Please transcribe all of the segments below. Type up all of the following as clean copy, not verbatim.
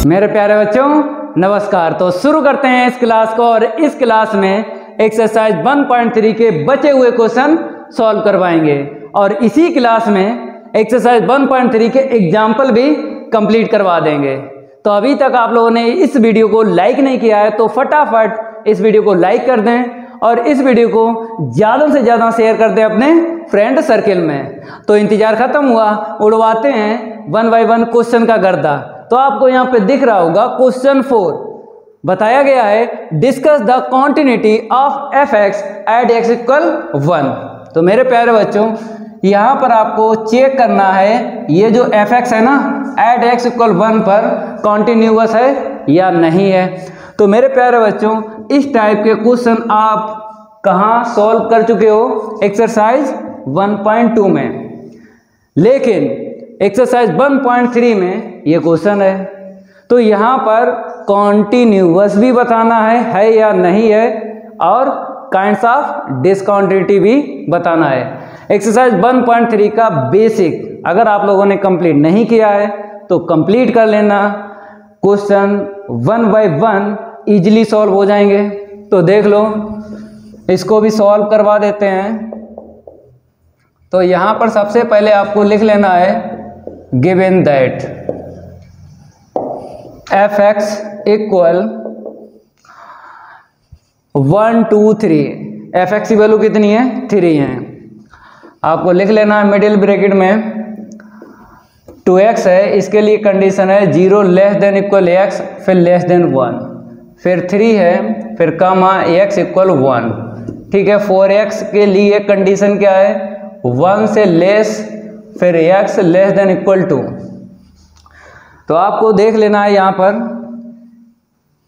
मेरे प्यारे बच्चों नमस्कार। तो शुरू करते हैं इस क्लास को, और इस क्लास में एक्सरसाइज 1.3 के बचे हुए क्वेश्चन सॉल्व करवाएंगे और इसी क्लास में एक्सरसाइज 1.3 के एग्जाम्पल भी कंप्लीट करवा देंगे। तो अभी तक आप लोगों ने इस वीडियो को लाइक नहीं किया है तो फटाफट इस वीडियो को लाइक कर दें और इस वीडियो को ज़्यादा से ज़्यादा शेयर कर दें अपने फ्रेंड सर्किल में। तो इंतजार खत्म हुआ, उड़वाते हैं 1 बाय 1 क्वेश्चन का गर्दा। तो आपको यहाँ पे दिख रहा होगा क्वेश्चन 4 बताया गया है, discuss the continuity of f x at x equal 1। तो मेरे प्यारे बच्चों यहाँ पर आपको चेक करना है ये जो एफ एक्स है ना एट एक्स इक्वल 1 पर कॉन्टिन्यूअस है या नहीं है। तो मेरे प्यारे बच्चों इस टाइप के क्वेश्चन आप कहाँ सॉल्व कर चुके हो? एक्सरसाइज 1.2 में, लेकिन एक्सरसाइज 1.3 में ये क्वेश्चन है। तो यहाँ पर कॉन्टिन्यूअस भी बताना है या नहीं है, और काइंड्स ऑफ डिसकॉन्टिन्यूटी भी बताना है। एक्सरसाइज 1.3 का बेसिक अगर आप लोगों ने कंप्लीट नहीं किया है तो कंप्लीट कर लेना। क्वेश्चन 1 बाय 1 इजीली सॉल्व हो जाएंगे। तो देख लो, इसको भी सॉल्व करवा देते हैं। तो यहाँ पर सबसे पहले आपको लिख लेना है given that f x equal 1 2 3। F x की वैल्यू कितनी है? 3 है। आपको लिख लेना है मिडिल ब्रैकेट में 2x है, इसके लिए कंडीशन है 0 लेस देन इक्वल x, फिर लेस देन 1, फिर 3 है, फिर कमा x इक्वल 1। ठीक है। 4x के लिए कंडीशन क्या है? 1 से लेस, फिर x लेस देन इक्वल 2। तो आपको देख लेना है यहाँ पर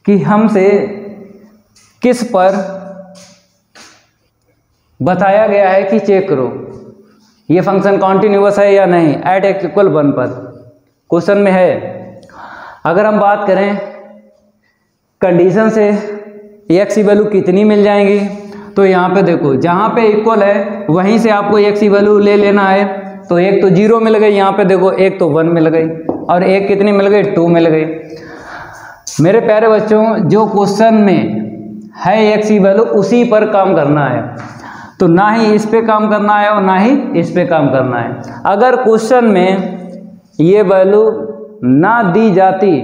कि हमसे किस पर बताया गया है कि चेक करो ये फंक्शन कॉन्टिन्यूअस है या नहीं एट एक्स इक्वल 1 पर क्वेश्चन में है। अगर हम बात करें कंडीशन से एक्स की वैल्यू कितनी मिल जाएंगी, तो यहाँ पे देखो जहाँ पे इक्वल है वहीं से आपको एक्स की वैल्यू ले लेना है। तो एक तो 0 मिल गई, यहाँ पे देखो एक तो 1 मिल गई, और एक कितनी मिल गई? 2 मिल गई। मेरे प्यारे बच्चों जो क्वेश्चन में है एक्स की वैल्यू उसी पर काम करना है, तो ना ही इस पे काम करना है और ना ही इस पे काम करना है। अगर क्वेश्चन में ये वैल्यू ना दी जाती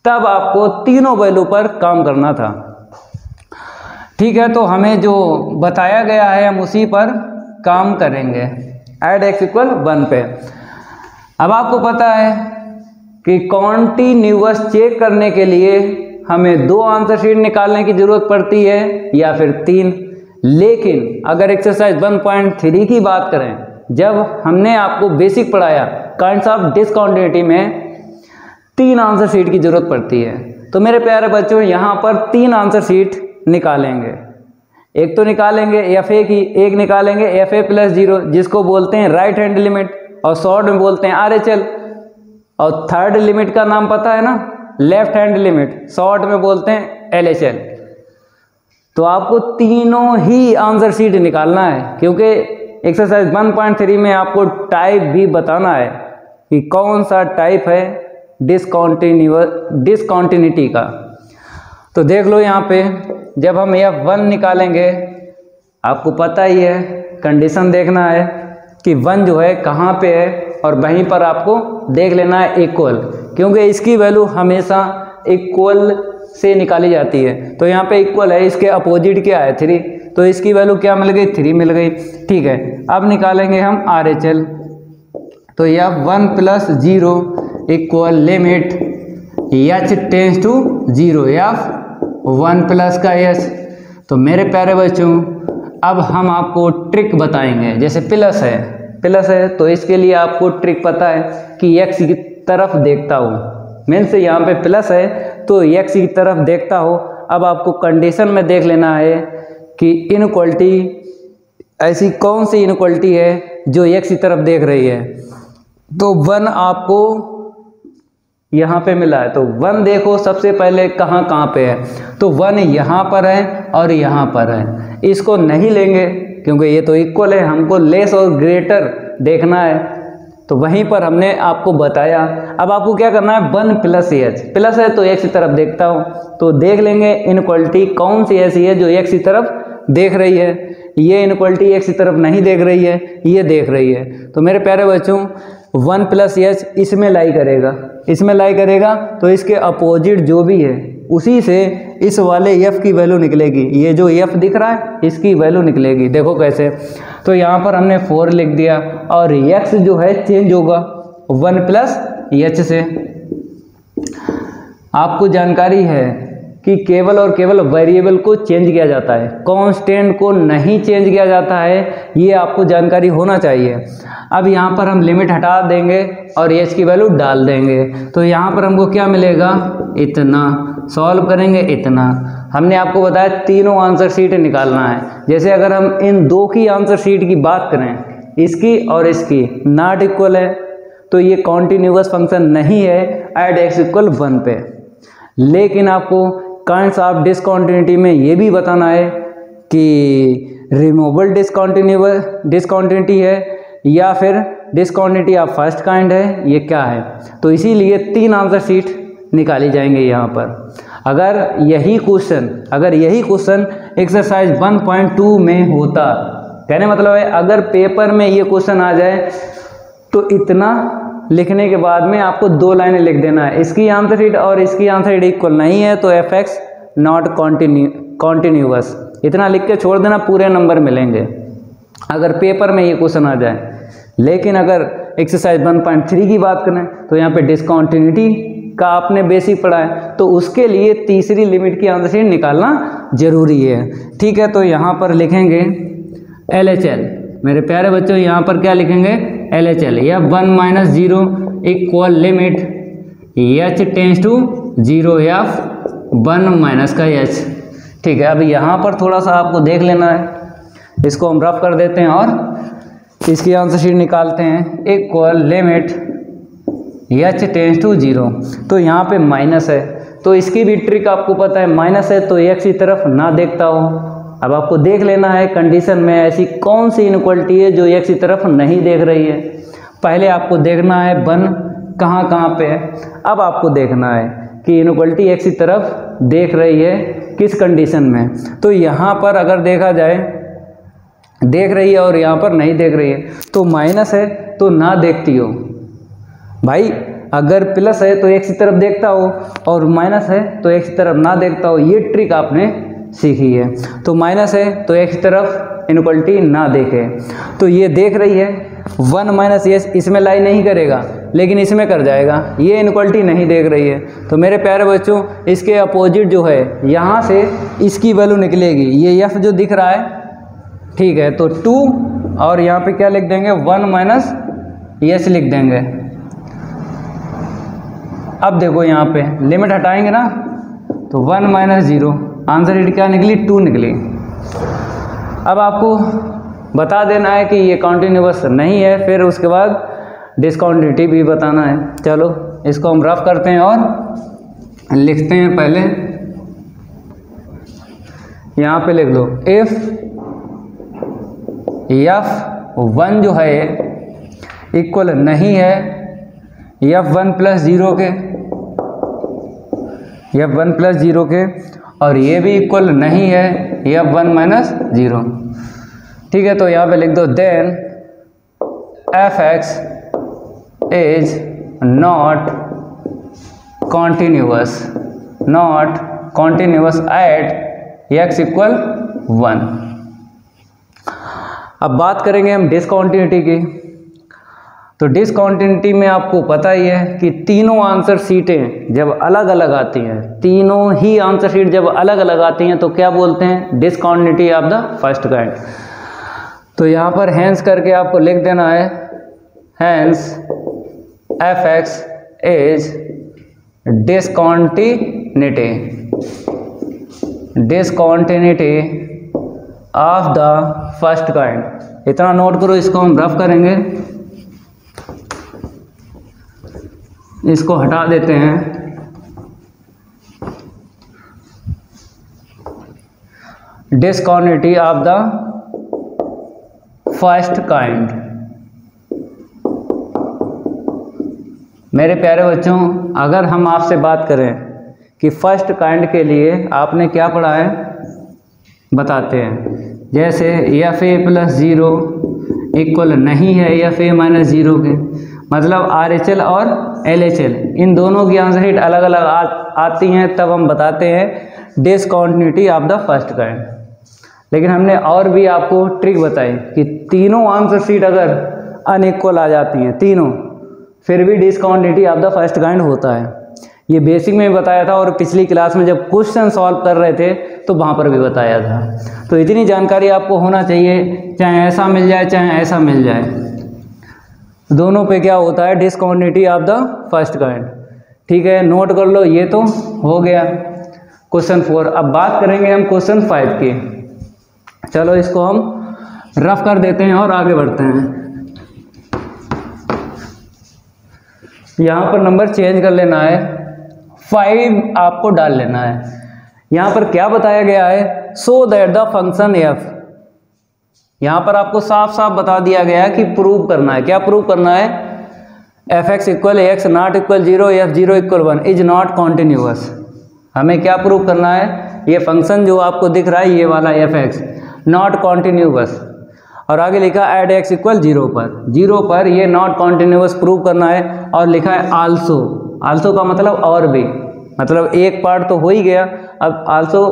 तब आपको तीनों वैल्यू पर काम करना था। ठीक है। तो हमें जो बताया गया है हम उसी पर काम करेंगे एट एक्स इक्वल 1 पे। अब आपको पता है कि कॉन्टिन्यूअस चेक करने के लिए हमें 2 आंसर शीट निकालने की जरूरत पड़ती है या फिर 3। लेकिन अगर एक्सरसाइज 1.3 की बात करें, जब हमने आपको बेसिक पढ़ाया काइंड्स ऑफ डिसकॉन्टिन्यूटी में 3 आंसर शीट की जरूरत पड़ती है। तो मेरे प्यारे बच्चों यहाँ पर 3 आंसर शीट निकालेंगे। एक तो निकालेंगे एफ ए की, एक निकालेंगे एफ ए प्लस 0 जिसको बोलते हैं राइट हैंड लिमिट और शॉर्ट में बोलते हैं RHL, और थर्ड लिमिट का नाम पता है ना, लेफ्ट हैंड लिमिट, शॉर्ट में बोलते हैं LHL। तो आपको तीनों ही आंसर शीट निकालना है, क्योंकि एक्सरसाइज 1.3 में आपको टाइप भी बताना है कि कौन सा टाइप है डिसकॉन्टिन्यूटी का। तो देख लो यहाँ पे जब हम F1 निकालेंगे, आपको पता ही है कंडीशन देखना है कि 1 जो है कहाँ पे है, और वहीं पर आपको देख लेना है इक्वल, क्योंकि इसकी वैल्यू हमेशा इक्वल से निकाली जाती है। तो यहाँ पे इक्वल है, इसके अपोजिट क्या है? 3, तो इसकी वैल्यू क्या मिल गई? 3 मिल गई। ठीक है। अब निकालेंगे हम RHL। तो यह 1 plus 0 equal limit h tends to 0 या 1 प्लस का h। तो मेरे प्यारे बच्चों अब हम आपको ट्रिक बताएंगे। जैसे प्लस है तो इसके लिए आपको ट्रिक पता है कि x की तरफ देखता हो, मीन्स यहाँ पे प्लस है तो x की तरफ देखता हो। अब आपको कंडीशन में देख लेना है कि इनइक्वालिटी ऐसी कौन सी इनइक्वालिटी है जो x की तरफ देख रही है। तो 1 आपको यहाँ पे मिला है, तो 1 देखो सबसे पहले कहाँ पे है। तो 1 यहाँ पर है और यहाँ पर है, इसको नहीं लेंगे क्योंकि ये तो इक्वल है, हमको लेस और ग्रेटर देखना है। तो वहीं पर हमने आपको बताया। अब आपको क्या करना है, 1 + एच, प्लस है तो एक्स की तरफ देखता हूँ, तो देख लेंगे इनक्वालिटी कौन सी ऐसी है जो एक्स की तरफ देख रही है। ये इनक्वालिटी एक्स की तरफ नहीं देख रही है, ये देख रही है। तो मेरे प्यारे बच्चों 1 + एच इसमें लाई करेगा, इसमें लाई करेगा, तो इसके अपोजिट जो भी है उसी से इस वाले एफ की वैल्यू निकलेगी। ये जो एफ दिख रहा है इसकी वैल्यू निकलेगी। देखो कैसे, तो यहाँ पर हमने 4 लिख दिया और एक्स जो है चेंज होगा 1 + एच से। आपको जानकारी है कि केवल और केवल वेरिएबल को चेंज किया जाता है, कांस्टेंट को नहीं चेंज किया जाता है, ये आपको जानकारी होना चाहिए। अब यहाँ पर हम लिमिट हटा देंगे और एच की वैल्यू डाल देंगे, तो यहाँ पर हमको क्या मिलेगा, इतना। सॉल्व करेंगे इतना। हमने आपको बताया तीनों आंसर शीट निकालना है। जैसे अगर हम इन दो की आंसर शीट की बात करें, इसकी और इसकी नॉट इक्वल है, तो ये कॉन्टिन्यूअस फंक्शन नहीं है ऐड x = 1 पे। लेकिन आपको काइंड्स ऑफ डिसकॉन्टिन्यूटी में ये भी बताना है कि रिमूवेबल डिसकॉन्टिन्यूटी है या फिर डिसकॉन्टिन्यूटी ऑफ फर्स्ट काइंड है, ये क्या है। तो इसीलिए 3 आंसर शीट निकाली जाएंगे यहाँ पर। अगर यही क्वेश्चन एक्सरसाइज 1.2 में होता, कहने मतलब है अगर पेपर में ये क्वेश्चन आ जाए तो इतना लिखने के बाद में आपको 2 लाइनें लिख देना है, इसकी आंसर शीट और इसकी आंसर शीट इक्वल नहीं है तो fx नॉट कॉन्टिन्यूअस, इतना लिख के छोड़ देना, पूरे नंबर मिलेंगे अगर पेपर में ये क्वेश्चन आ जाए। लेकिन अगर एक्सरसाइज 1.3 की बात करें तो यहाँ पे डिसकॉन्टिन्यूटी का आपने बेसिक पढ़ा है, तो उसके लिए तीसरी लिमिट की आंसर शीट निकालना जरूरी है। ठीक है, तो यहाँ पर लिखेंगे LHL। मेरे प्यारे बच्चों यहाँ पर क्या लिखेंगे, LHL या 1 - 0 equal limit h tends to 0 f 1 - का h। ठीक है, अब यहाँ पर थोड़ा सा आपको देख लेना है, इसको हम रफ कर देते हैं और इसकी आंसर शीट निकालते हैं। Equal limit h tends to 0, तो यहाँ पे माइनस है, तो इसकी भी ट्रिक आपको पता है, माइनस है तो x की तरफ ना देखता हो। अब आपको देख लेना है कंडीशन में ऐसी कौन सी इनक्वालिटी है जो x की तरफ नहीं देख रही है। पहले आपको देखना है 1 कहाँ पे है, अब आपको देखना है कि इनक्वालिटी x की तरफ देख रही है किस कंडीशन में। तो यहाँ पर अगर देखा जाए देख रही है और यहाँ पर नहीं देख रही है, तो माइनस है तो ना देखती हो भाई, अगर प्लस है तो x की तरफ देखता हो और माइनस है तो x की तरफ ना देखता हो, ये ट्रिक आपने सीखी है। तो माइनस है तो x की तरफ इनक्वालिटी ना देखे, तो ये देख रही है 1 - s इसमें लाई नहीं करेगा लेकिन इसमें कर जाएगा, ये इनक्वालिटी नहीं देख रही है। तो मेरे प्यारे बच्चों इसके अपोजिट जो है यहाँ से इसकी वैल्यू निकलेगी, ये f जो दिख रहा है, ठीक है, तो 2 और यहाँ पे क्या लिख देंगे 1 - s लिख देंगे। अब देखो यहाँ पे लिमिट हटाएंगे ना, तो 1 - 0 आंसर शीट क्या निकली, 2 निकली। अब आपको बता देना है कि ये कॉन्टिन्यूअस नहीं है, फिर उसके बाद डिसकॉन्टिन्यूटी भी बताना है। चलो इसको हम रफ करते हैं और लिखते हैं। पहले यहाँ पे लिख दो इफ f1 जो है इक्वल नहीं है f1 + 0 के, f1 + 0 के, और ये भी इक्वल नहीं है f1 - 0। ठीक है, तो यहाँ पे लिख दो then fx is not continuous at x = 1। अब बात करेंगे हम डिसकॉन्टिन्यूटी की। तो डिसकॉन्टिन्यूटी में आपको पता ही है कि तीनों आंसर शीटें जब अलग अलग आती हैं, तीनों ही आंसर शीट जब अलग अलग आती हैं तो क्या बोलते हैं, discontinuity of the first kind. तो यहाँ पर हैंस करके आपको लिख देना है, hence fx is discontinuity of the first kind. इतना नोट करो, इसको हम रफ करेंगे, इसको हटा देते हैं। Discontinuity of the first kind मेरे प्यारे बच्चों, अगर हम आपसे बात करें कि फर्स्ट काइंड के लिए आपने क्या पढ़ा है बताते हैं। जैसे F A plus zero equal नहीं है एफ ए माइनस ज़ीरो के, मतलब आर एच एल और एल एच एल इन दोनों की आंसर शीट अलग अलग आती हैं, तब हम बताते हैं discontinuity of the first kind. लेकिन हमने और भी आपको ट्रिक बताई कि तीनों आंसर शीट अगर अनइक्वल आ जाती हैं तीनों, फिर भी discontinuity of the first kind होता है। ये बेसिक में बताया था और पिछली क्लास में जब क्वेश्चन सॉल्व कर रहे थे तो वहाँ पर भी बताया था। तो इतनी जानकारी आपको होना चाहिए, चाहे ऐसा मिल जाए चाहे ऐसा मिल जाए, दोनों पे क्या होता है discontinuity of the first kind. ठीक है, नोट कर लो, ये तो हो गया क्वेश्चन 4। अब बात करेंगे हम क्वेश्चन 5 की। चलो इसको हम रफ कर देते हैं और आगे बढ़ते हैं। यहाँ पर नंबर चेंज कर लेना है, 5 आपको डाल लेना है। यहाँ पर क्या बताया गया है, so that the function F, यहाँ पर आपको साफ साफ बता दिया गया है कि प्रूव करना है। क्या प्रूव करना है, F x equal x not equal zero, F zero equal 1 is not continuous. हमें क्या प्रूव करना है, ये फंक्शन जो आपको दिख रहा है ये वाला एफ एक्स नॉट कॉन्टिन्यूअस, और आगे लिखा एट एक्स इक्वल जीरो पर ये नॉट कॉन्टिन्यूअस प्रूव करना है। और लिखा है आल्सो, आल्सो का मतलब और भी, मतलब एक पार्ट तो हो ही गया, अब आल्सो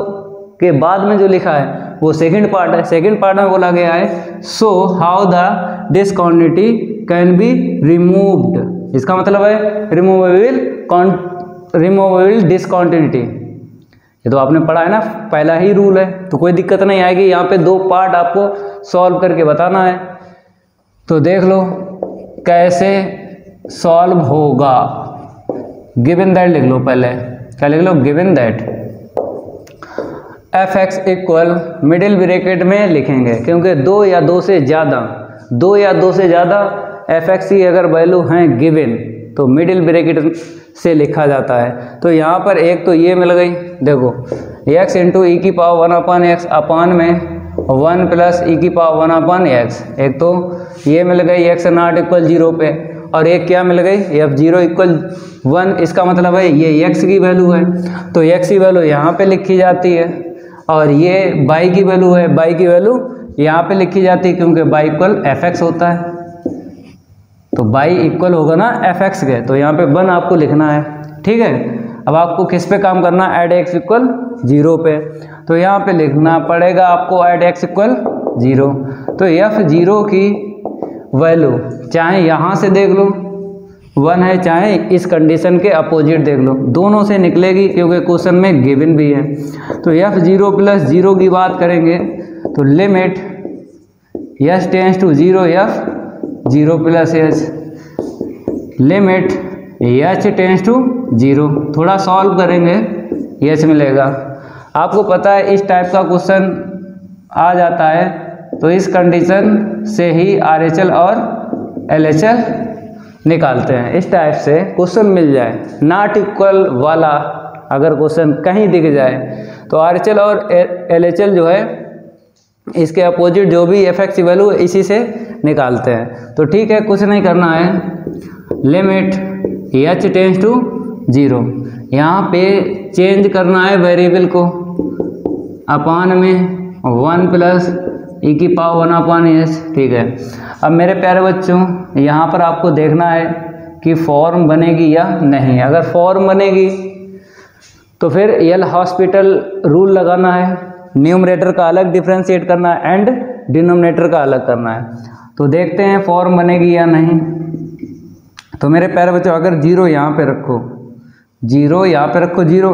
के बाद में जो लिखा है वो सेकंड पार्ट है। सेकंड पार्ट में बोला गया है so how the discontinuity can be removed, इसका मतलब है रिमूवेबल डिसकंटिन्यूटी। ये तो आपने पढ़ा है ना, पहला ही रूल है, तो कोई दिक्कत नहीं आएगी। यहाँ पे 2 पार्ट आपको सॉल्व करके बताना है, तो देख लो कैसे सॉल्व होगा। गिवन दैट लिख लो, पहले क्या लिख लो, given that f x equal middle bracket में लिखेंगे, क्योंकि 2 या 2 से ज़्यादा एफ एक्स की अगर वैल्यू हैं गिवन तो मिडिल ब्रैकेट से लिखा जाता है। तो यहाँ पर एक तो ये मिल गई, देखो x इंटू ई की पावर 1 अपन एक्स अपान में 1 प्लस ई की पावर 1 अपन एक्स, एक तो ये मिल गई x नॉट इक्वल 0 पे, और एक क्या मिल गई एफ जीरो इक्वल 1, इसका मतलब है ये x की वैल्यू है, तो x की वैल्यू यहाँ पे लिखी जाती है, और ये y की वैल्यू है, y की वैल्यू यहाँ पे लिखी जाती है, क्योंकि y इक्वल एफ एक्स होता है, तो y इक्वल होगा ना एफ एक्स के, तो यहाँ पे 1 आपको लिखना है। ठीक है, अब आपको किस पे काम करना है, एट एक्स इक्वल 0 पे, तो यहाँ पे लिखना पड़ेगा आपको एट एक्स इक्वल 0। तो एफ जीरो की वैल्यू चाहे यहाँ से देख लो 1 है, चाहे इस कंडीशन के अपोजिट देख लो, दोनों से निकलेगी, क्योंकि क्वेश्चन में गिवन भी है। तो एफ जीरो प्लस 0 की बात करेंगे तो limit s tends to 0 f zero plus h, limit h tends to 0, थोड़ा सॉल्व करेंगे एच मिलेगा। आपको पता है इस टाइप का क्वेश्चन आ जाता है, तो इस कंडीशन से ही आर एच एल और एल एच एल निकालते हैं। इस टाइप से क्वेश्चन मिल जाए नॉट इक्वल वाला, अगर क्वेश्चन कहीं दिख जाए तो आर एच एल और एल एच एल जो है इसके अपोजिट जो भी एफ एक्स की वैल्यू इसी से निकालते हैं। तो ठीक है, कुछ नहीं करना है, लिमिट एच टेंस टू 0, यहाँ पे चेंज करना है वेरिएबल को, अपान में 1 प्लस ई की पावर 1 अपान एच। ठीक है, अब मेरे प्यारे बच्चों यहाँ पर आपको देखना है कि फॉर्म बनेगी या नहीं। अगर फॉर्म बनेगी तो फिर एल हॉस्पिटल रूल लगाना है, न्यूमरेटर का अलग डिफ्रेंशिएट करना है एंड डिनोमिनेटर का अलग करना है। तो देखते हैं फॉर्म बनेगी या नहीं। तो मेरे प्यारे बच्चों अगर 0 यहाँ पे रखो, 0 यहाँ पे रखो, 0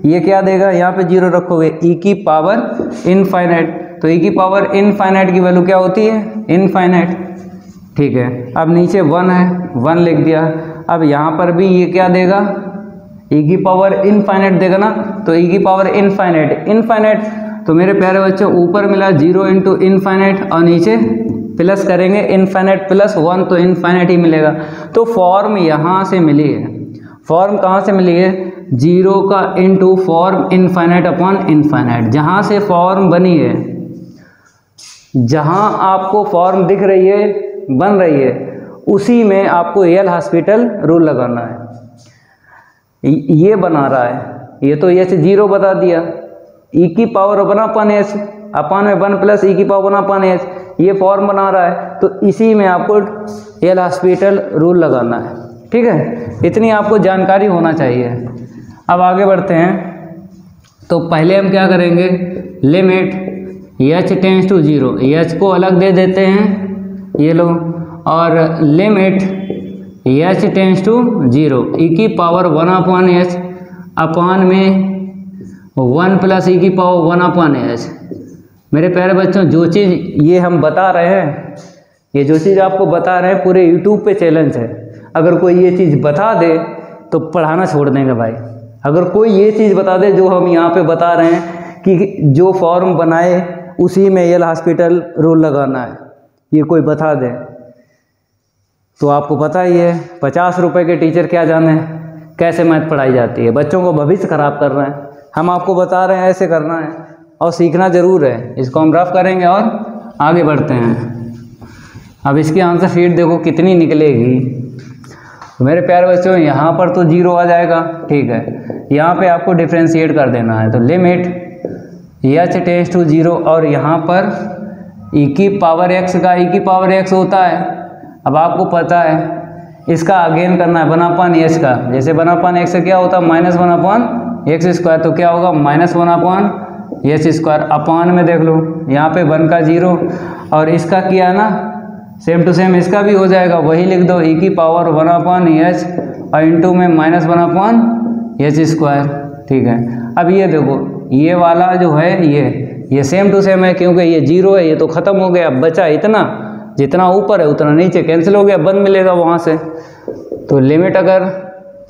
ये क्या देगा, यहाँ पे 0 रखोगे ई की पावर इनफाइनाइट, तो ई की पावर इनफाइनाइट की वैल्यू क्या होती है, इनफाइनाइट। ठीक है, अब नीचे 1 है, 1 लिख दिया। अब यहाँ पर भी ये क्या देगा, ई की पावर इनफाइनाइट देगा ना, तो ई की पावर इनफाइनाइट। तो मेरे प्यारे बच्चों ऊपर मिला 0 इंटू इनफाइनाइट, और नीचे प्लस करेंगे इनफाइनाइट प्लस 1, तो इनफाइनाइट ही मिलेगा। तो फॉर्म यहाँ से मिली है, फॉर्म कहाँ से मिली है, 0 का into form infinite upon infinite, जहाँ से फॉर्म बनी है, जहाँ आपको फॉर्म दिख रही है बन रही है, उसी में आपको एल हॉस्पिटल रूल लगाना है। ये बना रहा है, ये तो एच 0 बता दिया, ई की पावर 1/h अपान में 1 प्लस ई की पावर 1/h, ये फॉर्म बना रहा है, तो इसी में आपको एल हॉस्पिटल रूल लगाना है। ठीक है, इतनी आपको जानकारी होना चाहिए। अब आगे बढ़ते हैं। तो पहले हम क्या करेंगे, limit h tends to 0, h को अलग दे देते हैं ये लो, और लिमिट h टेंस टू 0 ई की पावर 1/h अपान में 1 प्लस ई की पावर 1/h। मेरे प्यारे बच्चों, जो चीज़ ये हम बता रहे हैं, ये जो चीज़ आपको बता रहे हैं, पूरे यूट्यूब पे चैलेंज है। अगर कोई ये चीज़ बता दे तो पढ़ाना छोड़ देंगे भाई। अगर कोई ये चीज़ बता दे जो हम यहाँ पे बता रहे हैं कि जो फॉर्म बनाए उसी में एल हॉस्पिटल रूल लगाना है, ये कोई बता दे तो आपको पता ही है 50 रुपये के टीचर क्या जाने कैसे मैथ पढ़ाई जाती है। बच्चों को भविष्य ख़राब कर रहे हैं। हम आपको बता रहे हैं ऐसे करना है और सीखना ज़रूर है। इसको हम रफ करेंगे और आगे बढ़ते हैं। अब इसकी आंसर शीट देखो कितनी निकलेगी। तो मेरे प्यारे बच्चों, यहाँ पर तो 0 आ जाएगा, ठीक है। यहाँ पे आपको डिफ्रेंशिएट कर देना है, तो लिमिट h टेंस टू 0 और यहाँ पर e की पावर x का e की पावर x होता है। अब आपको पता है इसका अगेन करना है 1/h का। जैसे 1/x से क्या होता है -1/x², तो क्या होगा -1/h²। अपान में देख लो, यहाँ पे 1 का 0 और इसका किया ना सेम टू सेम इसका भी हो जाएगा, वही लिख दो e की पावर 1/h और इंटू में -1/h²। ठीक है। अब ये देखो, ये वाला जो है ये सेम टू सेम है, क्योंकि ये 0 है, ये तो ख़त्म हो गया। बचा इतना, जितना ऊपर है उतना नीचे कैंसिल हो गया, 1 मिलेगा वहाँ से। तो लिमिट अगर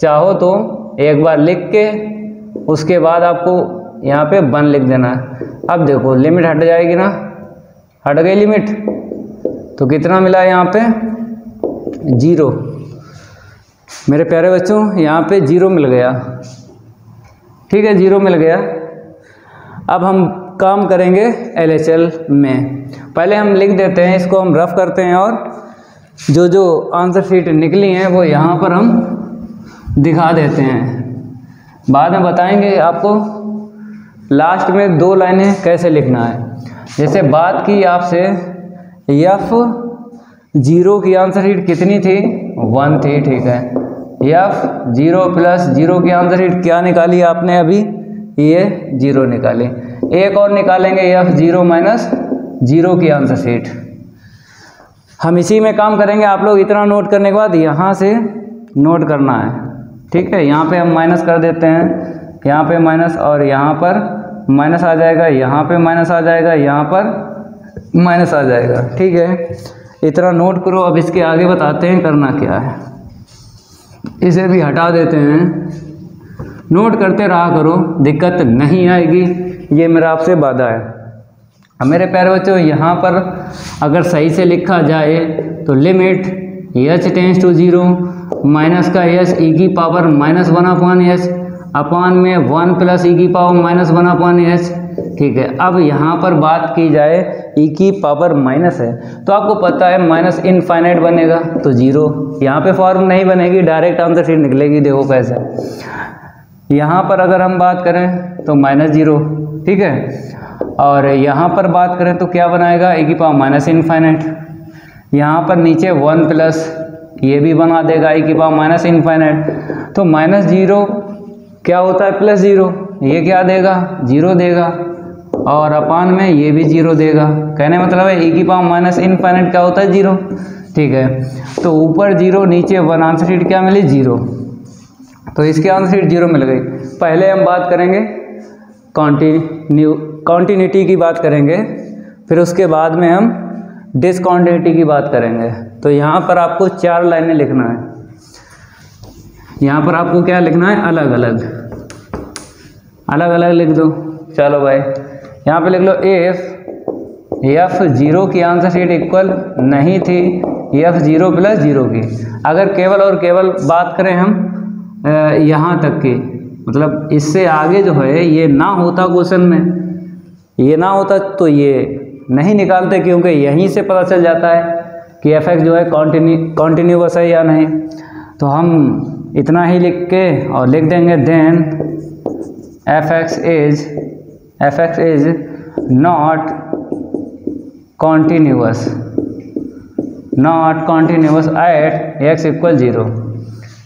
चाहो तो एक बार लिख के उसके बाद आपको यहाँ पे 1 लिख देना है। अब देखो लिमिट हट जाएगी ना, हट गई लिमिट, तो कितना मिला यहाँ पे 0। मेरे प्यारे बच्चों, यहाँ पे 0 मिल गया, ठीक है, 0 मिल गया। अब हम काम करेंगे LHL में। पहले हम लिख देते हैं, इसको हम रफ करते हैं और जो जो आंसर शीट निकली हैं वो यहाँ पर हम दिखा देते हैं। बाद में बताएंगे आपको लास्ट में 2 लाइनें कैसे लिखना है। जैसे बात की आपसे F0 की आंसर शीट कितनी थी, 1 थी, ठीक है। F0 प्लस 0 की आंसर शीट क्या निकाली आपने अभी, ये 0 निकाली। एक और निकालेंगे F0 माइनस 0 की आंसर शीट। हम इसी में काम करेंगे। आप लोग इतना नोट करने के बाद यहाँ से नोट करना है, ठीक है। यहाँ पे हम माइनस कर देते हैं, यहाँ पे माइनस और यहाँ पर माइनस आ जाएगा, यहाँ पे माइनस आ जाएगा, यहाँ पर माइनस आ जाएगा, ठीक है। इतना नोट करो। अब इसके आगे बताते हैं करना क्या है। इसे भी हटा देते हैं, नोट करते रहा करो, दिक्कत नहीं आएगी, ये मेरा आपसे वादा है। अब मेरे प्यारे बच्चों, यहाँ पर अगर सही से लिखा जाए तो limit h tends to 0 minus का h e की पावर -1/h अपान में 1 प्लस ई की पावर -1/h, ठीक है। अब यहाँ पर बात की जाए e की पावर माइनस है, तो आपको पता है माइनस इनफाइनाइट बनेगा, तो 0। यहाँ पे फॉर्म नहीं बनेगी, डायरेक्ट आंसर शीट निकलेगी। देखो कैसे, यहाँ पर अगर हम बात करें तो -0, ठीक है। और यहाँ पर बात करें तो क्या बनाएगा, e की पावर माइनस इनफाइनाइट। यहाँ पर नीचे 1 प्लस ये भी बना देगा e की पावर माइनस इनफाइनाइट। तो -0 क्या होता है +0, ये क्या देगा 0 देगा, और अपान में ये भी 0 देगा। कहने मतलब है e की पावर माइनस इनफाइनाइट क्या होता है 0, ठीक है। तो ऊपर 0 नीचे 1, आंसर शीट क्या मिली 0, तो इसकी आंसर शीट 0 मिल गई। पहले हम बात करेंगे कॉन्टिन्यूटी की बात करेंगे, फिर उसके बाद में हम डिसकॉन्टिन्यूटी की बात करेंगे। तो यहाँ पर आपको 4 लाइनें लिखना है। यहाँ पर आपको क्या लिखना है, अलग अलग लिख दो। चलो भाई, यहाँ पे लिख लो F0 की आंसर शीट इक्वल नहीं थी F0 प्लस 0 की। अगर केवल और केवल बात करें हम यहाँ तक की, मतलब इससे आगे जो है ये ना होता क्वेश्चन में, ये ना होता तो ये नहीं निकालते, क्योंकि यहीं से पता चल जाता है कि एफ एक्स जो है कॉन्टिन्यूअस है या नहीं। तो हम इतना ही लिख के और लिख देंगे then F x is not continuous at x equal 0।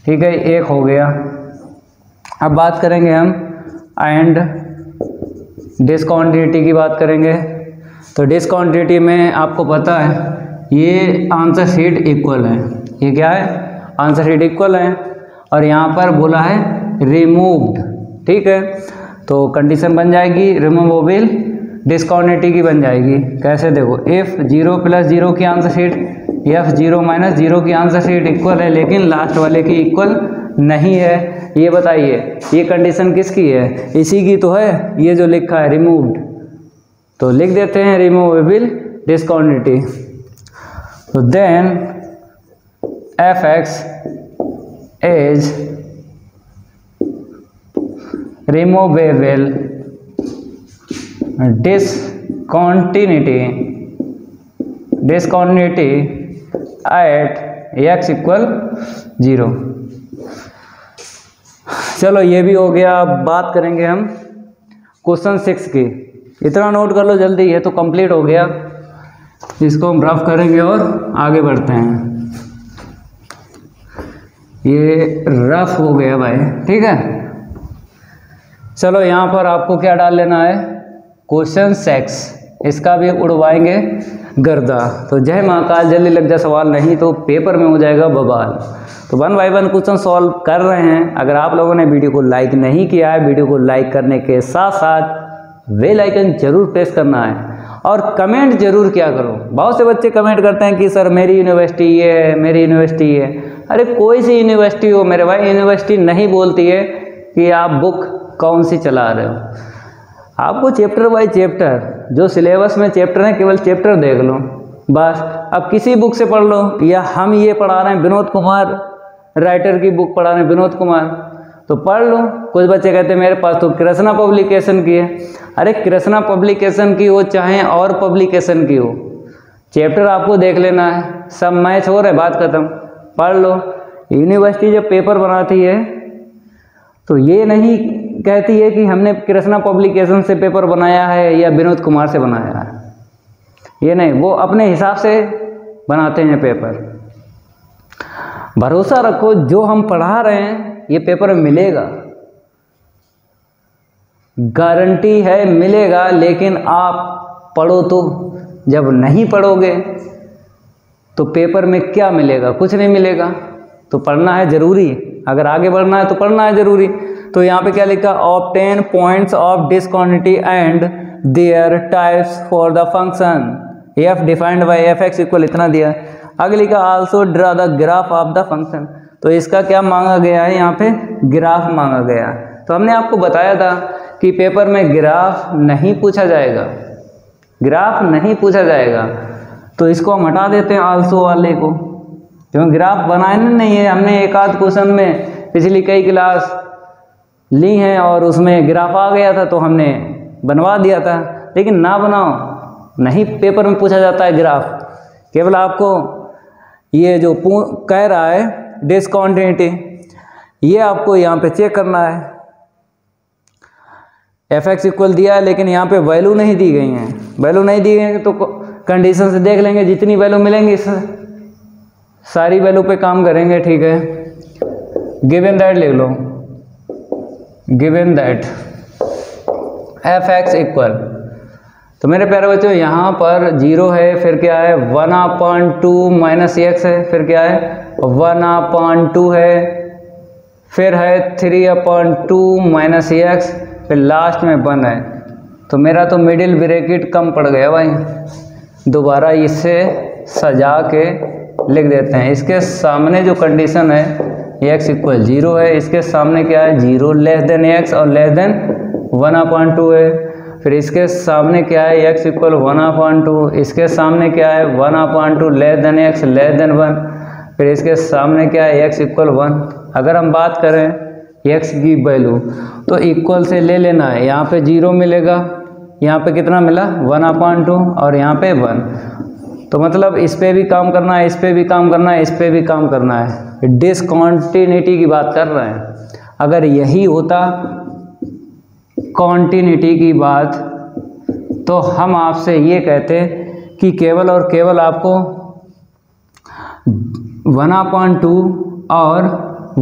ठीक है, एक हो गया। अब बात करेंगे हम एंड डिसकॉन्टिन्यूटी की बात करेंगे। तो डिसकॉन्टिन्यूटी में आपको पता है ये आंसर शीट इक्वल है, ये क्या है, आंसर शीट इक्वल है, और यहाँ पर बोला है रिमूव्ड। ठीक है, तो कंडीशन बन जाएगी रिमूवेबल डिसकॉन्टिन्यूटी की बन जाएगी। कैसे देखो, इफ़ 0 + 0 की आंसर शीट एफ 0 - 0 की आंसर शीट इक्वल है, लेकिन लास्ट वाले की इक्वल नहीं है। ये बताइए ये कंडीशन किसकी है, इसी की तो है, ये जो लिखा है रिमूव्ड। तो लिख देते हैं रिमूवेबल डिसकॉन्टिन्यूटी। तो then F x is removable discontinuity at x equal 0। चलो ये भी हो गया। अब बात करेंगे हम क्वेश्चन 6 की। इतना नोट कर लो जल्दी, ये तो कंप्लीट हो गया। इसको हम रफ करेंगे और आगे बढ़ते हैं। ये रफ हो गया भाई, ठीक है। चलो यहाँ पर आपको क्या डाल लेना है, क्वेश्चन 6, इसका भी उड़वाएंगे गर्दा। तो जय महाकाल, जल्दी लग जा सवाल, नहीं तो पेपर में हो जाएगा बवाल। तो 1 बाय 1 क्वेश्चन सॉल्व कर रहे हैं। अगर आप लोगों ने वीडियो को लाइक नहीं किया है, वीडियो को लाइक करने के साथ साथ बेल आइकन जरूर प्रेस करना है और कमेंट जरूर किया करो। बहुत से बच्चे कमेंट करते हैं कि सर मेरी यूनिवर्सिटी ये है, मेरी यूनिवर्सिटी ये है। अरे कोई सी यूनिवर्सिटी हो मेरे भाई, यूनिवर्सिटी नहीं बोलती है कि आप बुक कौन सी चला रहे हो। आपको चैप्टर बाय चैप्टर जो सिलेबस में चैप्टर हैं, केवल चैप्टर देख लो बस। अब किसी बुक से पढ़ लो, या हम ये पढ़ा रहे हैं विनोद कुमार राइटर की बुक पढ़ा रहे हैं विनोद कुमार, तो पढ़ लो। कुछ बच्चे कहते हैं मेरे पास तो कृष्णा पब्लिकेशन की है। अरे कृष्णा पब्लिकेशन की हो चाहे और पब्लिकेशन की हो, चैप्टर आपको देख लेना है, सब मैच हो रहे, बात खत्म, पढ़ लो। यूनिवर्सिटी जब पेपर बनाती है तो ये नहीं कहती है कि हमने कृष्णा पब्लिकेशन से पेपर बनाया है या विनोद कुमार से बनाया है, ये नहीं, वो अपने हिसाब से बनाते हैं पेपर। भरोसा रखो जो हम पढ़ा रहे हैं ये पेपर में मिलेगा, गारंटी है मिलेगा। लेकिन आप पढ़ो तो, जब नहीं पढ़ोगे तो पेपर में क्या मिलेगा, कुछ नहीं मिलेगा। तो पढ़ना है ज़रूरी, अगर आगे बढ़ना है तो पढ़ना है ज़रूरी। तो यहाँ पे क्या लिखा, obtain points of discontinuity and there types for the function F defined by F x equal इतना दिया। आगे लिखा also draw the graph of the function. तो इसका क्या मांगा गया है, यहाँ पे ग्राफ मांगा गया। तो हमने आपको बताया था कि पेपर में ग्राफ नहीं पूछा जाएगा, ग्राफ नहीं पूछा जाएगा। तो इसको हम हटा देते हैं आल्सो वाले को, क्योंकि ग्राफ बनाना नहीं है। हमने एक आध क्वेश्चन में पिछली कई क्लास ली हैं और उसमें ग्राफ आ गया था तो हमने बनवा दिया था, लेकिन ना बनाओ, नहीं पेपर में पूछा जाता है ग्राफ। केवल आपको ये जो कह रहा है डिसकॉन्टिन्यूटी, ये आपको यहाँ पे चेक करना है। एफ एक्स इक्वल दिया है लेकिन यहाँ पे वैल्यू नहीं दी गई हैं, वैल्यू नहीं दी गई हैं तो कंडीशन से देख लेंगे, जितनी वैल्यू मिलेंगी सारी वैल्यू पे काम करेंगे। ठीक है, गिवन दैट लिख लो, given that f x equal, तो मेरे प्यारे बच्चों यहाँ पर 0 है, फिर क्या है 1/2 माइनस एक्स है, फिर क्या है 1/2 है, फिर है 3/2 माइनस एक्स, फिर लास्ट में 1 है। तो मेरा तो मिडिल ब्रैकेट कम पड़ गया भाई, दोबारा इसे सजा के लिख देते हैं। इसके सामने जो कंडीशन है x इक्वल 0 है, इसके सामने क्या है 0 लेस देन x और लेस देन 1/2 है। फिर इसके सामने क्या है x इक्वल 1/2, इसके सामने क्या है 1/2 less than x less then 1, फिर इसके सामने क्या है x इक्वल 1। अगर हम बात करें x की वैल्यू तो इक्वल से ले लेना है, यहाँ पे 0 मिलेगा, यहाँ पे कितना मिला 1/2 और यहाँ पे 1। तो मतलब इस पे भी काम करना है, इस पे भी काम करना है, इस पे भी काम करना है। डिसकॉन्टिन्यूटी की बात कर रहे हैं। अगर यही होता कॉन्टिन्यूटी की बात, तो हम आपसे ये कहते कि केवल और केवल आपको 1/2 और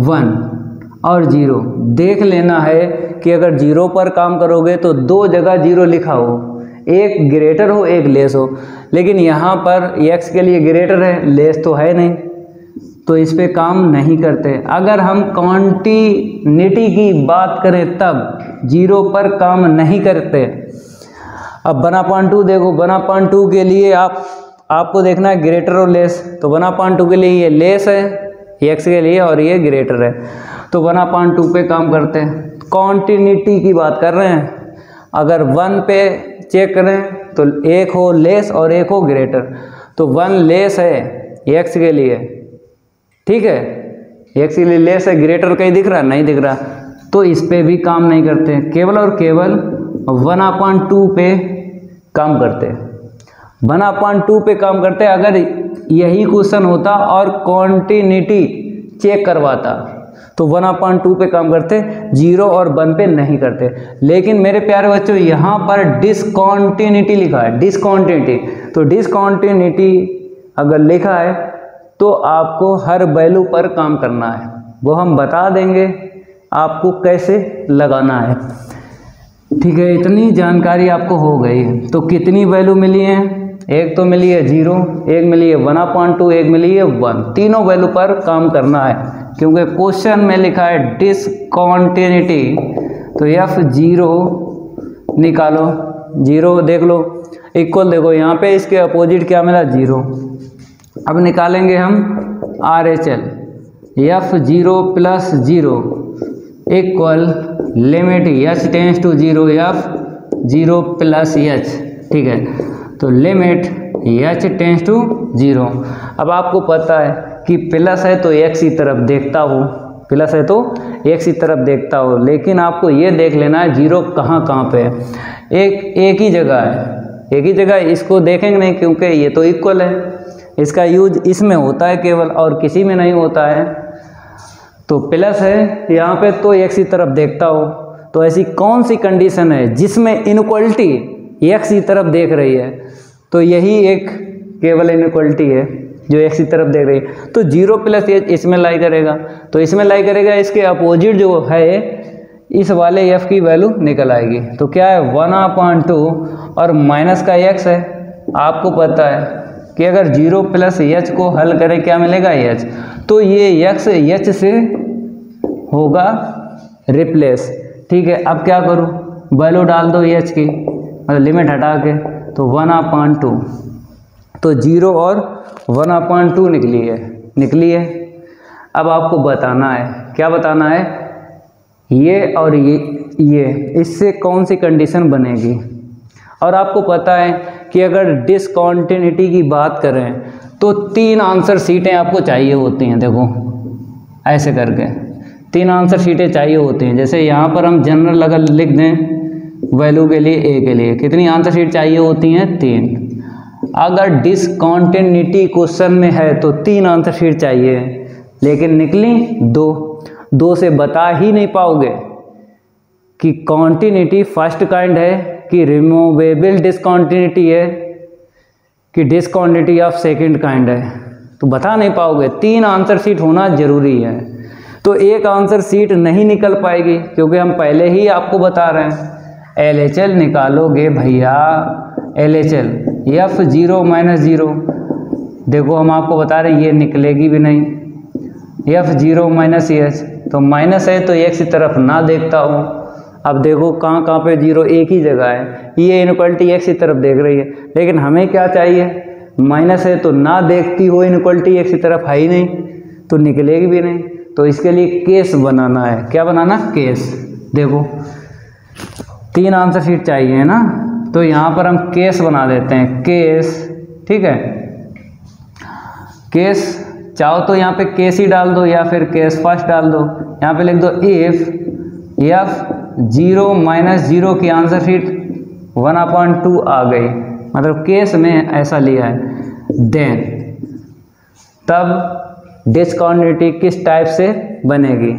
1 और 0 देख लेना है कि अगर 0 पर काम करोगे तो दो जगह 0 लिखा हो, एक ग्रेटर हो एक लेस हो, लेकिन यहाँ पर x के लिए ग्रेटर है, लेस तो है नहीं, तो इस पे काम नहीं करते। अगर हम कॉन्टिन्यूटी की बात करें तब 0 पर काम नहीं करते। अब 1/2 देखो, 1/2 के लिए आपको देखना है ग्रेटर और लेस, तो 1/2 के लिए ये लेस है x के लिए और ये ग्रेटर है, तो 1/2 पे काम करते हैं। कॉन्टिन्यूटी की बात कर रहे हैं। अगर 1 पे चेक करें तो एक हो लेस और एक हो ग्रेटर, तो 1 लेस है x के लिए, ठीक है, x के लिए लेस है, ग्रेटर कहीं दिख रहा नहीं दिख रहा, तो इस पे भी काम नहीं करते, केवल और केवल 1/2 पे काम करते हैं। 1/2 पे काम करते। अगर यही क्वेश्चन होता और कॉन्टिन्यूटी चेक करवाता तो 1/2 पे काम करते, 0 और 1 पे नहीं करते। लेकिन मेरे प्यारे बच्चों यहाँ पर डिसकॉन्टिन्यूटी लिखा है, डिसकॉन्टिन्यूटी, तो डिसकॉन्टिन्यूटी अगर लिखा है तो आपको हर वैल्यू पर काम करना है, वो हम बता देंगे आपको कैसे लगाना है, ठीक है। इतनी जानकारी आपको हो गई है। तो कितनी वैल्यू मिली है, एक तो मिली है 0, एक मिली है 1/2, एक मिली है 1, तीनों वैल्यू पर काम करना है, क्योंकि क्वेश्चन में लिखा है डिसकॉन्टिन्यूटी, तो F0 निकालो, 0 देख लो, इक्वल देखो यहाँ पे इसके अपोजिट क्या मिला 0। अब निकालेंगे हम RHL, F0 + 0 equal limit h tends to 0 F0 + h, ठीक है, तो लिमिट h टेंस टू 0। अब आपको पता है कि प्लस है तो x की तरफ देखता हो, प्लस है तो x की तरफ देखता हो, लेकिन आपको ये देख लेना है 0 कहाँ कहाँ पे है। एक ही जगह है, एक ही जगह, इसको देखेंगे नहीं क्योंकि ये तो इक्वल है, इसका यूज इसमें होता है केवल और किसी में नहीं होता है। तो प्लस है यहाँ पे तो x की तरफ देखता हो, तो ऐसी कौन सी कंडीशन है जिसमें इनइक्वलिटी x की तरफ देख रही है, तो यही एक केवल इनइक्वलिटी है जो x की तरफ देख रही है। तो 0 + h इसमें लाई करेगा, तो इसमें लाई करेगा, इसके अपोजिट जो है इस वाले f की वैल्यू निकल आएगी। तो क्या है 1/2 और माइनस का x है। आपको पता है कि अगर 0 + h को हल करें क्या मिलेगा h, तो ये x h से होगा रिप्लेस, ठीक है। अब क्या करूँ, वैल्यू डाल दो h की, मतलब लिमिट हटा के, तो 1/2, तो 0 और 1/2 निकली है। अब आपको बताना है, क्या बताना है, ये और ये इससे कौन सी कंडीशन बनेगी। और आपको पता है कि अगर डिसकॉन्टिन्यूटी की बात करें तो 3 आंसर शीटें आपको चाहिए होती हैं। देखो ऐसे करके 3 आंसर शीटें चाहिए होती हैं। जैसे यहाँ पर हम जनरल अगर लिख दें वैल्यू के लिए a के लिए, कितनी आंसर शीट चाहिए होती हैं 3। अगर डिसकॉन्टिन्यूटी क्वेश्चन में है तो 3 आंसर शीट चाहिए, लेकिन निकली 2 से बता ही नहीं पाओगे कि कॉन्टिन्यूटी फर्स्ट काइंड है कि रिमूवेबल डिसकॉन्टिन्यूटी है कि डिसकॉन्टिन्यूटी ऑफ सेकंड काइंड है, तो बता नहीं पाओगे। 3 आंसर शीट होना जरूरी है। तो एक आंसर शीट नहीं निकल पाएगी क्योंकि हम पहले ही आपको बता रहे हैं LHL निकालोगे भैया, LHL F0 - 0, देखो हम आपको बता रहे हैं ये निकलेगी भी नहीं। F0 - h, तो माइनस है तो x की तरफ ना देखता हूँ। अब देखो कहाँ पे 0, एक ही जगह है, ये इनइक्वलिटी x की तरफ देख रही है, लेकिन हमें क्या चाहिए, माइनस है तो ना देखती हो, इनइक्वलिटी x की तरफ है ही नहीं, तो निकलेगी भी नहीं। तो इसके लिए केस बनाना है। क्या बनाना, केस। देखो 3 आंसर शीट चाहिए है ना, तो यहाँ पर हम केस बना देते हैं, केस, ठीक है। केस चाहो तो यहाँ पे केस ही डाल दो या फिर केस फर्स्ट डाल दो। यहाँ पे लिख दो इफ F0 - 0 की आंसर शीट 1/2 आ गई, मतलब केस में ऐसा लिया है। देन तब डिसकंटिन्यूटी किस टाइप से बनेगी।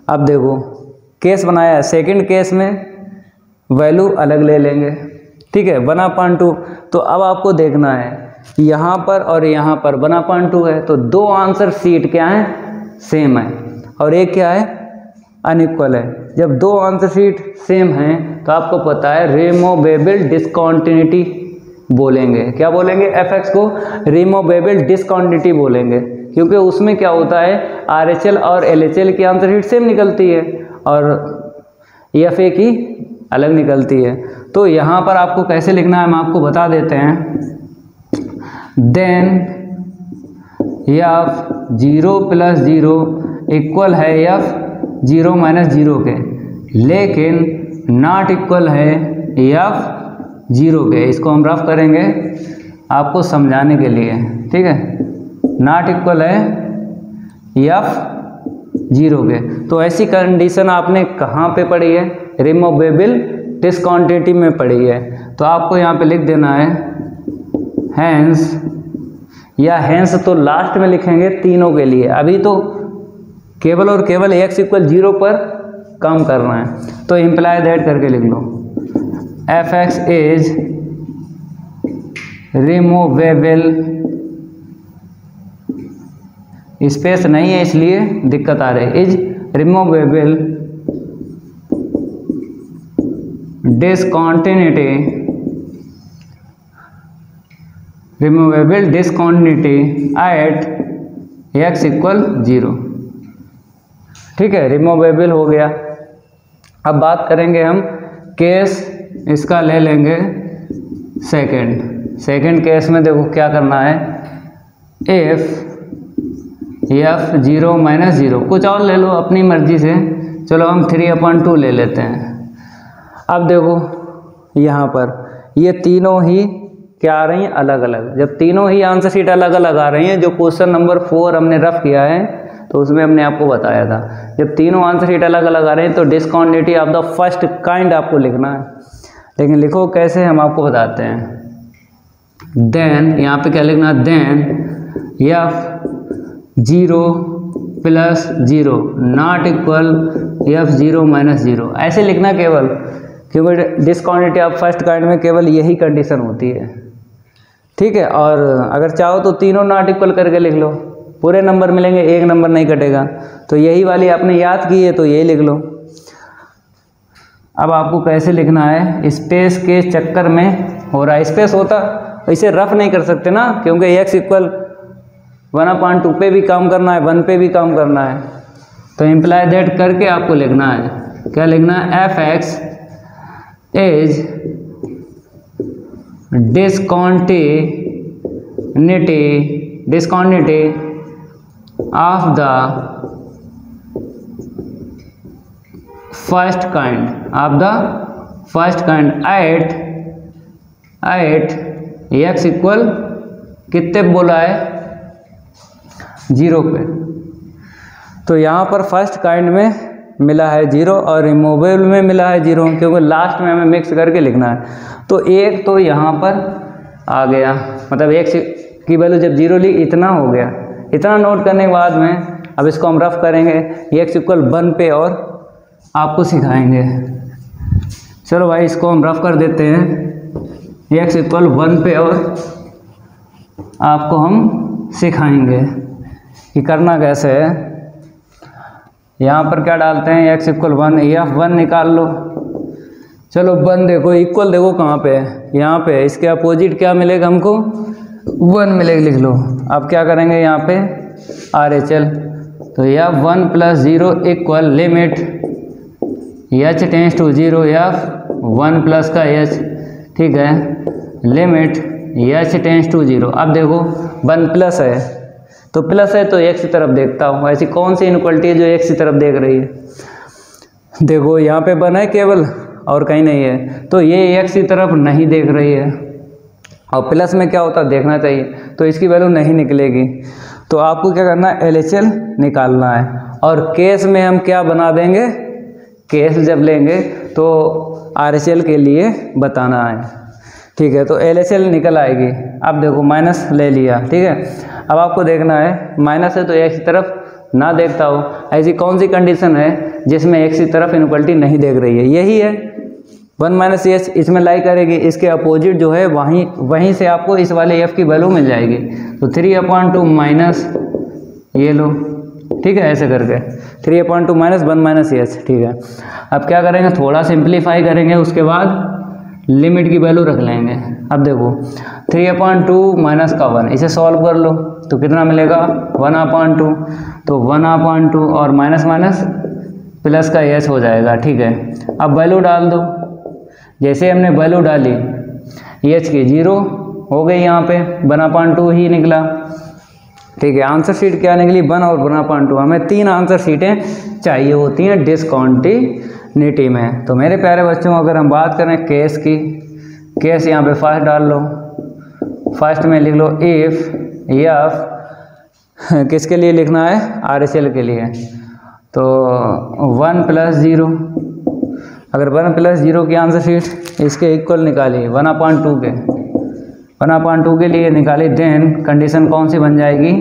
अब देखो केस बनाया है, सेकंड केस में वैल्यू अलग ले लेंगे, ठीक है, 1/2। तो अब आपको देखना है यहाँ पर और यहाँ पर 1/2 है, तो दो आंसर शीट क्या है, सेम है, और एक क्या है, अनइक्वल है। जब दो आंसर शीट सेम हैं तो आपको पता है रिमूवेबल डिसकंटिन्यूटी बोलेंगे। क्या बोलेंगे, एफ को रिमूवेबल डिसकंटिन्यूटी बोलेंगे, क्योंकि उसमें क्या होता है RHL और LHL की आंसर शीट सेम निकलती है और FA की अलग निकलती है। तो यहाँ पर आपको कैसे लिखना है हम आपको बता देते हैं। देन F 0 + 0 इक्वल है F 0 - 0 के, लेकिन नॉट इक्वल है F 0 के। इसको हम रफ करेंगे आपको समझाने के लिए, ठीक है। नॉट इक्वल है F 0 के। तो ऐसी कंडीशन आपने कहाँ पे पढ़ी है, रिमूवेबल डिसकंटिन्यूटी में पढ़ी है। तो आपको यहाँ पे लिख देना है हैंस, या हैंस तो लास्ट में लिखेंगे तीनों के लिए, अभी तो केवल और केवल x = 0 पर काम करना है। तो इम्प्लाई दैट करके लिख लो, fx इज रिमूवेबल, स्पेस नहीं है इसलिए दिक्कत आ रही है, is removable discontinuity, removable discontinuity at x = 0, ठीक है, रिमूवेबल हो गया। अब बात करेंगे हम केस, इसका ले लेंगे सेकंड केस में देखो क्या करना है, इफ F 0 - 0, कुछ और ले लो अपनी मर्जी से, चलो हम 3/2 ले लेते हैं। अब देखो यहाँ पर ये तीनों ही क्या आ रही हैं, अलग अलग। जब तीनों ही आंसर शीट अलग अलग आ रही हैं, जो क्वेश्चन नंबर 4 हमने रफ किया है तो उसमें हमने आपको बताया था, जब तीनों आंसर शीट अलग अलग आ रहे हैं तो discontinuity of the first kind आपको लिखना है। लेकिन लिखो कैसे, हम आपको बताते हैं। देन यहाँ पे क्या लिखना, then F 0 + 0 not equal F 0 - 0, ऐसे लिखना केवल, क्योंकि डिसकंटिन्यूटी ऑफ फर्स्ट काइंड में केवल यही कंडीशन होती है, ठीक है। और अगर चाहो तो तीनों नॉट इक्वल करके लिख लो, पूरे नंबर मिलेंगे, एक नंबर नहीं कटेगा। तो यही वाली आपने याद की है तो यही लिख लो। अब आपको कैसे लिखना है, स्पेस के चक्कर में हो रहा है, स्पेस होता इसे रफ नहीं कर सकते ना, क्योंकि x = 1/2 पे भी काम करना है, 1 पे भी काम करना है। तो इम्प्लाई दैट करके आपको लिखना है, क्या लिखना है, fx is discontinuity of the first kind at x = कितने बोला है, 0 पे। तो यहाँ पर फर्स्ट काइंड में मिला है 0 और रिमूवेबल में मिला है 0, क्योंकि लास्ट में हमें मिक्स करके लिखना है। तो एक तो यहाँ पर आ गया, मतलब x की वैल्यू जब 0 ली इतना हो गया। इतना नोट करने के बाद में अब इसको हम रफ करेंगे, x = 1 पे और आपको सिखाएंगे। चलो भाई इसको हम रफ कर देते हैं, x = 1 पे और आपको हम सिखाएंगे कि करना कैसे है। यहाँ पर क्या डालते हैं, x = 1, F 1 निकाल लो। चलो 1 देखो, इक्वल देखो कहाँ पे है, यहाँ पे। इसके अपोजिट क्या मिलेगा हमको, 1 मिलेगा, लिख लो। अब क्या करेंगे यहाँ पे RHL, तो F 1 + 0 equal limit h tends to 0 F 1 plus का h, ठीक है, लिमिट h टेंड्स टू 0। अब देखो 1 प्लस है तो प्लस है तो x की तरफ देखता हूँ। ऐसी कौन सी इनइक्वालिटी है जो x की तरफ देख रही है, देखो यहाँ पे 1 है केवल और कहीं नहीं है, तो ये x की तरफ नहीं देख रही है। और प्लस में क्या होता है देखना चाहिए, तो इसकी वैल्यू नहीं निकलेगी। तो आपको क्या करना है, LHL निकालना है। और केस में हम क्या बना देंगे, केस जब लेंगे तो RHL के लिए बताना है। ठीक है, तो LHL निकल आएगी। अब देखो माइनस ले लिया, ठीक है। अब आपको देखना है माइनस है तो एक की तरफ ना देखता हो, ऐसी कौन सी कंडीशन है जिसमें एक की तरफ इनइक्वालिटी नहीं देख रही है? यही है 1 माइनस एच इसमें लाई करेगी, इसके अपोजिट जो है वहीं से आपको इस वाले एफ की वैल्यू मिल जाएगी। तो 3/2 माइनस ये लो, ठीक है, ऐसे करके 3/2 माइनस 1 माइनस एच, ठीक है। अब क्या करेंगे, थोड़ा सिंप्लीफाई करेंगे, उसके बाद लिमिट की वैल्यू रख लेंगे। अब देखो 3/2 माइनस का 1, इसे सॉल्व कर लो तो कितना मिलेगा 1/2, तो 1/2 और माइनस माइनस प्लस का एच हो जाएगा, ठीक है। अब वैल्यू डाल दो, जैसे हमने वैल्यू डाली एच की 0 हो गई, यहाँ पे 1/2 ही निकला, ठीक है। आंसर शीट क्या निकली 1 और 1/2। हमें 3 आंसर शीटें चाहिए होती हैं डिसकॉन्टिन्यूटी में। तो मेरे प्यारे बच्चों अगर हम बात करें केस की, केस यहाँ पे फर्स्ट डाल लो, फर्स्ट में लिख लो इफ एफ किसके लिए लिखना है RHL के लिए, तो 1 + 0, अगर 1 + 0 की आंसर शीट इसके इक्वल निकाली 1/2 के 1/2 के लिए निकाली, देन कंडीशन कौन सी बन जाएगी,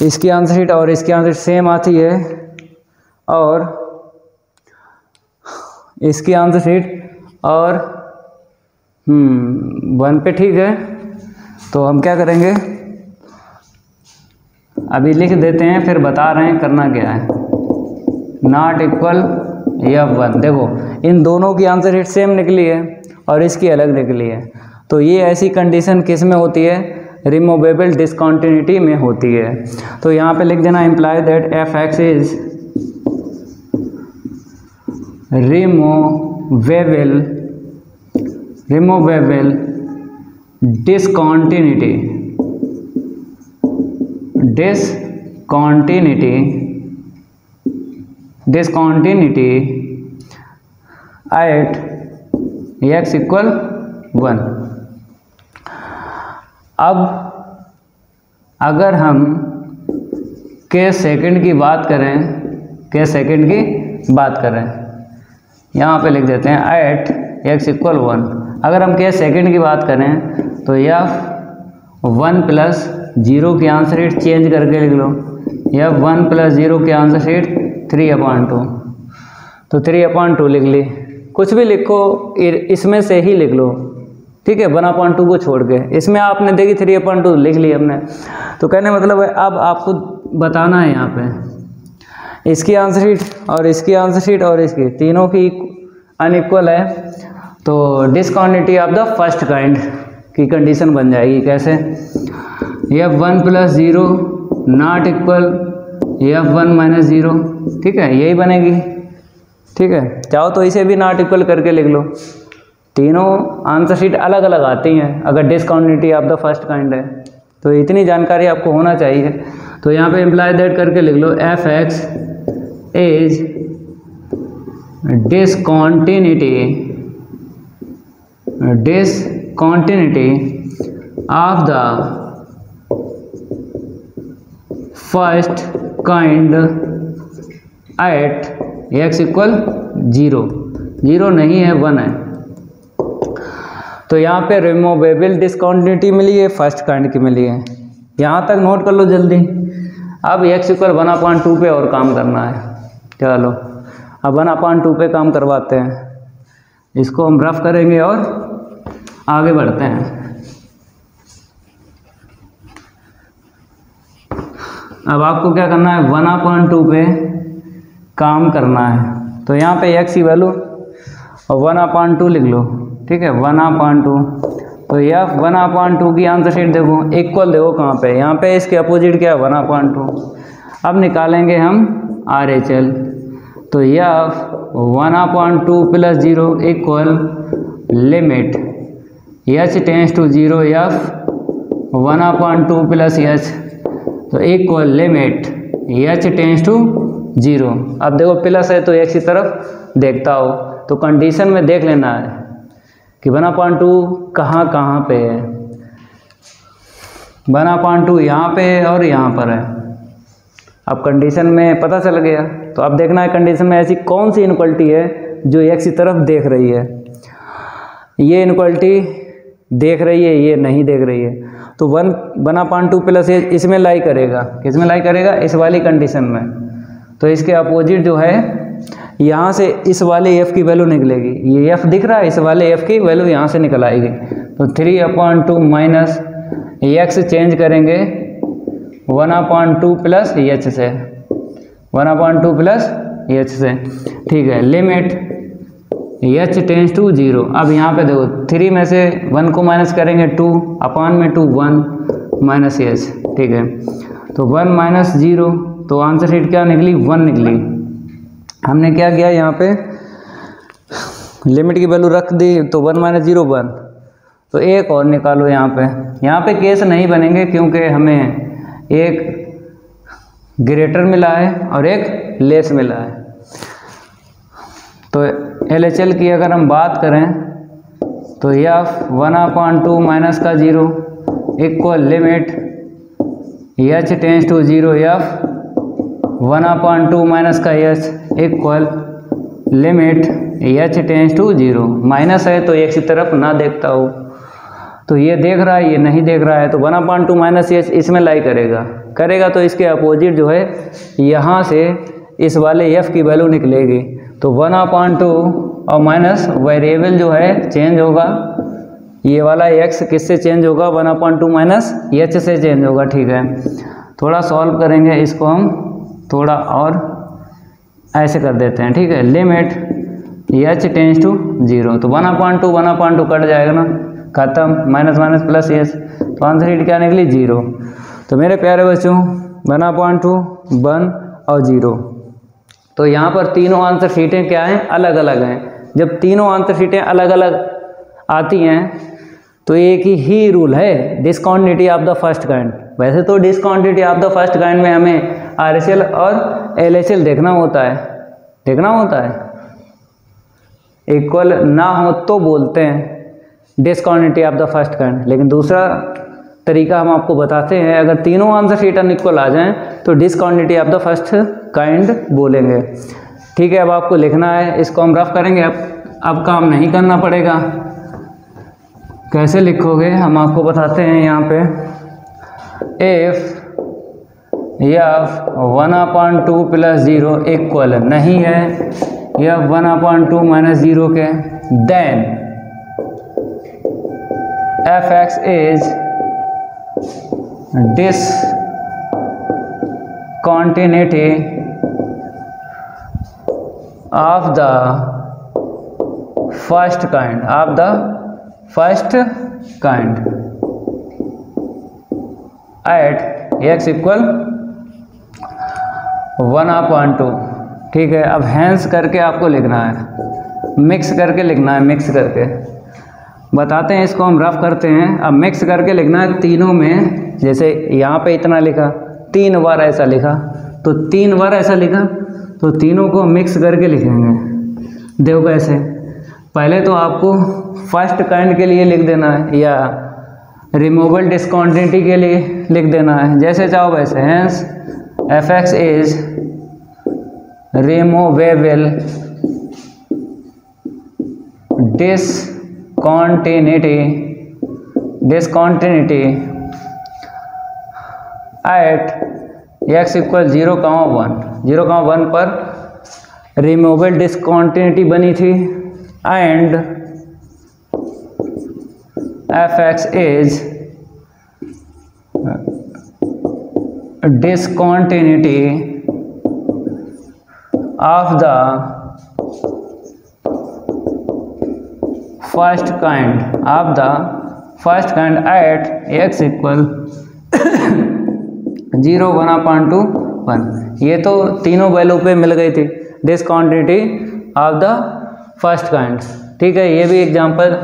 इसकी आंसर शीट और इसकी आंसर शीट सेम आती है और इसकी आंसर शीट और 1 पे, ठीक है। तो हम क्या करेंगे, अभी लिख देते हैं फिर बता रहे हैं करना क्या है। नॉट इक्वल या 1, देखो इन दोनों की आंसर शीट सेम निकली है और इसकी अलग निकली है। तो ये ऐसी कंडीशन किस में होती है, रिमूवेबल डिसकॉन्टिन्यूटी में होती है। तो यहाँ पे लिख देना imply that f(x) is removable discontinuity at x = 1। अब अगर हम केस सेकंड की बात करें, यहाँ पे लिख देते हैं at x = 1। अगर हम केस सेकंड की बात करें तो f 1 + 0 की आंसर शीट चेंज करके लिख लो, f 1 + 0 की आंसर शीट 3/2, तो 3/2 लिख ली। कुछ भी लिखो इसमें से ही लिख लो, ठीक है, 1/2 को छोड़ के। इसमें आपने देखी 3/2 लिख ली हमने, तो कहने मतलब है अब आपको बताना है यहाँ पे इसकी आंसर शीट और इसकी आंसर शीट और इसकी तीनों की अनइक्वल है, तो discontinuity of the first kind की कंडीशन बन जाएगी। कैसे, f 1 + 0 नॉट इक्वल f 1 - 0, ठीक है, यही बनेगी, ठीक है। चाहो तो इसे भी नॉट इक्वल करके लिख लो, तीनों आंसर शीट अलग अलग आती हैं अगर discontinuity of the first kind है। तो इतनी जानकारी आपको होना चाहिए। तो यहाँ पे इम्प्लाई दैट करके लिख लो f(x) is discontinuity of the first kind at x = 0, 0 नहीं है 1 है। तो यहाँ पे रिमूवेबल डिसकॉन्टिन्यूटी मिली है, फर्स्ट काइंड की मिली है। यहाँ तक नोट कर लो जल्दी। अब x = 1/2 पे और काम करना है। चलो अब 1/2 पे काम करवाते हैं, इसको हम रफ करेंगे और आगे बढ़ते हैं। अब आपको क्या करना है, 1/2 पे काम करना है। तो यहाँ पे x की वैल्यू 1/2 लिख लो, ठीक है, 1/2। तो यह 1/2 की आंसर शीट देखो, इक्वल देखो कहाँ पे, यहाँ पे इसके अपोजिट क्या है 1/2। अब निकालेंगे हम RHL, तो यह 1/2 + 0 = limit h tends to 0 f 1/2 + h, तो equal limit h tends to 0। अब देखो प्लस है तो x की तरफ देखता हो, तो कंडीशन में देख लेना है कि 1/2 कहाँ पे है। 1/2 यहाँ पे है और यहाँ पर है। अब कंडीशन में पता चल गया, तो अब देखना है कंडीशन में ऐसी कौन सी इनइक्वालिटी है जो x की तरफ देख रही है। ये इनक्वालिटी देख रही है, ये नहीं देख रही है, तो 1/2 प्लस एच इसमें लाई करेगा, किसमें लाई करेगा, इस वाली कंडीशन में। तो इसके अपोजिट जो है यहाँ से इस वाले एफ की वैल्यू निकलेगी, ये एफ दिख रहा है, इस वाले एफ की वैल्यू यहाँ से निकल आएगी। तो 3/2 माइनस एक्स चेंज करेंगे 1/2 प्लस एच से, 1/2 प्लस एच से, ठीक है। Limit h tends to 0। अब यहाँ पे देखो 3 में से 1 को माइनस करेंगे 2 अपान में 2 1 माइनस एच, ठीक है। तो 1 माइनस 0, तो आंसर शीट क्या निकली, 1 निकली। हमने क्या किया यहाँ पे, लिमिट की वैल्यू रख दी, तो 1 माइनस 0 1। तो एक और निकालो यहाँ पे केस नहीं बनेंगे क्योंकि हमें एक ग्रेटर मिला है और एक लेस मिला है। तो LHL की अगर हम बात करें तो एफ 1/2 माइनस का 0 equal limit h tends to 0 f 1/2 minus का h equal limit h tends to 0। Minus है तो एक सी तरफ ना देखता हो, तो ये देख रहा है, ये नहीं देख रहा है, तो 1/2 माइनस एच इसमें लाई करेगा तो इसके अपोजिट जो है यहाँ से इस वाले एफ की वैल्यू निकलेगी। तो 1/2 और माइनस वेरिएबल जो है चेंज होगा, ये वाला एक्स किससे चेंज होगा, 1/2 माइनस एच से चेंज होगा, ठीक है। थोड़ा सॉल्व करेंगे इसको हम, थोड़ा और ऐसे कर देते हैं, ठीक है। लिमिट एच टेंस टू 0, तो 1/2 कट जाएगा ना, खत्म, माइनस माइनस प्लस एच, तो आंसर शीट क्या निकली, 0। तो मेरे प्यारे बच्चों 1/2 1 और 0, तो यहाँ पर तीनों आंसर शीटें क्या हैं, अलग अलग हैं। जब तीनों आंसर शीटें अलग अलग आती हैं तो एक ही रूल है, discontinuity of the first kind. वैसे तो discontinuity of the first kind में हमें RHL और LHL देखना होता है, इक्वल ना हो तो बोलते हैं discontinuity of the first kind. लेकिन दूसरा तरीका हम आपको बताते हैं, अगर तीनों आंसर शीट अनइक्वल आ जाएं तो discontinuity of the first kind बोलेंगे, ठीक है। अब आपको लिखना है, इसको हम रफ करेंगे, अब काम नहीं करना पड़ेगा। कैसे लिखोगे हम आपको बताते हैं यहाँ पे। इफ 1/2 प्लस 0 इक्वल नहीं है या 1/2 माइनस 0 के, then fx is discontinuity of the first kind, at x equal 1/2, ठीक है। अब हैंस करके आपको लिखना है, मिक्स करके लिखना है, मिक्स करके बताते हैं, इसको हम रफ करते हैं। अब मिक्स करके लिखना है तीनों में, जैसे यहाँ पे इतना लिखा, 3 बार ऐसा लिखा, तो 3 बार ऐसा लिखा, तो तीनों को मिक्स करके लिखेंगे। देखो कैसे, पहले तो आपको फर्स्ट काइंड के लिए लिख देना है या रिमूवल डिसकंटिन्यूटी के लिए लिख देना है, जैसे चाहो वैसे। Hence fx is removable discontinuity at x equal 0,1 पर रिमूवेबल डिसकंटिन्यूटी बनी थी, and fx is discontinuity of the first kind at x equal 0 1/2 1। ये तो तीनों वैल्यू पे मिल गई थी discontinuity of the first kind, ठीक है। ये भी एग्जांपल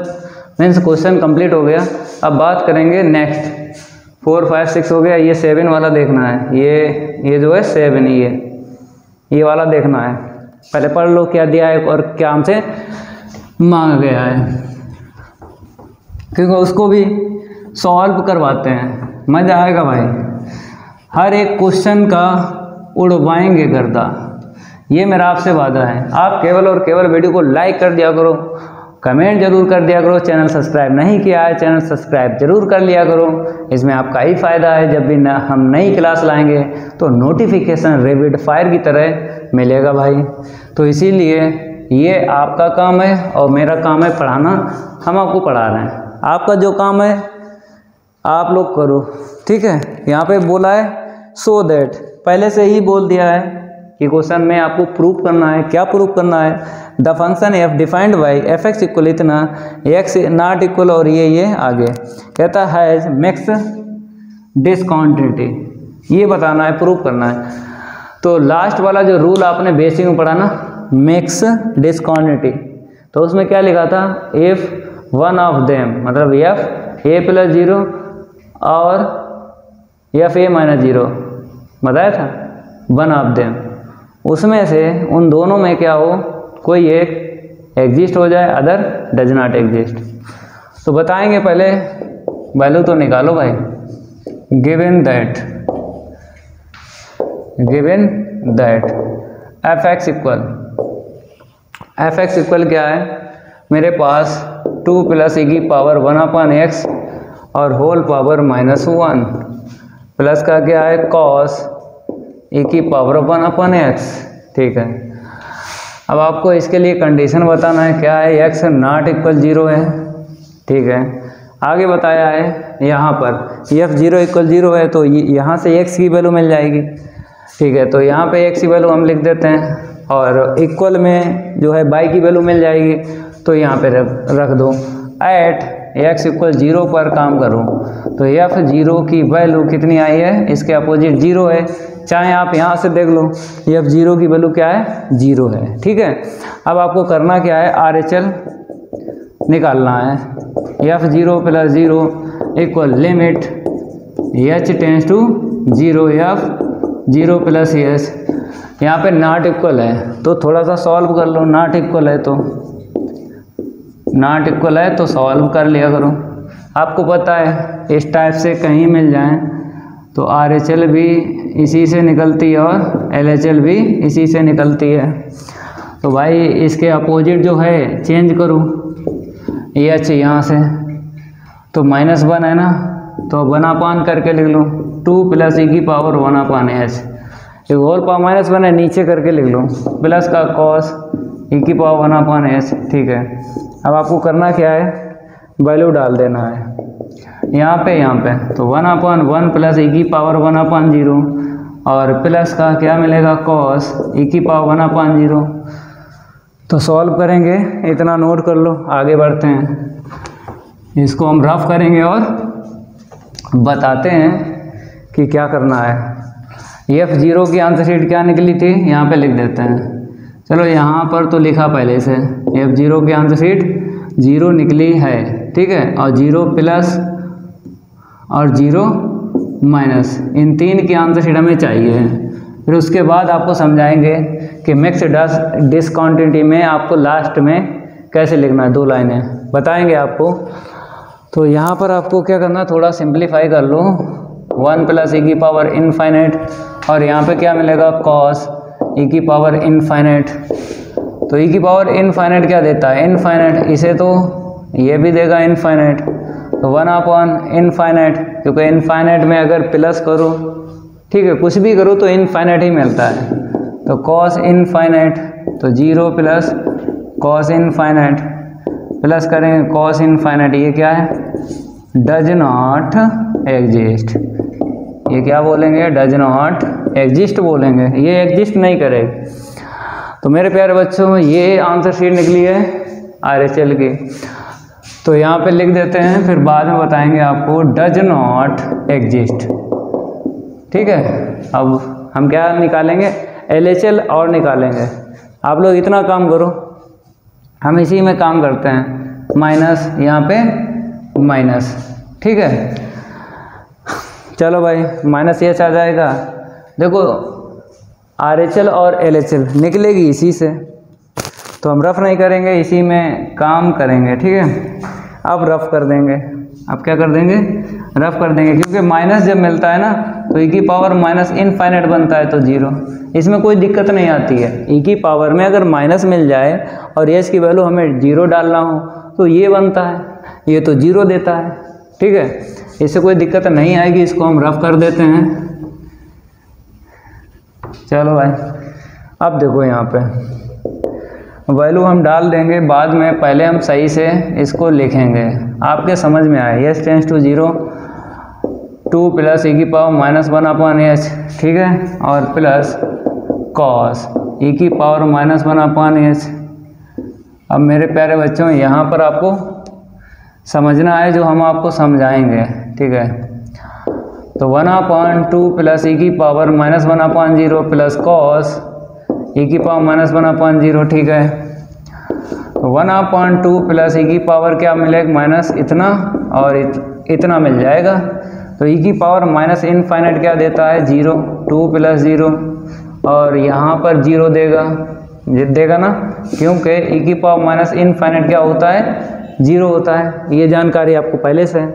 मीन्स क्वेश्चन कंप्लीट हो गया। अब बात करेंगे नेक्स्ट, 4 5 6 हो गया, ये 7 वाला देखना है। ये जो है 7, ये वाला देखना है। पहले पढ़ लो क्या दिया है और क्या हमसे मांगा गया है, क्योंकि उसको भी सॉल्व करवाते हैं, मज़ा आएगा भाई। हर एक क्वेश्चन का उड़वाएंगे गर्दा, ये मेरा आपसे वादा है। आप केवल और केवल वीडियो को लाइक कर दिया करो, कमेंट जरूर कर दिया करो। चैनल सब्सक्राइब नहीं किया है, चैनल सब्सक्राइब जरूर कर लिया करो। इसमें आपका ही फ़ायदा है, जब भी हम नई क्लास लाएंगे तो नोटिफिकेशन रैपिड फायर की तरह मिलेगा भाई। तो इसीलिए ये आपका काम है और मेरा काम है पढ़ाना। हम आपको पढ़ा रहे हैं, आपका जो काम है आप लोग करो, ठीक है। यहाँ पे बोला है सो दैट, पहले से ही बोल दिया है कि क्वेश्चन में आपको प्रूफ करना है। क्या प्रूफ करना है? The function F defined by F x equal इतना, एक्स नॉट इक्वल और ये आगे कहता है मिक्स डिसकॉन्टिन्यूटी, ये बताना है, प्रूफ करना है। तो लास्ट वाला जो रूल आपने बेसिक में पढ़ा ना, मिक्स डिसकॉन्टिन्यूटी, तो उसमें क्या लिखा था? इफ वन ऑफ देम, मतलब एफ ए प्लस जीरो और एफ ए माइनस जीरो बताया था, वन ऑफ देम, उसमें से उन दोनों में क्या हो, कोई एक एग्जिस्ट हो जाए, अदर डज नॉट एग्जिस्ट। तो बताएंगे, पहले वैल्यू तो निकालो भाई। Given that f x equal क्या है? मेरे पास 2 प्लस ई की पावर 1/x और होल पावर -1 प्लस का क्या है? कॉस ई की पावर 1/x, ठीक है। अब आपको इसके लिए कंडीशन बताना है, क्या है? x नॉट इक्वल 0 है, ठीक है। आगे बताया है यहाँ पर f 0 इक्वल 0 है, तो यहाँ से x की वैल्यू मिल जाएगी, ठीक है। तो यहाँ पे x की वैल्यू हम लिख देते हैं और इक्वल में जो है y की वैल्यू मिल जाएगी, तो यहाँ पे रख दो। एट x इक्वल 0 पर काम करो, तो f 0 की वैल्यू कितनी आई है? इसके अपोजिट 0 है, चाहे आप यहाँ से देख लो, f 0 की वैल्यू क्या है? 0 है, ठीक है। अब आपको करना क्या है? RHL निकालना है। f 0 plus 0 equal limit h tends to 0 f 0 plus s, यहाँ पे नॉट इक्वल है तो थोड़ा सा सॉल्व कर लो। नॉट इक्वल है तो सॉल्व कर लिया करो। आपको पता है इस टाइप से कहीं मिल जाए तो RHL भी इसी से निकलती है और LHL भी इसी से निकलती है। तो भाई इसके अपोजिट जो है चेंज करो, h यहाँ से तो -1 है ना, तो 1/, करके लिख लो। 2 प्लस ई की पावर 1/h, एक होल पावर -1 है, नीचे करके लिख लो, प्लस का कॉस ई की पावर 1/h, ठीक है। अब आपको करना क्या है? वैल्यू डाल देना है यहाँ पे, तो 1/1 प्लस ई की पावर 1/0 और प्लस का क्या मिलेगा? कॉस ई की पावर 1/0। तो सॉल्व करेंगे, इतना नोट कर लो। आगे बढ़ते हैं, इसको हम रफ करेंगे और बताते हैं कि क्या करना है। f 0 की आंसर शीट क्या निकली थी? यहाँ पे लिख देते हैं। चलो यहाँ पर तो लिखा पहले से, f 0 की आंसर शीट 0 निकली है, ठीक है। और 0 प्लस और 0 माइनस, इन 3 की आंसर शीट हमें चाहिए। फिर उसके बाद आपको समझाएंगे कि मिक्स डिसकॉन्टिन्यूटी में आपको लास्ट में कैसे लिखना है, 2 लाइनें बताएंगे आपको। तो यहाँ पर आपको क्या करना है? थोड़ा सिंप्लीफाई कर लो। 1 प्लस ई की पावर इनफाइनाइट और यहाँ पे क्या मिलेगा? कॉस ई की पावर इनफाइनाइट। तो ई की पावर इनफाइनाइट क्या देता है? इनफाइनाइट, इसे तो ये भी देगा इनफाइनाइट, तो 1/इनफाइनाइट, क्योंकि इनफाइनाइट में अगर प्लस करो, ठीक है, कुछ भी करो तो इनफाइनाइट ही मिलता है। तो कॉस इनफाइनाइट, तो 0 प्लस कॉस इनफाइनाइट प्लस करेंगे कॉस इनफाइनाइट, ये क्या है? Does not exist. ये क्या बोलेंगे? डज नॉट एग्जिस्ट बोलेंगे, ये एग्जिस्ट नहीं करेगी। तो मेरे प्यारे बच्चों, ये आंसर शीट निकली है RHL की, तो यहाँ पे लिख देते हैं, फिर बाद में बताएंगे आपको डज नॉट एग्जिस्ट, ठीक है। अब हम क्या निकालेंगे? LHL और निकालेंगे। आप लोग इतना काम करो, हम इसी में काम करते हैं, माइनस यहाँ पे माइनस, ठीक है। चलो भाई, माइनस h आ जाएगा। देखो RHL और LHL निकलेगी इसी से, तो हम रफ नहीं करेंगे, इसी में काम करेंगे, ठीक है। अब रफ कर देंगे, अब क्या कर देंगे? रफ कर देंगे, क्योंकि माइनस जब मिलता है ना तो ई की पावर माइनस इनफाइनाइट बनता है, तो 0, इसमें कोई दिक्कत नहीं आती है। ई की पावर में अगर माइनस मिल जाए और एच की वैल्यू हमें 0 डालना हो तो ये बनता है, ये तो 0 देता है। ठीक है, इससे कोई दिक्कत नहीं आएगी, इसको हम रफ कर देते हैं। चलो भाई, अब देखो यहाँ पे वैल्यू हम डाल देंगे बाद में, पहले हम सही से इसको लिखेंगे, आपके समझ में आए। s tense to 0 2 plus e⁻⁻1/h, ठीक है, और प्लस cos e⁻⁻1/h। अब मेरे प्यारे बच्चों, यहाँ पर आपको समझना है जो हम आपको समझाएंगे। ठीक है, तो 1/2 plus e⁻⁻1/0 plus cos e⁻⁻1/0। ठीक है, तो 1/2 प्लस e की पावर क्या मिलेगा, माइनस इतना और इतना मिल जाएगा। तो e की पावर माइनस इनफाइनाइट क्या देता है, 0, 2 प्लस 0, और यहाँ पर 0 देगा ना, क्योंकि e की पावर माइनस इनफाइनाइट क्या होता है, 0 होता है। ये जानकारी आपको पहले से है।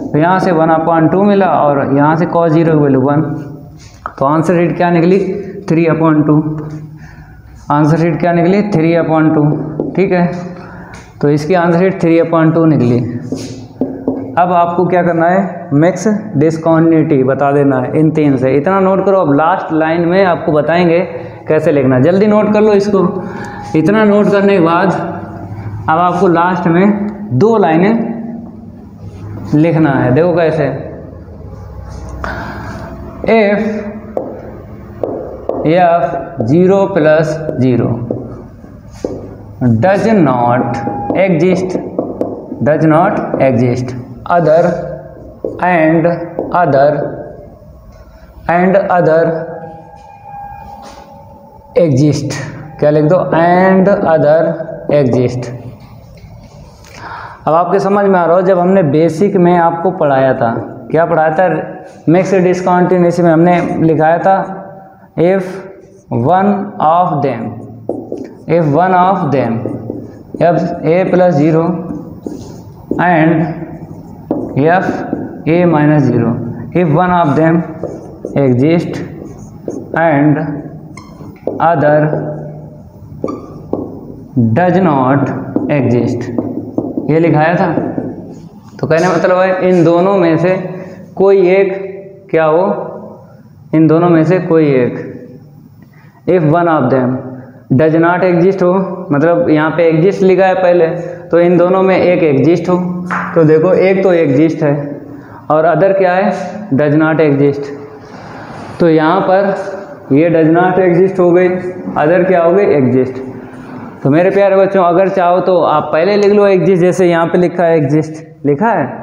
तो यहाँ से 1/2 मिला और यहाँ से cos 0 की वैल्यू 1, तो आंसर शीट क्या निकली, 3/2। आंसर शीट क्या निकली, 3/2। ठीक है, तो इसकी आंसर शीट 3/2 निकली। अब आपको क्या करना है, मिक्स डिस्कॉन्टिन्यूटी बता देना है इन 3 से। इतना नोट करो, अब लास्ट लाइन में आपको बताएंगे कैसे लिखना। जल्दी नोट कर लो इसको। इतना नोट करने के बाद अब आपको लास्ट में 2 लाइनें लिखना है। देखो कैसे, if 0 plus 0 does not exist other and other exist, क्या लिख दो, and other exist। अब आपके समझ में आ रहा हो, जब हमने बेसिक में आपको पढ़ाया था, क्या पढ़ाया था, मिक्स डिस्कॉन्टिन्यूटी में हमने लिखाया था if one of them f a plus 0 and f a minus 0 if one of them exist and other does not exist, ये लिखाया था। तो कहने मतलब है इन दोनों में से कोई एक क्या हो, इन दोनों में से कोई एक, if one of them does not exist हो, मतलब यहाँ पे एग्जिस्ट लिखा है पहले, तो इन दोनों में एक एग्जिस्ट हो। तो देखो एक तो एग्जिस्ट है और अदर क्या है, डज नॉट एग्जिस्ट। तो यहाँ पर ये डज नॉट एग्जिस्ट हो गई, अदर क्या हो गई, एग्जिस्ट। तो मेरे प्यारे बच्चों, अगर चाहो तो आप पहले लिख लो एग्जिस्ट, जैसे यहाँ पे लिखा है एग्जिस्ट, लिखा है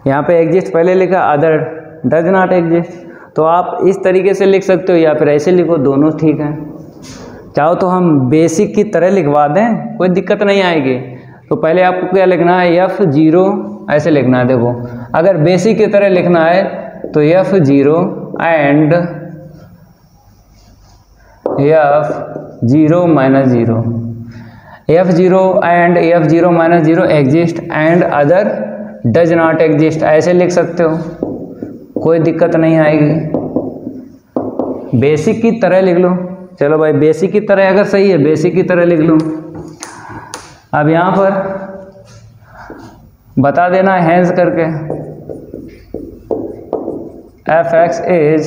यहाँ पे एग्जिस्ट पहले लिखा, अदर डज नॉट एग्जिस्ट। तो आप इस तरीके से लिख सकते हो या फिर ऐसे लिखो, दोनों ठीक हैं। चाहो तो हम बेसिक की तरह लिखवा दें, कोई दिक्कत नहीं आएगी। तो पहले आपको क्या लिखना है, F0 ऐसे लिखना है। देखो अगर बेसिक की तरह लिखना है तो F0 and F0 minus 0, F0 and F0 minus 0 exist and other does not exist, ऐसे लिख सकते हो, कोई दिक्कत नहीं आएगी। बेसिक की तरह लिख लो। चलो भाई, बेसिक की तरह अगर सही है, बेसिक की तरह लिख लो। अब यहाँ पर बता देना है हैंस करके, f(x) is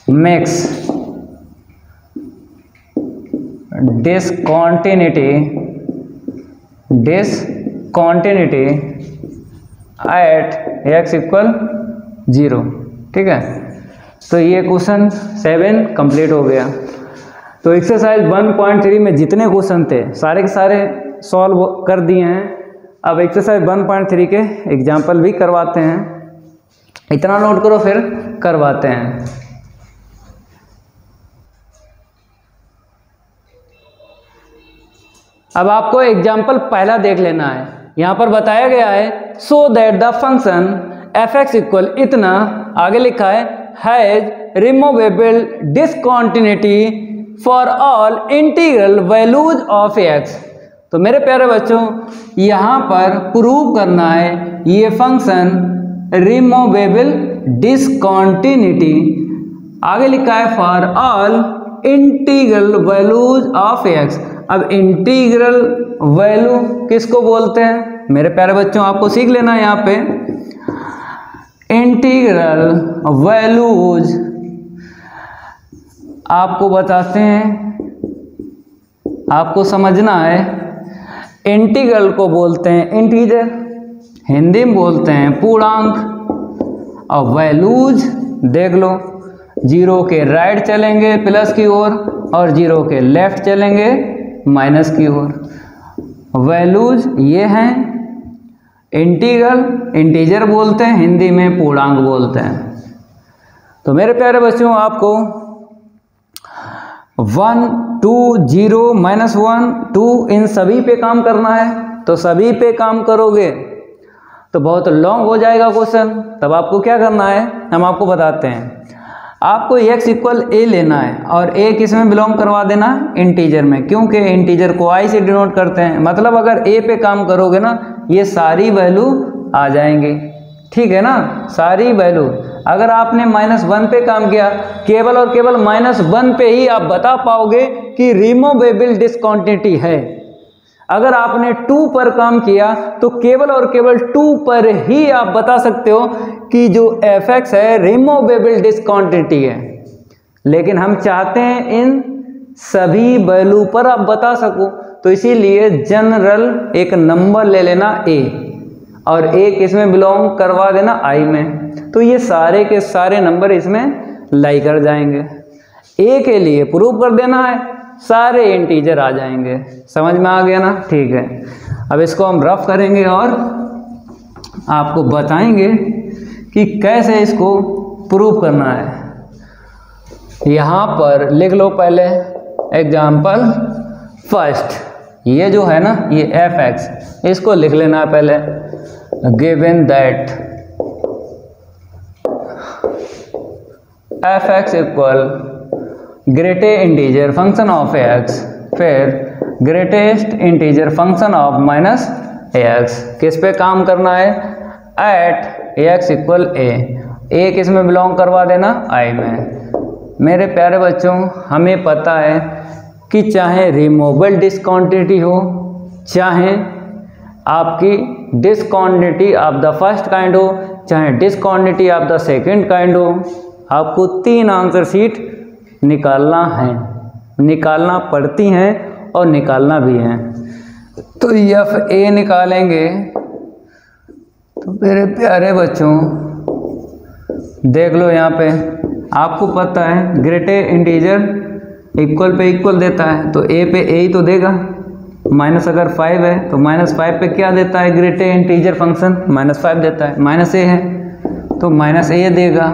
mix discontinuity at x equal 0। ठीक है, तो ये क्वेश्चन 7 कंप्लीट हो गया। तो एक्सरसाइज 1.3 में जितने क्वेश्चन थे सारे के सारे सॉल्व कर दिए हैं। अब एक्सरसाइज 1.3 के एग्जाम्पल भी करवाते हैं। इतना नोट करो फिर करवाते हैं। अब आपको एग्जाम्पल पहला देख लेना है। यहाँ पर बताया गया है so that the function f(x) equal इतना, आगे लिखा है has removable discontinuity for all integral values of x। तो मेरे प्यारे बच्चों, यहाँ पर प्रूव करना है ये फंक्शन रिमूवेबल डिसकॉन्टिन्यूटी, आगे लिखा है for all integral values of x। अब इंटीग्रल वैल्यू किसको बोलते हैं मेरे प्यारे बच्चों, आपको सीख लेना है यहाँ पे। इंटीग्रल वैल्यूज आपको बताते हैं, आपको समझना है। इंटीग्रल को बोलते हैं इंटीजर, हिंदी में बोलते हैं पूर्णांक। और वैल्यूज देख लो, जीरो के राइट चलेंगे प्लस की ओर और जीरो के लेफ्ट चलेंगे माइनस की ओर। वैल्यूज ये हैं। इंटीग्रल इंटीजर बोलते हैं, हिंदी में पूर्णांक बोलते हैं। तो मेरे प्यारे बच्चों, आपको 1 2 0 -1 2 इन सभी पे काम करना है। तो सभी पे काम करोगे तो बहुत लॉन्ग हो जाएगा क्वेश्चन। तब आपको क्या करना है, हम आपको बताते हैं। आपको x इक्वल a लेना है और a किस में बिलोंग करवा देना, इंटीजर में, क्योंकि इंटीजर को i से डिनोट करते हैं। मतलब अगर a पे काम करोगे ना, ये सारी वैल्यू आ जाएंगी, ठीक है ना, सारी वैल्यू। अगर आपने -1 पे काम किया, केवल और केवल -1 पे ही आप बता पाओगे कि रिमूवेबल डिस्कंटिन्यूटी है। अगर आपने 2 पर काम किया तो केवल और केवल 2 पर ही आप बता सकते हो कि जो fx है रिमूवेबल डिस्कंटिन्यूटी है। लेकिन हम चाहते हैं इन सभी वैल्यू पर आप बता सको, तो इसीलिए जनरल एक नंबर ले लेना a और a किस में बिलोंग करवा देना i में। तो ये सारे के सारे नंबर इसमें लाई कर जाएंगे। a के लिए प्रूव कर देना है, सारे इंटीजर आ जाएंगे। समझ में आ गया ना, ठीक है। अब इसको हम रफ करेंगे और आपको बताएंगे कि कैसे इसको प्रूव करना है। यहाँ पर लिख लो पहले एग्जाम्पल फर्स्ट। ये जो है ना, ये fx, इसको लिख लेना है पहले। Given that fx equal greatest integer function of x, फिर greatest integer function of -ax। किस पे काम करना है, एट ax इक्वल a किस में बिलोंग करवा देना, i में। मेरे प्यारे बच्चों, हमें पता है कि चाहे रिमूवेबल डिस्कंटिन्यूटी हो, चाहे आपकी discontinuity of the first kind हो, चाहे discontinuity of the second kind हो, आपको 3 आंसर शीट निकालना है, निकालना पड़ती हैं और निकालना भी है। तो fa निकालेंगे तो मेरे प्यारे बच्चों देख लो, यहाँ पे आपको पता है greatest integer equal pay equal देता है, तो a पे a ही तो देगा। माइनस अगर 5 है तो -5 पे क्या देता है ग्रेटेस्ट इंटीजर फंक्शन, -5 देता है। -a है तो -a देगा।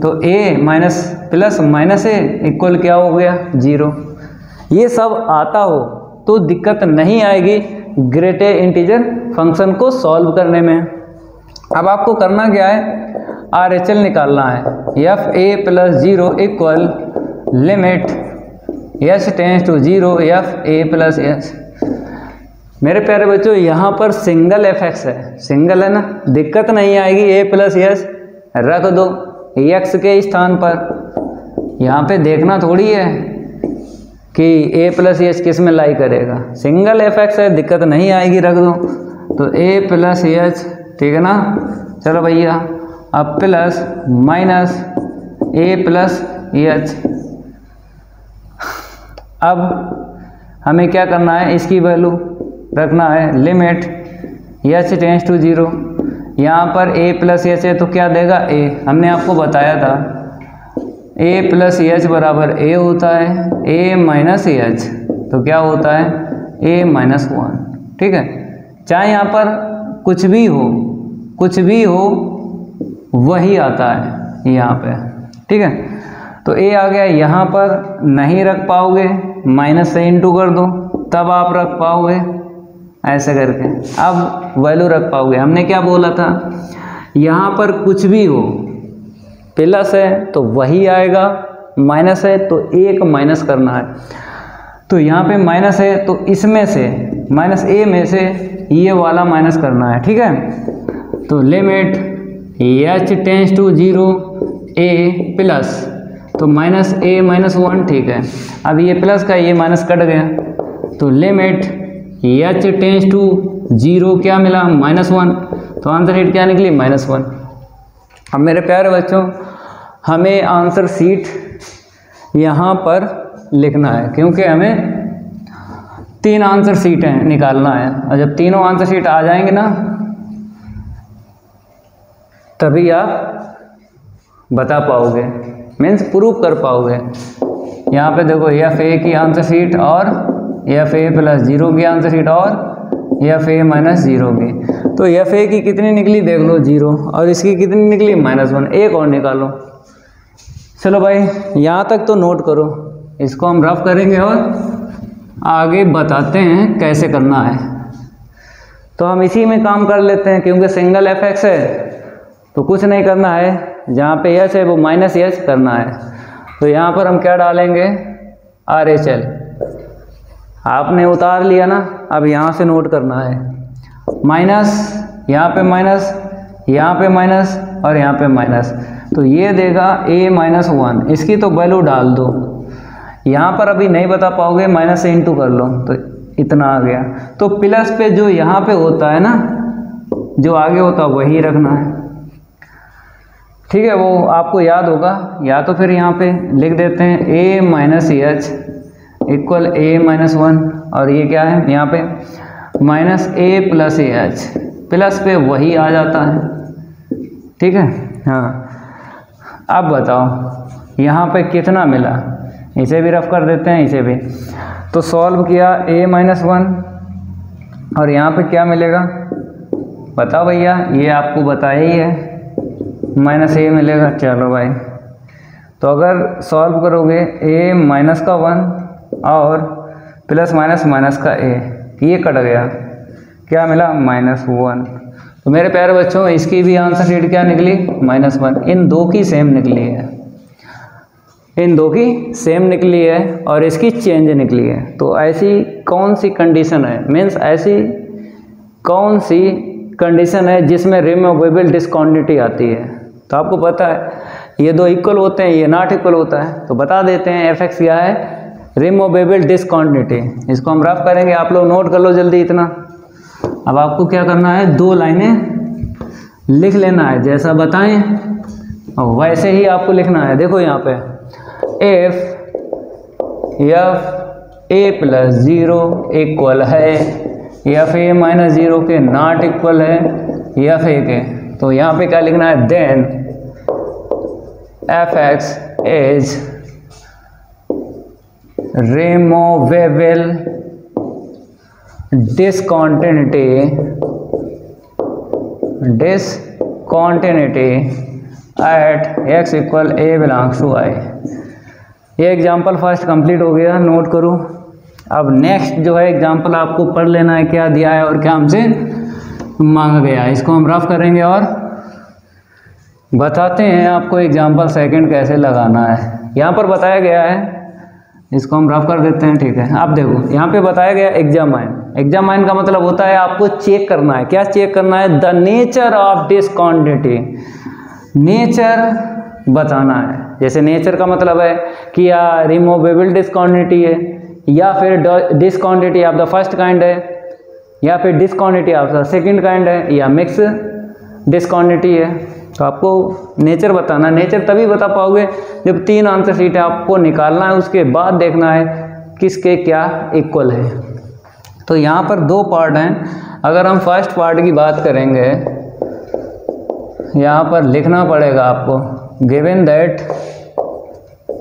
तो a minus plus -a equal क्या हो गया, 0। ये सब आता हो तो दिक्कत नहीं आएगी ग्रेटेस्ट इंटीजर फंक्शन को सॉल्व करने में। अब आपको करना क्या है, RHL निकालना है। fa + 0 equal limit h tends to 0 fa + h। मेरे प्यारे बच्चों, यहाँ पर सिंगल fx है, सिंगल है ना, दिक्कत नहीं आएगी। a + h रख दो x के स्थान पर। यहाँ पे देखना थोड़ी है कि a + h किस में लाई करेगा, सिंगल fx है, दिक्कत नहीं आएगी, रख दो। तो a + h, ठीक है ना। चलो भैया, अब प्लस माइनस a + h। अब हमें क्या करना है, इसकी वैल्यू रखना है लिमिट h टेंड्स टू 0। यहाँ पर a + h है तो क्या देगा, a। हमने आपको बताया था a + h बराबर a होता है, a - h तो क्या होता है, a - 1। ठीक है, चाहे यहाँ पर कुछ भी हो वही आता है यहाँ पे, ठीक है। तो a आ गया, यहाँ पर नहीं रख पाओगे, माइनस से इंटू कर दो तब आप रख पाओगे, ऐसे करके अब वैल्यू रख पाओगे। हमने क्या बोला था, यहाँ पर कुछ भी हो, प्लस है तो वही आएगा, माइनस है तो एक माइनस करना है। तो यहाँ पे माइनस है तो इसमें से -a में से ये वाला माइनस करना है, ठीक है। तो limit h tends to 0 a plus, तो -a - 1, ठीक है। अब ये प्लस का ये माइनस कट गया तो लिमिट h टेंस टू 0 क्या मिला, -1, तो आंसर शीट क्या निकली, -1। अब मेरे प्यारे बच्चों हमें आंसर शीट यहाँ पर लिखना है, क्योंकि हमें 3 आंसर शीटें निकालना है, और जब तीनों आंसर शीट आ जाएंगे ना तभी आप बता पाओगे, मीन्स प्रूव कर पाओगे। यहाँ पे देखो FA की आंसर शीट और FA + 0 की आंसर शीट और FA - 0 की, तो FA की कितनी निकली देख लो 0, और इसकी कितनी निकली -1, एक और निकालो। चलो भाई यहाँ तक तो नोट करो, इसको हम रफ करेंगे और आगे बताते हैं कैसे करना है। तो हम इसी में काम कर लेते हैं, क्योंकि सिंगल fx है तो कुछ नहीं करना है, जहाँ पे h है वो -h करना है। तो यहाँ पर हम क्या डालेंगे, RHL, आपने उतार लिया ना, अब यहाँ से नोट करना है, माइनस, यहाँ पे माइनस, यहाँ पे माइनस और यहाँ पे माइनस, तो ये देगा a - 1, इसकी तो वैल्यू डाल दो। यहाँ पर अभी नहीं बता पाओगे, माइनस से इंटू कर लो तो इतना आ गया। तो प्लस पे जो यहाँ पे होता है ना, जो आगे होता है वही रखना है, ठीक है, वो आपको याद होगा, या तो फिर यहाँ पे लिख देते हैं a - h इक्वल a - 1, और ये क्या है यहाँ पे -a + ah, प्लस पे वही आ जाता है, ठीक है। हाँ अब बताओ यहाँ पे कितना मिला, इसे भी रफ कर देते हैं, इसे भी। तो सॉल्व किया a - 1 और यहाँ पे क्या मिलेगा बताओ भैया, ये आपको बताया ही है, -a मिलेगा। चलो भाई, तो अगर सॉल्व करोगे a - 1 और प्लस माइनस का a, ये कट गया, क्या मिला -1। तो मेरे प्यारे बच्चों इसकी भी आंसर शीट क्या निकली, -1। इन दो की सेम निकली है, इन दो की सेम निकली है और इसकी चेंज निकली है। तो ऐसी कौन सी कंडीशन है, मीन्स ऐसी कौन सी कंडीशन है जिसमें रिमूवेबल डिस्कॉन्टिटी आती है। तो आपको पता है ये दो इक्वल होते हैं, ये नॉट इक्वल होता है, तो बता देते हैं fx क्या है, रिमूवेबल डिस्कॉन्टिटी। इसको हम रफ करेंगे, आप लोग नोट कर लो जल्दी इतना। अब आपको क्या करना है, 2 लाइनें लिख लेना है, जैसा बताएं वैसे ही आपको लिखना है। देखो यहाँ पे f a + 0 इक्वल है FA - 0 के नॉट इक्वल है FA के, तो यहाँ पे क्या लिखना है, then fx is removable discontinuity at x equal a belongs to i। ये एग्जाम्पल फर्स्ट कंप्लीट हो गया, नोट करो। अब नेक्स्ट जो है एग्जाम्पल आपको पढ़ लेना है, क्या दिया है और क्या हमसे मांगा गया है। इसको हम रफ करेंगे और बताते हैं आपको एग्जाम्पल सेकंड कैसे लगाना है। यहाँ पर बताया गया है, इसको हम रफ कर देते हैं, ठीक है। आप देखो यहाँ पे बताया गया एग्जामाइन। एग्जामाइन का मतलब होता है आपको चेक करना है, क्या चेक करना है, द नेचर ऑफ डिस्कॉन्टिटी, नेचर बताना है। जैसे नेचर का मतलब है कि या रिमूवेबल डिस्कॉन्टिटी है, या फिर डिस्कॉन्टिटी ऑफ द फर्स्ट काइंड है, या फिर डिस्कॉन्टिटी ऑफ द सेकंड काइंड है, या मिक्स डिस्कॉन्टिटी है। तो आपको नेचर बताना। नेचर तभी बता पाओगे जब 3 आंसर शीट आपको निकालना है, उसके बाद देखना है किसके क्या इक्वल है। तो यहाँ पर 2 पार्ट हैं। अगर हम फर्स्ट पार्ट की बात करेंगे, यहाँ पर लिखना पड़ेगा आपको, गिवन दैट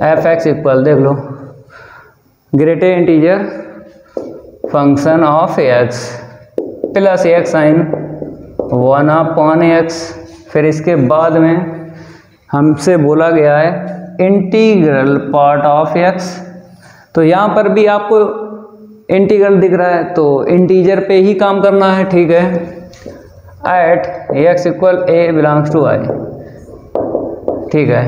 fx इक्वल, देख लो, greater integer function of x plus x sine 1/x। फिर इसके बाद में हमसे बोला गया है इंटीग्रल पार्ट ऑफ x। तो यहाँ पर भी आपको इंटीग्रल दिख रहा है, तो इंटीजर पे ही काम करना है, ठीक है। At x equal a belongs to i, ठीक है।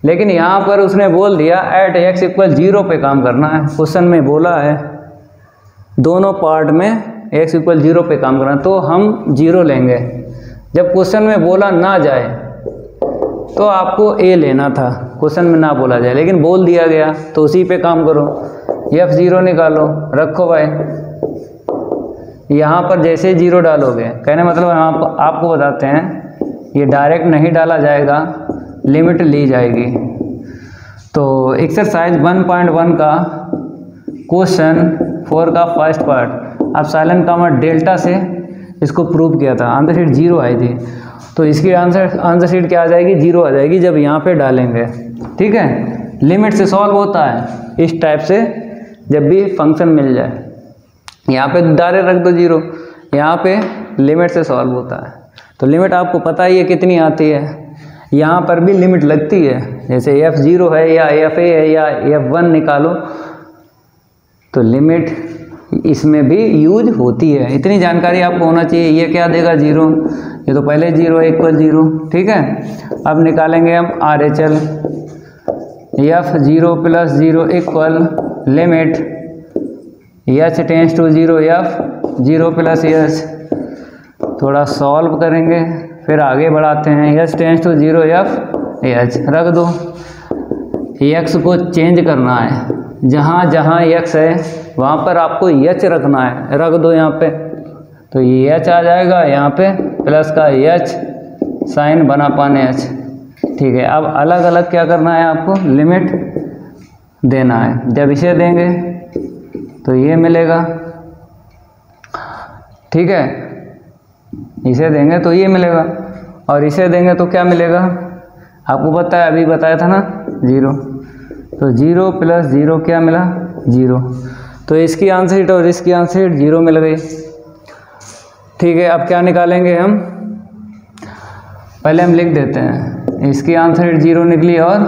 लेकिन यहाँ पर उसने बोल दिया एट x इक्वल 0 पे काम करना है। क्वेश्चन में बोला है दोनों पार्ट में x इक्वल 0 पे काम करना, तो हम 0 लेंगे। जब क्वेश्चन में बोला ना जाए तो आपको ए लेना था, क्वेश्चन में ना बोला जाए, लेकिन बोल दिया गया तो उसी पे काम करो। F0 निकालो, रखो भाई। यहाँ पर जैसे 0 डालोगे, कहने मतलब हम आपको बताते हैं ये डायरेक्ट नहीं डाला जाएगा, लिमिट ली जाएगी। तो एक्सरसाइज 1.1 का क्वेश्चन 4 का फर्स्ट पार्ट आप साइलेंट कॉमा डेल्टा से इसको प्रूव किया था, आंसर शीट 0 आई थी। तो इसकी आंसर शीट क्या आ जाएगी, 0 आ जाएगी जब यहाँ पे डालेंगे। ठीक है, लिमिट से सॉल्व होता है इस टाइप से, जब भी फंक्शन मिल जाए। यहाँ पे डायरेक्ट रख दो 0, यहाँ पे लिमिट से सॉल्व होता है। तो लिमिट आपको पता ही है कितनी आती है, यहाँ पर भी लिमिट लगती है। जैसे F0 है या FA है या F1 निकालो तो लिमिट इसमें भी यूज होती है। इतनी जानकारी आपको होना चाहिए। ये क्या देगा 0, ये तो पहले 0 इक्वल 0। ठीक है, अब निकालेंगे हम RHL। F0 + 0 equal limit H tends to 0 F0 + H। थोड़ा सॉल्व करेंगे फिर आगे बढ़ाते हैं। H टेंड्स टू 0 F रख दो। x को चेंज करना है, जहाँ जहाँ x है वहाँ पर आपको h रखना है, रख दो यहाँ पे। तो ये h आ जाएगा यहाँ पे, प्लस का h साइन बना पाने h। ठीक है, अब अलग अलग क्या करना है आपको, लिमिट देना है। जब इसे देंगे तो ये मिलेगा। ठीक है, इसे देंगे तो ये मिलेगा, और इसे देंगे तो क्या मिलेगा आपको पता है, अभी बताया था ना 0। तो 0 + 0 क्या मिला 0। तो इसकी आंसर शीट और इसकी आंसर शीट 0 मिल गई। ठीक है, अब क्या निकालेंगे हम, पहले हम लिख देते हैं। इसकी आंसर शीट 0 निकली और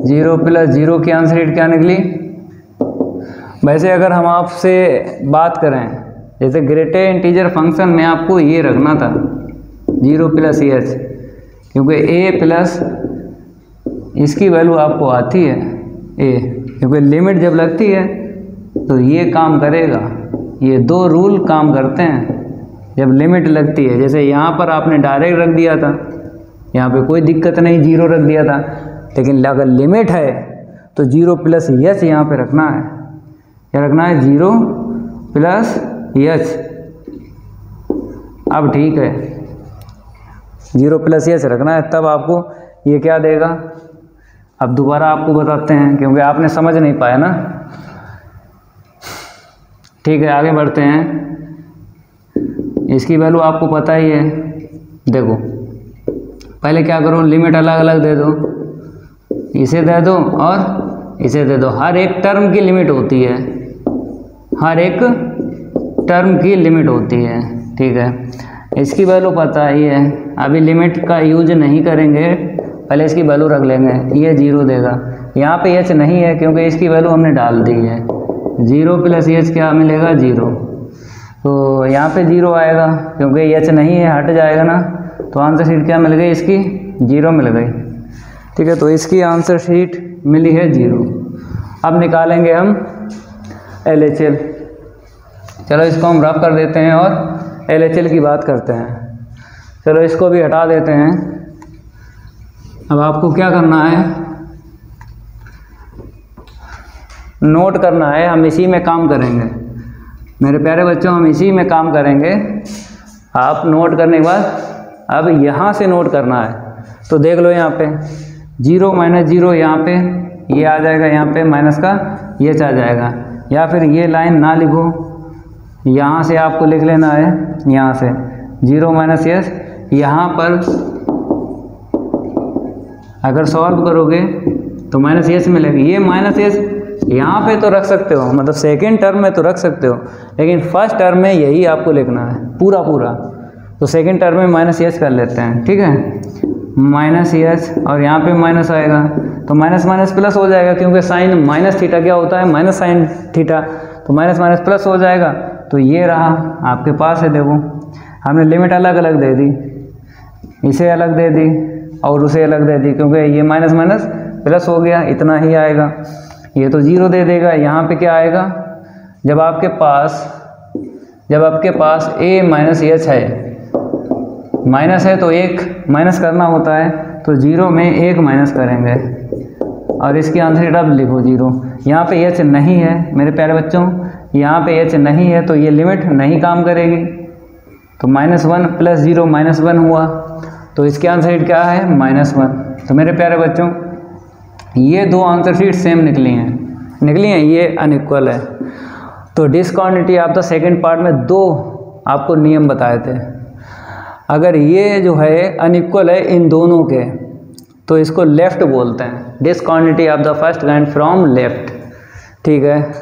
0 + 0 की आंसर शीट क्या निकली। वैसे अगर हम आपसे बात करें, जैसे ग्रेटर इंटीजर फंक्शन में आपको ये रखना था 0 + h, क्योंकि a प्लस इसकी वैल्यू आपको आती है a, क्योंकि लिमिट जब लगती है तो ये काम करेगा। ये दो रूल काम करते हैं जब लिमिट लगती है। जैसे यहाँ पर आपने डायरेक्ट रख दिया था, यहाँ पे कोई दिक्कत नहीं, 0 रख दिया था, लेकिन अगर लिमिट है तो 0 + h यहाँ पे रखना है। क्या रखना है, 0 + h। अब ठीक है, 0 + h रखना है, तब आपको ये क्या देगा। अब दोबारा आपको बताते हैं क्योंकि आपने समझ नहीं पाया ना। ठीक है, आगे बढ़ते हैं। इसकी वैल्यू आपको पता ही है। देखो पहले क्या करो, लिमिट अलग अलग दे दो, इसे दे दो और इसे दे दो। हर एक टर्म की लिमिट होती है, हर एक टर्म की लिमिट होती है। ठीक है, इसकी वैल्यू पता ही है, अभी लिमिट का यूज नहीं करेंगे, पहले इसकी वैल्यू रख लेंगे। ये 0 देगा, यहाँ पे h नहीं है क्योंकि इसकी वैल्यू हमने डाल दी है। 0 + h क्या मिलेगा 0, तो यहाँ पे 0 आएगा क्योंकि h नहीं है, हट जाएगा ना। तो आंसर शीट क्या मिल गई इसकी, 0 मिल गई। ठीक है, तो इसकी आंसर शीट मिली है 0। अब निकालेंगे हम LHL। चलो इसको हम रफ कर देते हैं और LHL की बात करते हैं। चलो इसको भी हटा देते हैं। अब आपको क्या करना है, नोट करना है। हम इसी में काम करेंगे मेरे प्यारे बच्चों, हम इसी में काम करेंगे। आप नोट करने के बाद अब यहाँ से नोट करना है। तो देख लो यहाँ पे 0 - 0 यहाँ पे ये आ जाएगा, यहाँ पे माइनस का ये आ जाएगा, या फिर ये लाइन ना लिखो, यहाँ से आपको लिख लेना है। यहाँ से 0 - s, यहाँ पर अगर सॉल्व करोगे तो -s मिलेगा। ये -s यहाँ पे तो रख सकते हो, मतलब सेकंड टर्म में तो रख सकते हो, लेकिन फर्स्ट टर्म में यही आपको लिखना है पूरा पूरा। तो सेकंड टर्म में -s कर लेते हैं। ठीक है, -s और यहाँ पे माइनस आएगा तो माइनस माइनस प्लस हो जाएगा, क्योंकि साइन -θ क्या होता है, -sin θ, तो माइनस माइनस प्लस हो जाएगा। तो ये रहा आपके पास है। देखो हमने लिमिट अलग अलग दे दी, इसे अलग दे दी और उसे अलग दे दी, क्योंकि ये माइनस माइनस प्लस हो गया, इतना ही आएगा। ये तो 0 दे देगा। यहाँ पे क्या आएगा, जब आपके पास a - h है, माइनस है तो एक माइनस करना होता है, तो 0 में 1 माइनस करेंगे और इसकी आंसर शीट आप लिखो 0। यहाँ पे h नहीं है मेरे प्यारे बच्चों, यहाँ पे h नहीं है तो ये लिमिट नहीं काम करेगी, तो -1 प्लस 0 -1 हुआ, तो इसकी आंसर शीट क्या है -1। तो मेरे प्यारे बच्चों ये दो आंसर शीट सेम निकली हैं, ये अनइक्वल है। तो discontinuity of the second part में दो आपको नियम बताए थे। अगर ये जो है अनइक्वल है इन दोनों के तो इसको लेफ्ट बोलते हैं, discontinuity of the first kind from left. ठीक है,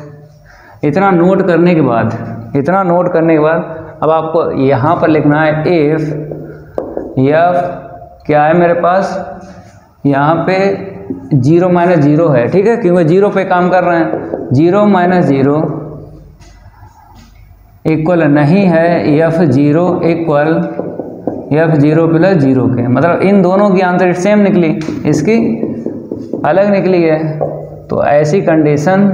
इतना नोट करने के बाद अब आपको यहाँ पर लिखना है इफ क्या है मेरे पास, यहाँ पे 0 - 0 है। ठीक है, क्योंकि 0 पे काम कर रहे हैं, 0 - 0 इक्वल नहीं है f0 इक्वल f0 प्लस 0 के, मतलब इन दोनों की आंसर सेम निकली, इसकी अलग निकली है। तो ऐसी condition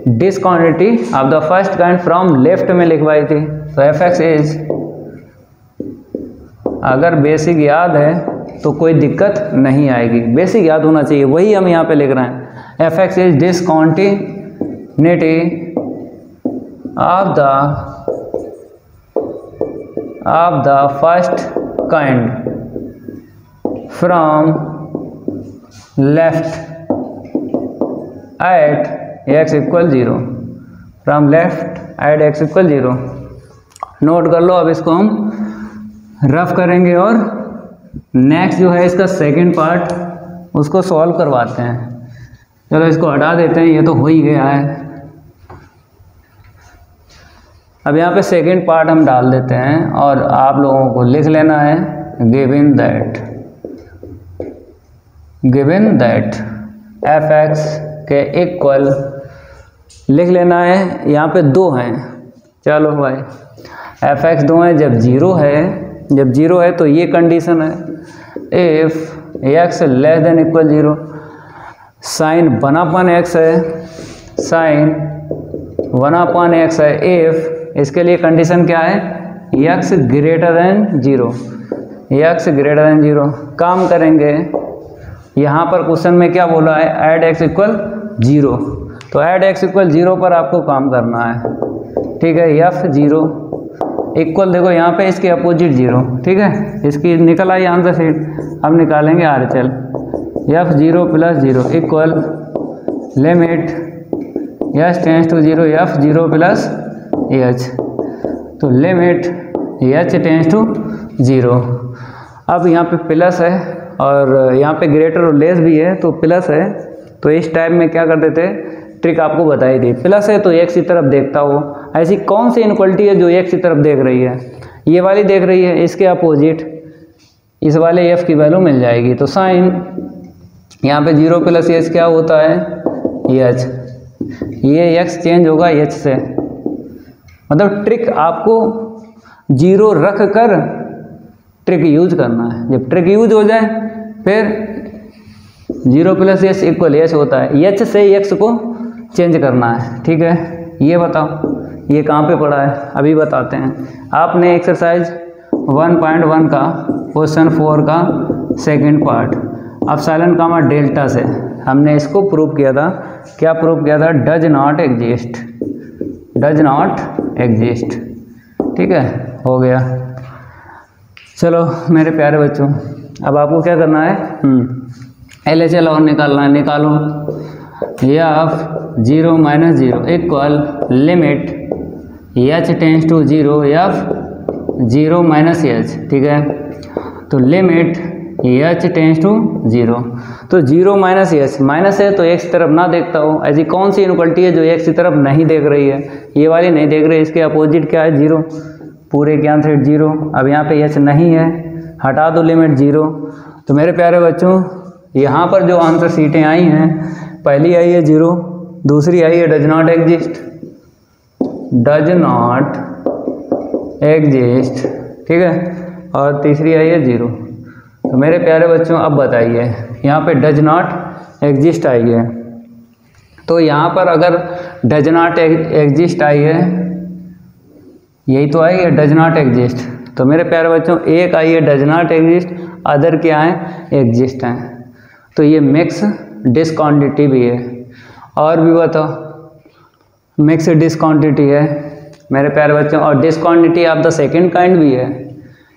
discontinuity of the first kind from left में लिखवाई थी। तो fx इज, अगर बेसिक याद है तो कोई दिक्कत नहीं आएगी, बेसिक याद होना चाहिए, वही हम यहाँ पे लिख रहे हैं। fx is discontinuity of the first kind from left at x equal 0, from left at x equal 0। Note कर लो, अब इसको हम रफ करेंगे और नेक्स्ट जो है इसका सेकंड पार्ट उसको सॉल्व करवाते हैं। चलो इसको हटा देते हैं, ये तो हो ही गया है। अब यहाँ पे सेकंड पार्ट हम डाल देते हैं और आप लोगों को लिख लेना है गिवन दैट fx के इक्वल लिख लेना है। यहाँ पे 2 हैं, चलो भाई fx 2 है, जब 0 है तो ये कंडीशन है if x less than equal 0, sine 1/x है, साइन 1/x है। इफ़ इसके लिए कंडीशन क्या है, x ग्रेटर देन 0, काम करेंगे। यहाँ पर क्वेश्चन में क्या बोला है, ऐड x इक्वल 0, तो ऐड x इक्वल 0 पर आपको काम करना है। ठीक है, f0 इक्वल, देखो यहाँ पे इसके अपोजिट 0। ठीक है, इसकी निकल आई आंसर शीट। अब निकालेंगे RHL, f0 plus 0 equal limit h tends to 0 f0 plus h, तो लिमिट h टेंस टू 0। अब यहाँ पे प्लस है और यहाँ पे ग्रेटर और लेस भी है, तो प्लस है, तो इस टाइप में क्या करते थे, ट्रिक आपको बताई थी। प्लस है तो x की तरफ देखता हो, ऐसी कौन सी इनक्वलिटी है जो x की तरफ देख रही है, ये वाली देख रही है, इसके अपोजिट इस वाले f की वैल्यू मिल जाएगी। तो साइन यहाँ पे 0 प्लस h क्या होता है, h, ये x चेंज होगा h से, मतलब ट्रिक आपको 0 रख कर ट्रिक यूज करना है। जब ट्रिक यूज हो जाए फिर 0 प्लस h इक्वल h होता है, h से x को चेंज करना है। ठीक है, ये बताओ ये कहाँ पे पड़ा है, अभी बताते हैं। आपने एक्सरसाइज 1.1 का क्वेश्चन 4 का सेकंड पार्ट एप्सिलॉन कामा डेल्टा से हमने इसको प्रूव किया था। क्या प्रूव किया था, डज नॉट एग्जिस्ट। ठीक है, हो गया। चलो मेरे प्यारे बच्चों, अब आपको क्या करना है, LHL और निकालना है। निकालो, f0 - 0 equal limit h tends to 0 f0 - h। ठीक है, तो लिमिट h टेंस टू 0, तो 0 - h, माइनस है तो x की तरफ ना देखता हो। ऐसी कौन सी इनक्वलिटी है जो x की तरफ नहीं देख रही है, ये वाली नहीं देख रही, इसके अपोजिट क्या है 0, पूरे के आंसर 0। अब यहाँ पे h नहीं है, हटा दो लिमिट 0। तो मेरे प्यारे बच्चों यहाँ पर जो आंसर सीटें आई हैं, पहली आई है 0, दूसरी आई है डज नॉट एग्जिस्ट। ठीक है, और तीसरी आई है 0। तो मेरे प्यारे बच्चों अब बताइए, यहाँ पे डज नॉट एग्जिस्ट आई है, तो यहाँ पर अगर डज नॉट एग्जिस्ट आई है, यही तो आई है डज नॉट एग्जिस्ट, तो मेरे प्यारे बच्चों एक आई है डज नॉट एग्जिस्ट अदर क्या है, एग्जिस्ट हैं। तो ये मिक्स डिसक्वांटिटी भी है। और भी बताओ, मिक्स डिसक्वांटिटी है मेरे प्यारे बच्चों, और डिसक्वांटिटी ऑफ द सेकंड काइंड भी है,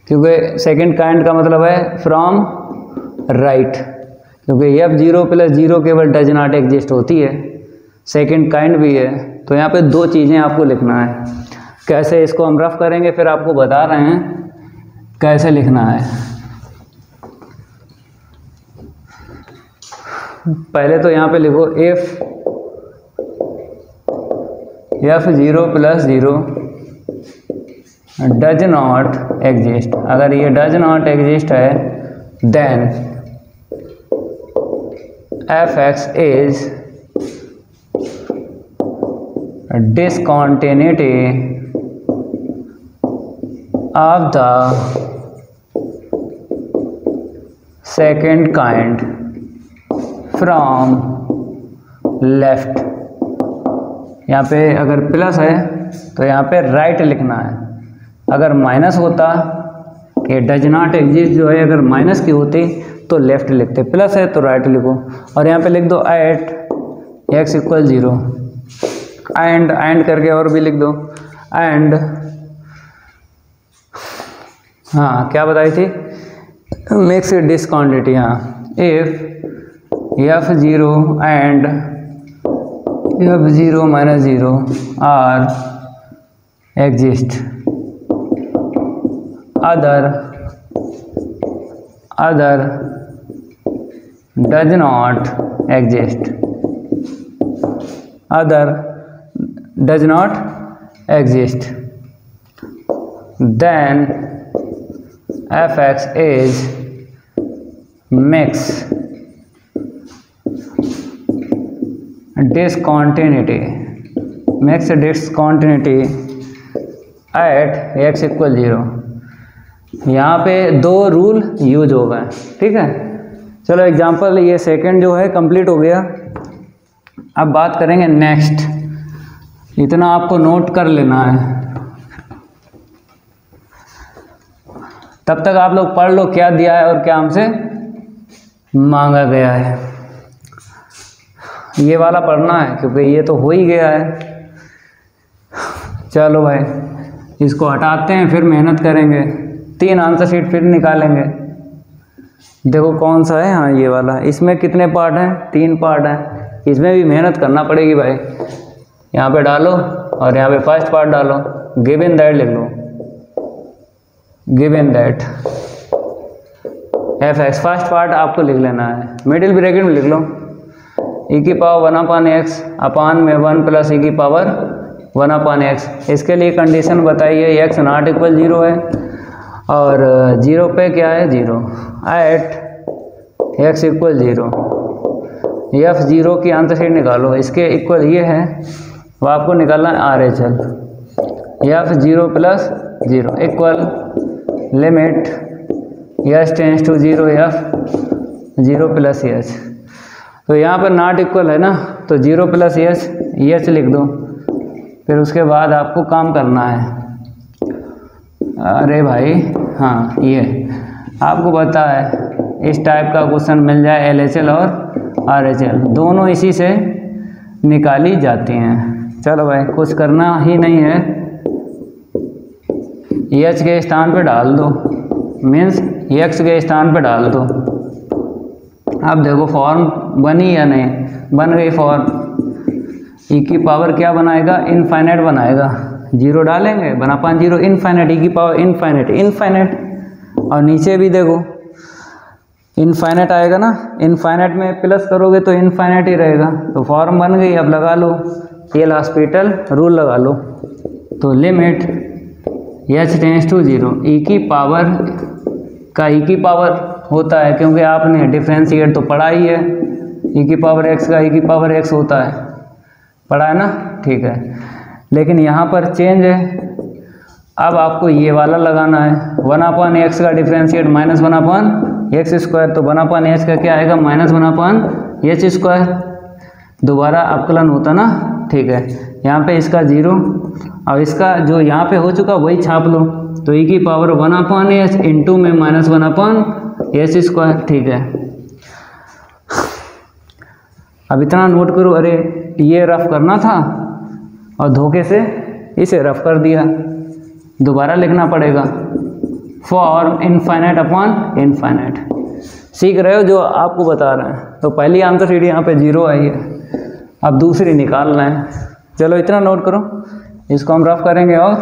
क्योंकि सेकंड काइंड का मतलब है फ्रॉम राइट, क्योंकि F0 + 0 केवल डज नॉट एग्जिस्ट होती है, सेकंड काइंड भी है। तो यहाँ पे दो चीज़ें आपको लिखना है। कैसे इसको हम रफ करेंगे, फिर आपको बता रहे हैं कैसे लिखना है। पहले तो यहाँ पे लिखो F0 + 0 डज नॉट एग्जिस्ट। अगर ये डज नॉट एग्जिस्ट है then Fx is discontinuity of the second kind from left। यहाँ पे अगर प्लस है तो यहाँ पे राइट लिखना है। अगर माइनस होता, ये डज नॉट एग्जिस्ट जो है अगर माइनस की होती तो लेफ्ट लिखते, प्लस है तो राइट लिखो। और यहाँ पे लिख दो एट x = 0 एंड करके और भी लिख दो एंड, हाँ क्या बताई थी, मिक्स डिसक्वांटिटी। हाँ, if F0 and F0 - 0 are exist, other does not exist, other does not exist, then Fx is mix discontinuity at x = 0। यहाँ पे दो रूल यूज होगा, ठीक है। चलो एग्जांपल, ये सेकंड जो है कंप्लीट हो गया। अब बात करेंगे नेक्स्ट। इतना आपको नोट कर लेना है, तब तक आप लोग पढ़ लो क्या दिया है और क्या हमसे मांगा गया है। ये वाला पढ़ना है क्योंकि ये तो हो ही गया है। चलो भाई, इसको हटाते हैं, फिर मेहनत करेंगे, 3 आंसर शीट फिर निकालेंगे। देखो कौन सा है, हाँ ये वाला। इसमें कितने पार्ट हैं, 3 पार्ट हैं। इसमें भी मेहनत करना पड़ेगी भाई। यहाँ पे डालो और यहाँ पे फर्स्ट पार्ट डालो, गिवन दैट लिख लो, given that Fx first part आपको लिख लेना है, मिडिल ब्रैकेट में लिख लो e⁻1/x अपान में 1 + e⁻1/x। इसके लिए कंडीशन बताइए, x नॉट इक्वल 0 है और 0 पे क्या है 0, एट x = 0। F0 की आंसर शीट निकालो, इसके इक्वल ये है, वो आपको निकालना है RHL। F0 + 0 equal limit s tends to 0 F0 + h। तो यहाँ पर नॉट इक्वल है ना, तो 0 + h लिख दो। फिर उसके बाद आपको काम करना है। अरे भाई हाँ, ये आपको पता है इस टाइप का क्वेश्चन मिल जाए, LHL और RHL दोनों इसी से निकाली जाती हैं। चलो भाई, कुछ करना ही नहीं है, h के स्थान पे डाल दो, मीन्स x के स्थान पे डाल दो। अब देखो फॉर्म बनी या नहीं, बन गई फॉर्म। e की पावर क्या बनाएगा, इनफाइनाइट बनाएगा। 0 डालेंगे, 1/0 इनफाइनाइट, e की पावर इनफाइनाइट। और नीचे भी देखो इनफाइनाइट आएगा ना, इनफाइनाइट में प्लस करोगे तो इनफाइनाइट ही रहेगा। तो फॉर्म बन गई। अब लगा लो एल हॉस्पिटल रूल लगा लो। तो limit h tends to 0, e की पावर का e की पावर होता है, क्योंकि आपने डिफ्रेंशिएट तो पढ़ा ही है। e की पावर x का e की पावर x होता है, पढ़ा है ना, ठीक है। लेकिन यहाँ पर चेंज है, अब आपको ये वाला लगाना है। 1/x का डिफ्रेंशिएट -1/x², तो 1/h का क्या आएगा, -1/h²। दोबारा अवकलन होता ना, ठीक है। यहाँ पे इसका 0 और इसका जो यहाँ पे हो चुका वही छाप लो। तो e की पावर 1/h इंटू में -1/ एच स्क्वायर, ठीक है। अब इतना नोट करो, अरे ये रफ करना था और धोखे से इसे रफ कर दिया, दोबारा लिखना पड़ेगा फॉर इनफाइनाइट अपॉन इनफाइनाइट। सीख रहे हो जो आपको बता रहे हैं। तो पहली आंसर शीट यहाँ पे 0 आई है, अब दूसरी निकालना है। चलो इतना नोट करो, इसको हम रफ करेंगे और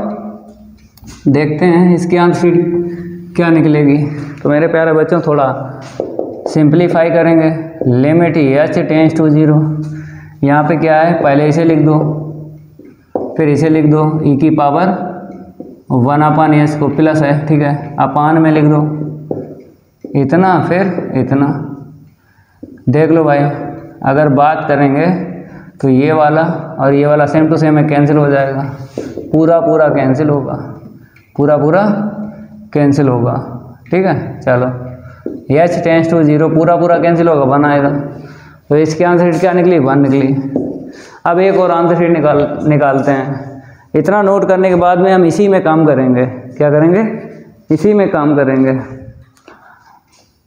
देखते हैं इसकी आंसर शीट क्या निकलेगी। तो मेरे प्यारे बच्चों थोड़ा सिंप्लीफाई करेंगे। लिमिट h टेंड्स टू 0, यहाँ पे क्या है, पहले इसे लिख दो, फिर इसे लिख दो, e की पावर 1 अपान एच को प्लस है, ठीक है, अपान में लिख दो इतना, फिर इतना। देख लो भाई, अगर बात करेंगे तो ये वाला और ये वाला सेम टू सेम है, कैंसिल हो जाएगा, पूरा पूरा कैंसिल होगा, पूरा पूरा कैंसिल होगा, ठीक है। चलो h टेंड्स टू 0, पूरा पूरा कैंसिल होगा, 1 आएगा। तो इसकी आंसर शीट क्या निकली, 1 निकली। अब एक और आंसर शीट निकालते हैं। इतना नोट करने के बाद में हम इसी में काम करेंगे। क्या करेंगे, इसी में काम करेंगे।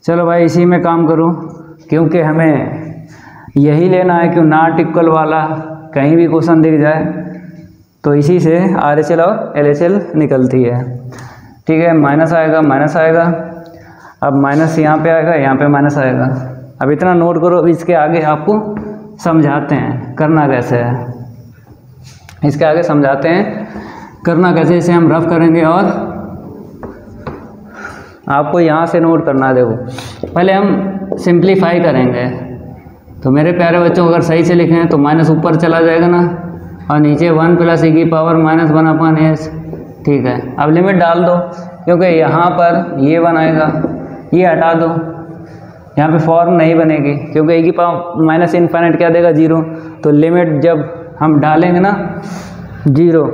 चलो भाई इसी में काम करो, क्योंकि हमें यही लेना है कि नॉट इक्वल वाला कहीं भी क्वेश्चन दिख जाए तो इसी से RHL और LHL निकलती है, ठीक है। माइनस आएगा, माइनस आएगा, अब माइनस यहाँ पे आएगा, यहाँ पे माइनस आएगा। अब इतना नोट करो, अब इसके आगे आपको समझाते हैं करना कैसे है, इसके आगे समझाते हैं करना कैसे। इसे हम रफ करेंगे और आपको यहाँ से नोट करना है। देखो पहले हम सिंप्लीफाई करेंगे, तो मेरे प्यारे बच्चों अगर सही से लिखें तो माइनस ऊपर चला जाएगा ना, और नीचे 1 प्लस e की पावर -1 अपान एच, ठीक है। अब लिमिट डाल दो, क्योंकि यहाँ पर ये 1 आएगा, ये हटा दो, यहाँ पे फॉर्म नहीं बनेगी, क्योंकि e की पावर माइनस इनफाइनाइट क्या देगा, 0। तो लिमिट जब हम डालेंगे ना 0,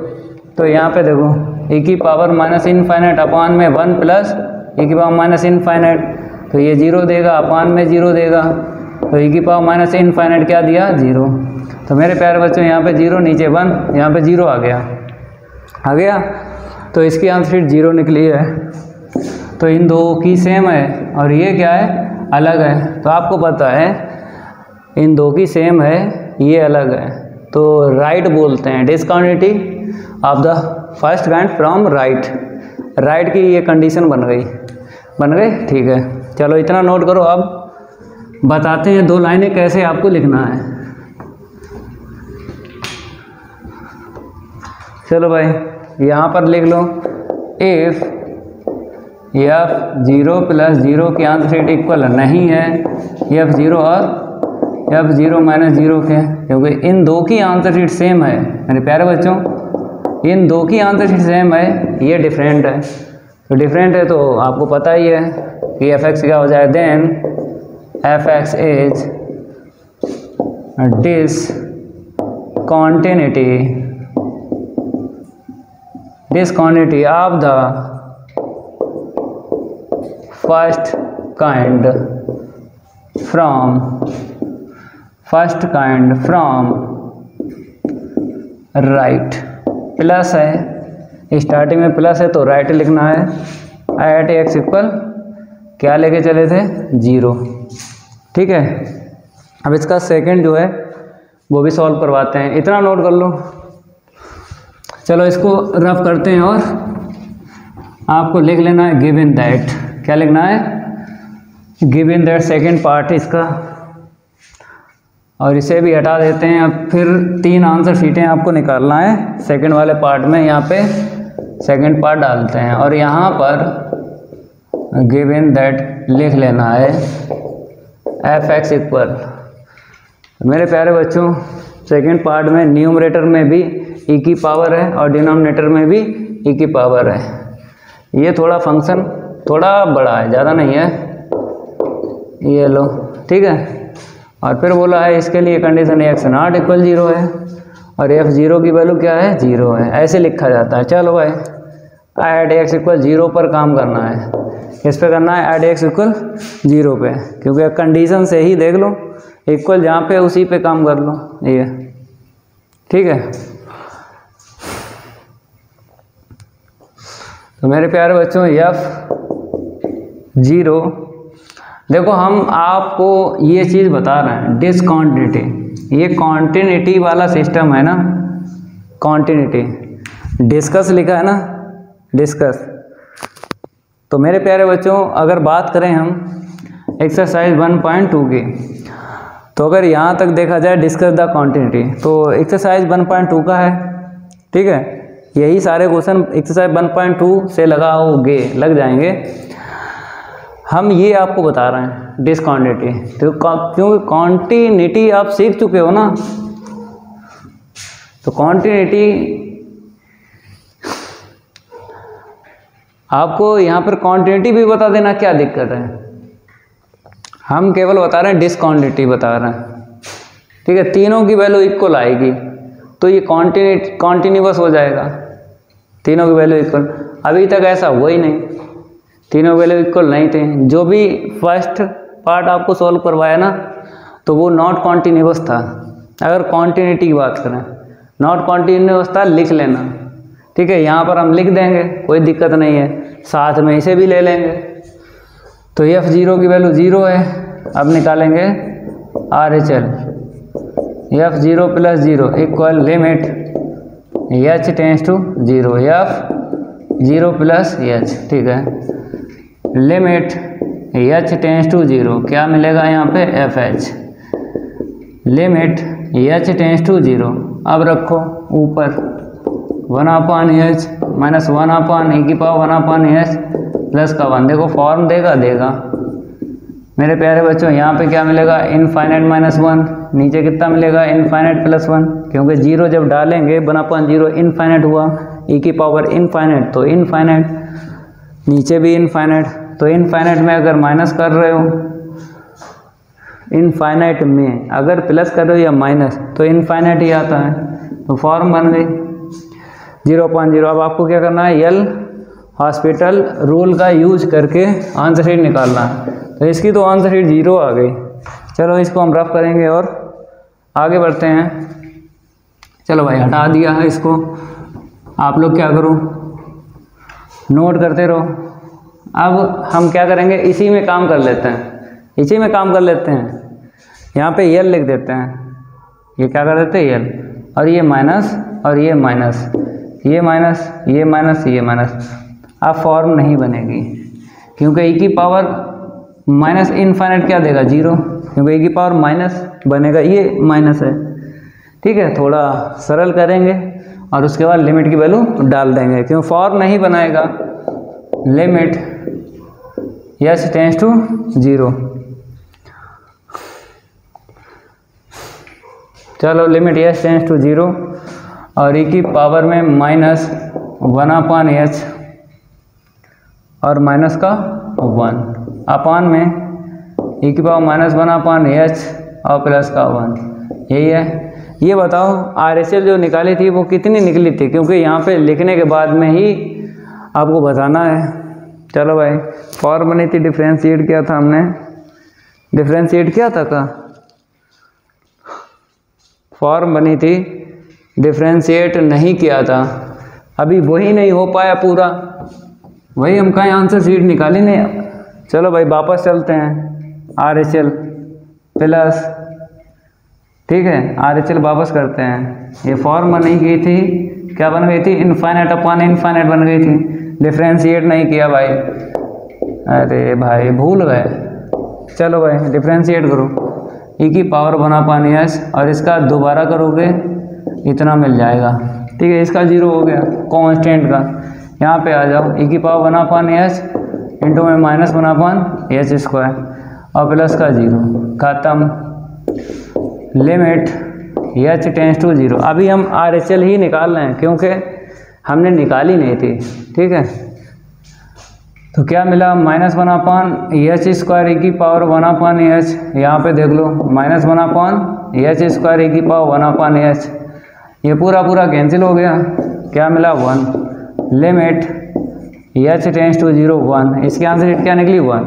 तो यहाँ पे देखो e की पावर माइनस इनफाइनाइट अपान में 1 प्लस e की पावर माइनस इनफाइनाइट, तो ये 0 देगा, अपान में 0 देगा, तो e की पावर माइनस इनफाइनाइट क्या दिया, 0। तो मेरे प्यारे बच्चों यहाँ पे 0, नीचे 1, यहाँ पे 0 आ गया। तो इसकी आंसर शीट 0 निकली है। तो इन दो की सेम है और ये क्या है, अलग है। तो आपको पता है इन दो की सेम है, ये अलग है, तो राइट बोलते हैं। Discontinuity of the first kind from right, right की ये कंडीशन बन गई, ठीक है। चलो इतना नोट करो। अब बताते हैं 2 लाइनें कैसे आपको लिखना है। चलो भाई यहाँ पर लिख लो, इफ़ f0 प्लस 0 की आंसर शीट इक्वल नहीं है f0 और f0 माइनस 0 के, क्योंकि इन दो की आंसर शीट सेम है मेरे प्यारे बच्चों, इन दो की आंसर शीट सेम है, ये डिफरेंट है। तो डिफरेंट है तो आपको पता ही है कि fx क्या हो जाए, then fx is discontinuity of the first kind from right। Plus है, स्टार्टिंग में प्लस है तो राइट लिखना है। एट x इक्वल क्या लेके चले थे, 0, ठीक है। अब इसका सेकंड जो है वो भी सॉल्व करवाते हैं। इतना नोट कर लो। चलो इसको रफ करते हैं और आपको लिख लेना है गिवन दैट। क्या लिखना है, गिवन दैट सेकंड पार्ट इसका, और इसे भी हटा देते हैं। अब फिर 3 आंसर शीटें आपको निकालना है सेकंड वाले पार्ट में। यहाँ पे सेकंड पार्ट डालते हैं और यहाँ पर गिवन दैट लिख लेना है fx इक्वल। मेरे प्यारे बच्चों सेकंड पार्ट में न्यूमरेटर में भी e की पावर है और डिनोमिनेटर में भी e की पावर है। ये थोड़ा फंक्शन थोड़ा बड़ा है, ज़्यादा नहीं है, ये लो, ठीक है। और फिर बोला है इसके लिए कंडीशन x नॉट इक्वल 0 है और f0 की वैल्यू क्या है, 0 है, ऐसे लिखा जाता है। चलो भाई एट x इक्वल 0 पर काम करना है। किस पे करना है, एट x इक्वल 0 पे, क्योंकि कंडीशन से ही देख लो, इक्वल जहाँ पे उसी पे काम कर लो, ये ठीक है। तो मेरे प्यारे बच्चों f0 देखो हम आपको ये चीज़ बता रहे हैं, डिसकॉन्टिन्यूटी, ये कॉन्टिन्यूटी वाला सिस्टम है ना, कॉन्टिन्यूटी। डिस्कस लिखा है ना, डिस्कस। तो मेरे प्यारे बच्चों अगर बात करें हम एक्सरसाइज 1.2 की, तो अगर यहाँ तक देखा जाए डिस्कस द कॉन्टिन्यूटी, तो एक्सरसाइज 1.2 का है, ठीक है। यही सारे क्वेश्चन एक्सरसाइज 1.2 से लग जाएंगे। हम ये आपको बता रहे हैं डिसकॉन्टिन्यूटी, तो क्योंकि कॉन्टिन्यूटी आप सीख चुके हो ना, तो कॉन्टिन्यूटी आपको यहाँ पर कॉन्टिन्यूटी भी बता देना, क्या दिक्कत है। हम केवल बता रहे हैं डिसकॉन्टिन्यूटी बता रहे हैं, ठीक है। तीनों की वैल्यू इक्वल आएगी तो ये कॉन्टिन्यूअस हो जाएगा, तीनों की वैल्यू इक्वल। अभी तक ऐसा हुआ ही नहीं, तीनों वैल्यू इक्वल नहीं थे। जो भी फर्स्ट पार्ट आपको सॉल्व करवाया ना, तो वो नॉट कॉन्टिन्यूअस था। अगर कॉन्टिन्यूटी की बात करें, नॉट कॉन्टिन्यूअस था, लिख लेना, ठीक है। यहाँ पर हम लिख देंगे, कोई दिक्कत नहीं है, साथ में इसे भी ले लेंगे। तो F0 की वैल्यू 0 है। अब निकालेंगे RHL, F0 + 0 = limit H tends to 0, F0 + H, ठीक है। लिमिट H टेंड्स टू 0, क्या मिलेगा यहाँ पे FH, limit H tends to 0। अब रखो ऊपर 1/H -1/e⁻ 1/H प्लस का 1, देखो फॉर्म देगा मेरे प्यारे बच्चों। यहाँ पे क्या मिलेगा, इनफाइनाइट -1, नीचे कितना मिलेगा, इनफाइनाइट +1, क्योंकि 0 जब डालेंगे 1/0 इनफाइनाइट हुआ, e⁻ इनफाइनाइट तो इनफाइनाइट, नीचे भी इनफाइनाइट। तो इनफाइनाइट में अगर माइनस कर रहे हो, इनफाइनाइट में अगर प्लस कर रहे हो या माइनस, तो इनफाइनाइट ही आता है। तो फॉर्म बन गई 0/0। अब आपको क्या करना है, यल हॉस्पिटल रूल का यूज करके आंसर शीट निकालना है। तो इसकी तो आंसर शीट 0 आ गई। चलो इसको हम रफ करेंगे और आगे बढ़ते हैं। चलो भाई हटा दिया है इसको, आप लोग क्या करो, नोट करते रहो। अब हम क्या करेंगे, इसी में काम कर लेते हैं, यहाँ पे यल लिख देते हैं। ये क्या कर देते हैं, यल, और ये माइनस, और ये माइनस, ये माइनस, ये माइनस, ये माइनस। अब फॉर्म नहीं बनेगी, क्योंकि e⁻ माइनस इनफाइनाइट क्या देगा, 0, क्योंकि e⁻ माइनस बनेगा, ये माइनस है, ठीक है। थोड़ा सरल करेंगे और उसके बाद लिमिट की वैल्यू डाल देंगे, क्यों फॉर्म नहीं बनाएगा। लिमिट H टेंड्स टू 0, चलो लिमिट H टेंड्स टू 0 और e⁻ में -1/H और माइनस का 1 अपान में e⁻ -1/H और प्लस का 1, यही है। ये बताओ RHL जो निकाली थी वो कितनी निकली थी, क्योंकि यहाँ पे लिखने के बाद में ही आपको बताना है। चलो भाई, फॉर्म बनी थी, डिफ्रेंशिएट किया था हमने, डिफ्रेंशिएट किया था का फॉर्म बनी थी, डिफ्रेंशिएट नहीं किया था, अभी वही नहीं हो पाया पूरा, वही हम कहीं आंसर शीट निकाली नहीं। चलो भाई वापस चलते हैं, RHL प्लस, ठीक है, RHL वापस करते हैं। ये फॉर्म बनी गई थी, क्या बन गई थी, इनफाइनाइट अपान इनफाइनाइट बन गई थी, डिफ्रेंशिएट नहीं किया भाई, अरे भाई भूल गए। चलो भाई डिफ्रेंशिएट करो, e⁻ 1/H और इसका दोबारा करोगे इतना मिल जाएगा, ठीक है। इसका 0 हो गया कांस्टेंट का, यहाँ पे आ जाओ, e⁻ 1/H इंटू में -1/H² और प्लस का 0, खत्म। Limit H tends to 0। अभी हम RHL ही निकाल रहे हैं, क्योंकि हमने निकाली नहीं थी, ठीक है। तो क्या मिला, -1/H² e⁻ 1/H, यहाँ पे देख लो -1/H² e⁻ 1/H, ये पूरा कैंसिल हो गया, क्या मिला 1। लिमिट H टेंड्स टू 0 1, इसकी आंसर शीट क्या निकली 1।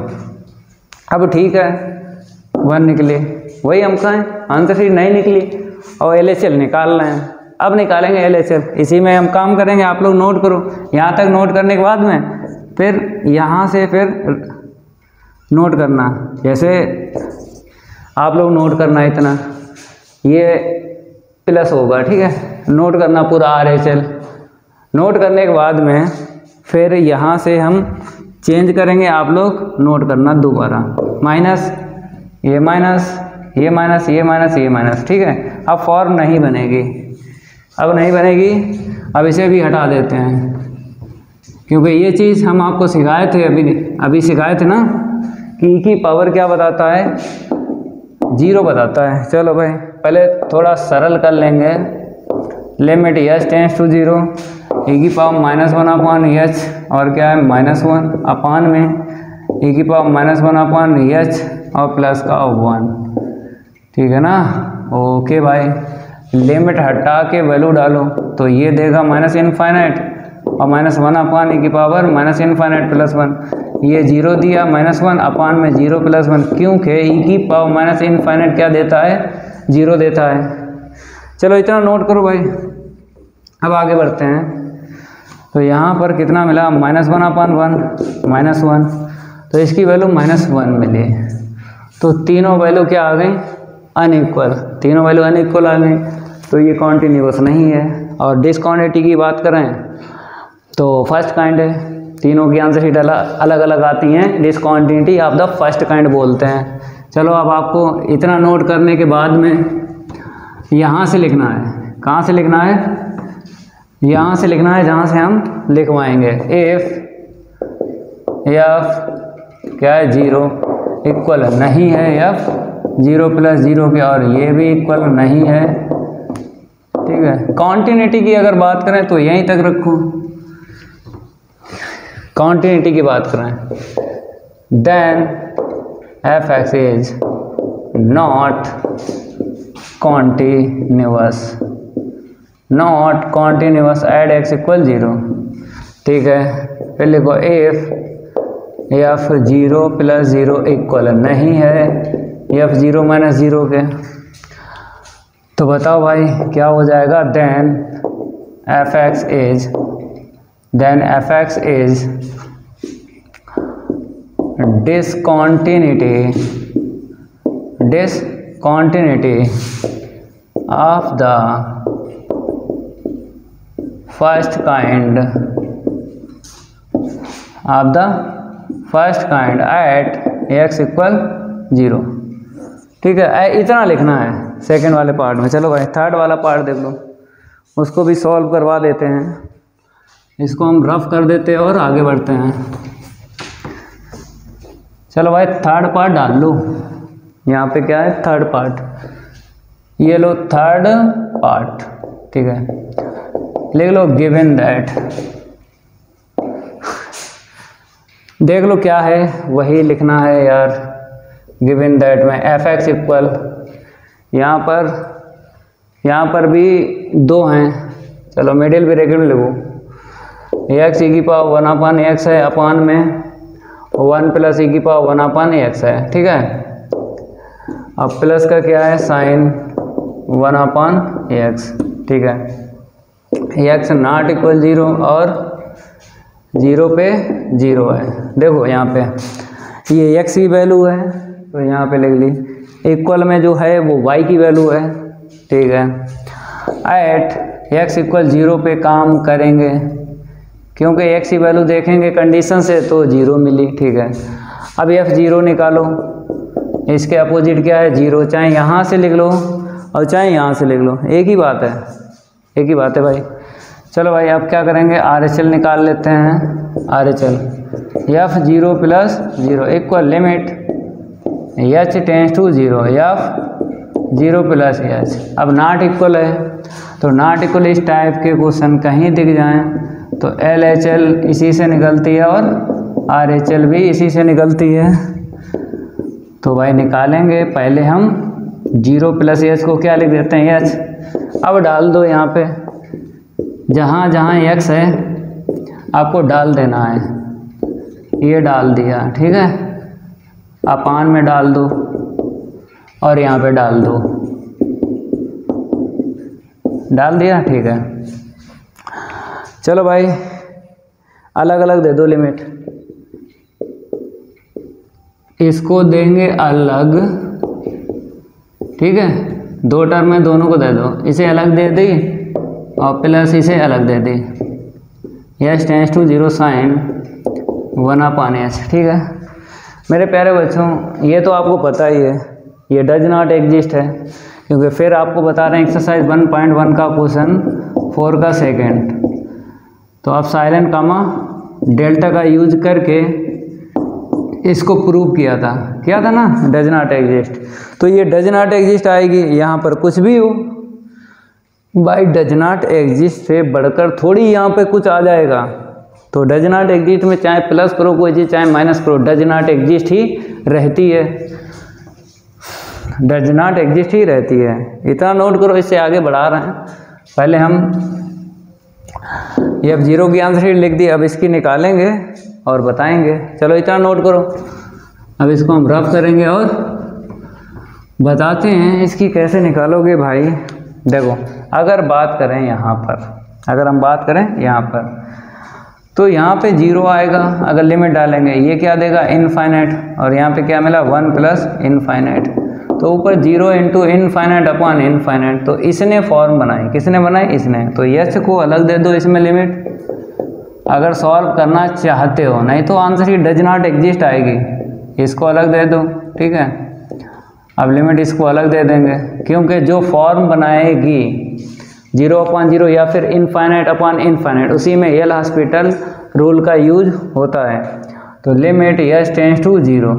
अब ठीक है 1 निकली, वही हम कहें आंसर शीट नहीं निकली और LHL निकाल रहे हैं। अब निकालेंगे LHL, इसी में हम काम करेंगे, आप लोग नोट करो। यहाँ तक नोट करने के बाद में फिर यहाँ से फिर नोट करना, जैसे आप लोग नोट करना इतना, ये प्लस होगा, ठीक है, नोट करना पूरा RHL। नोट करने के बाद में फिर यहाँ से हम चेंज करेंगे, आप लोग नोट करना दोबारा, माइनस, ये माइनस, ये माइनस, ये माइनस, ये माइनस, ठीक है। अब फॉर्म नहीं बनेगी, अब नहीं बनेगी, अब इसे भी हटा देते हैं, क्योंकि ये चीज़ हम आपको सिखाए थे, अभी सिखाए थे ना कि की पावर क्या बताता है, 0 बताता है। चलो भाई पहले थोड़ा सरल कर लेंगे, limit h tends to 0, e की पावर -1 अपॉन h, और क्या है -1 अपान में e की पावर -1 अपॉन h और प्लस का 1, ठीक है ना। ओके भाई, लिमिट हटा के वैल्यू डालो तो ये देगा -इनफाइनाइट और -1 अपान e की पावर -इनफाइनाइट प्लस 1, ये 0 दिया, -1 अपान में 0 प्लस 1, क्योंकि e की पावर -इनफाइनाइट क्या देता है, 0 देता है। चलो इतना नोट करो भाई। अब आगे बढ़ते हैं, तो यहाँ पर कितना मिला, -1 अपान 1, -1, तो इसकी वैल्यू -1 मिली, तो तीनों वैल्यू क्या आ गई, अनइक्वल, तीनों वैल्यू अनइक्वल आ गई, तो ये कॉन्टिन्यूअस नहीं है। और डिसकॉन्टिन्यूटी की बात करें तो फर्स्ट काइंड है, तीनों की आंसर शीट अलग अलग आती हैं, discontinuity of the first kind बोलते हैं। चलो अब आपको इतना नोट करने के बाद में यहाँ से लिखना है, कहाँ से लिखना है, यहाँ से लिखना है जहाँ से हम लिखवाएंगे, एफ क्या है 0 इक्वल नहीं है एफ 0 + 0 के, और ये भी इक्वल नहीं है, ठीक है। कॉन्टिन्यूटी की अगर बात करें तो यहीं तक रखो, कॉन्टिन्यूटी की बात करें, then f(x) is not continuous, not continuous at x = 0, ठीक है। फिर लिखो इफ f 0 + 0 इक्वल नहीं है f 0 - 0 के, तो बताओ भाई क्या हो जाएगा, then f(x) is discontinuity of the first kind at x = 0, ठीक है। इतना लिखना है सेकंड वाले पार्ट में। चलो भाई थर्ड वाला पार्ट देख लो, उसको भी सॉल्व करवा देते हैं, इसको हम रफ कर देते हैं और आगे बढ़ते हैं। चलो भाई थर्ड पार्ट डाल लो, यहाँ पे क्या है थर्ड पार्ट, ये लो थर्ड पार्ट, ठीक है। लिख लो गिवन दैट, देख लो क्या है वही लिखना है यार। गिवन दैट में f(x) इक्वल, यहाँ पर भी 2 हैं, चलो मिडिल ब्रैकेट में लिखो, x e की पावर 1 अपान x है, अपान में 1 + e की पावर 1 अपान x है, ठीक है। अब प्लस का क्या है साइन 1 अपान x, ठीक है। x नॉट इक्वल 0 और 0 पे 0 है, देखो यहाँ पे ये x की वैल्यू है तो यहाँ पे लिख ली, इक्वल में जो है वो y की वैल्यू है, ठीक है। एट x = 0 पे काम करेंगे, क्योंकि x की वैल्यू देखेंगे कंडीशन से तो 0 मिली, ठीक है। अब f 0 निकालो, इसके अपोजिट क्या है 0, चाहे यहाँ से लिख लो और चाहे यहाँ से लिख लो, एक ही बात है भाई। चलो भाई अब क्या करेंगे, RHL निकाल लेते हैं। RHL f 0 + 0 equal limit h tends to 0 f 0 + h। अब नॉट इक्वल है तो नॉट इक्वल इस टाइप के क्वेश्चन कहीं दिख जाएं तो LHL इसी से निकलती है और RHL भी इसी से निकलती है। तो भाई निकालेंगे, पहले हम 0 + h को क्या लिख देते हैं h। अब डाल दो यहाँ पे, जहाँ जहाँ x है आपको डाल देना है, ये डाल दिया, ठीक है। अपान में डाल दो और यहाँ पे डाल दो, डाल दिया, ठीक है। चलो भाई अलग अलग दे दो लिमिट, इसको देंगे अलग, ठीक है, दो टर्म में दोनों को दे दो, इसे अलग दे दी और प्लस इसे अलग दे दी, h tends to 0 sine 1/h, ठीक है। मेरे प्यारे बच्चों ये तो आपको पता ही है, ये डज नॉट एग्जिस्ट है, क्योंकि फिर आपको बता रहे हैं एक्सरसाइज 1.1 का क्वेश्चन 4 का सेकंड, तो आप साइलेंट कामा डेल्टा का यूज करके इसको प्रूव किया था ना, डज नॉट एग्जिस्ट। तो ये डज नॉट एग्जिस्ट आएगी, यहाँ पर कुछ भी हो भाई, डज नॉट एग्जिस्ट से बढ़कर थोड़ी यहाँ पे कुछ आ जाएगा। तो डज नॉट एग्जिस्ट में चाहे प्लस करो कोई चीज़, चाहे माइनस करो, डज नॉट एग्जिस्ट ही रहती है, डज नॉट एग्जिस्ट ही रहती है। इतना नोट करो, इससे आगे बढ़ा रहे हैं। पहले हम ये अब 0 की आंसर शीट लिख दी, अब इसकी निकालेंगे और बताएंगे। चलो इतना नोट करो, अब इसको हम रफ करेंगे और बताते हैं इसकी कैसे निकालोगे भाई। देखो अगर बात करें यहाँ पर, अगर हम बात करें यहाँ पर, तो यहाँ पे 0 आएगा, अगर लिमिट डालेंगे ये क्या देगा इनफाइनाइट, और यहाँ पे क्या मिला 1 प्लस इनफाइनाइट, तो ऊपर 0 इंटू इनफाइनाइट अपॉन इनफाइनाइट। तो इसने फॉर्म बनाई, किसने बनाई, इसने। तो यस को अलग दे दो इसमें लिमिट, अगर सॉल्व करना चाहते हो, नहीं तो answer he does not exist आएगी। इसको अलग दे दो, ठीक है। अब लिमिट इसको अलग दे देंगे, क्योंकि जो फॉर्म बनाएगी 0/0 या फिर इनफाइनाइट अपॉन इनफाइनाइट, उसी में एल हॉस्पिटल रूल का यूज होता है। तो लिमिट एच टेंस टू 0,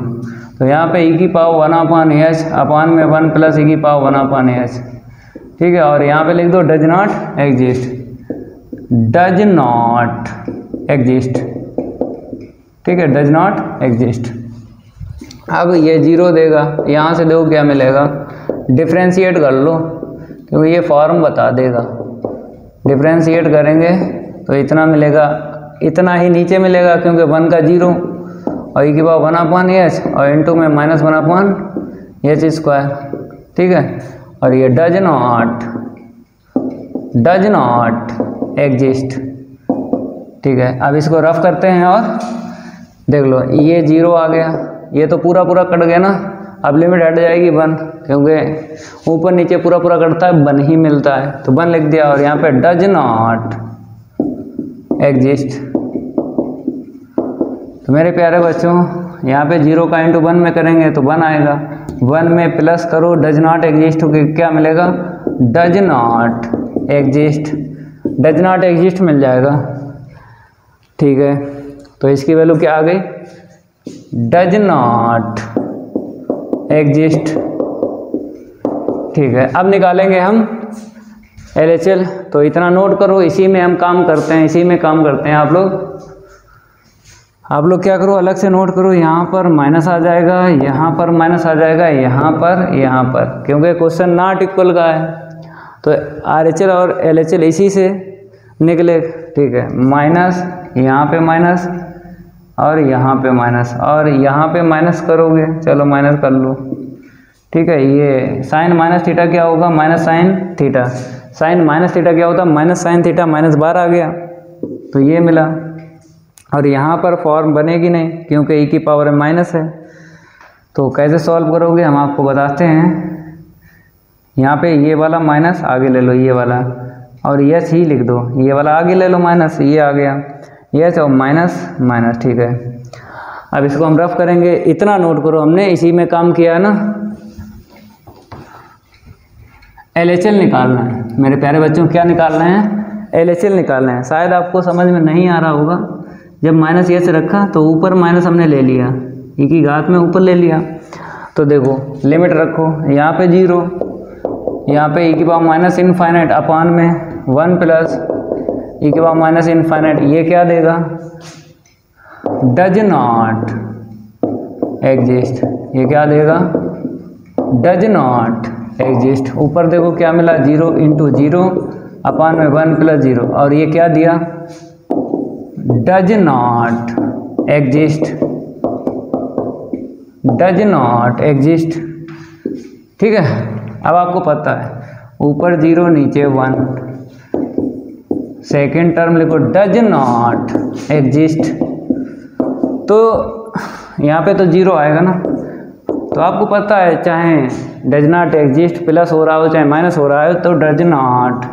तो यहाँ पे e की पावर 1/h अपॉन में 1 प्लस e की पावर 1/h, ठीक है। और यहाँ पे लिख दो does not exist, does not exist, ठीक है, डज नॉट एग्जिस्ट। अब ये 0 देगा, यहाँ से देखो क्या मिलेगा, डिफ्रेंशिएट कर लो क्योंकि ये फॉर्म बता देगा। डिफ्रेंशिएट करेंगे तो इतना मिलेगा, इतना ही नीचे मिलेगा क्योंकि 1 का 0 और e की पावर 1/h और इंटू में -1/h स्क्वायर, ठीक है। और ये डज नॉट एग्जिस्ट, ठीक है। अब इसको रफ करते हैं और देख लो, ये 0 आ गया, ये तो पूरा कट गया ना। अब लिमिट हट जाएगी 1, क्योंकि ऊपर नीचे पूरा कटता है 1 ही मिलता है, तो 1 लिख दिया। और यहाँ पे डज नॉट एग्जिस्ट। तो मेरे प्यारे बच्चों यहाँ पे 0 का इंटू 1 में करेंगे तो 1 आएगा, 1 में प्लस करो डज नॉट एग्जिस्ट, तो क्या मिलेगा, does not exist, does not exist मिल जाएगा, ठीक है। तो इसकी वैल्यू क्या आ गई, डज नॉट एग्जिस्ट, ठीक है। अब निकालेंगे हम LHL, तो इतना नोट करो, इसी में हम काम करते हैं, इसी में काम करते हैं। आप लोग क्या करो, अलग से नोट करो, यहाँ पर माइनस आ जाएगा, यहाँ पर माइनस आ जाएगा, यहाँ पर, क्योंकि क्वेश्चन नॉट इक्वल का है। तो RHL और LHL इसी से निकले, ठीक है। माइनस, यहाँ पे माइनस और यहाँ पे माइनस, और यहाँ पे माइनस करोगे, चलो माइनस कर लो, ठीक है। ये साइन माइनस थीटा क्या होगा, minus sine theta, sine minus theta क्या होता है, माइनस साइन थीटा, -12 आ गया, तो ये मिला। और यहाँ पर फॉर्म बनेगी नहीं क्योंकि e की पावर माइनस है। तो कैसे सॉल्व करोगे हम आपको बताते हैं। यहाँ पे ये वाला माइनस आगे ले लो, ये वाला, और यस ही लिख दो, ये वाला आगे ले लो माइनस, ये आ गया यस और माइनस, ठीक है। अब इसको हम रफ करेंगे, इतना नोट करो, हमने इसी में काम किया है ना। LHL निकालना है मेरे प्यारे बच्चों, क्या निकालना है, LHL निकालना है। शायद आपको समझ में नहीं आ रहा होगा, जब माइनस ये से रखा तो ऊपर माइनस हमने ले लिया, e की घात में ऊपर ले लिया। तो देखो लिमिट रखो, यहाँ पे 0, यहाँ पे e की पावर माइनस इनफाइनाइट अपॉन में 1 प्लस e की पावर माइनस इनफाइनाइट, ये क्या देगा, डज नॉट एग्जिस्ट, ये क्या देगा, डज नॉट एग्जिस्ट। ऊपर देखो क्या मिला, 0 इंटू 0 अपॉन में 1 प्लस 0, और ये क्या दिया, does not exist, does not exist, ठीक है। अब आपको पता है ऊपर 0 नीचे 1, सेकेंड टर्म लिखो डज नॉट एग्जिस्ट। तो यहाँ पे तो 0 आएगा ना, तो आपको पता है चाहे डज नॉट एग्जिस्ट प्लस हो रहा हो चाहे माइनस हो रहा है तो डज नॉट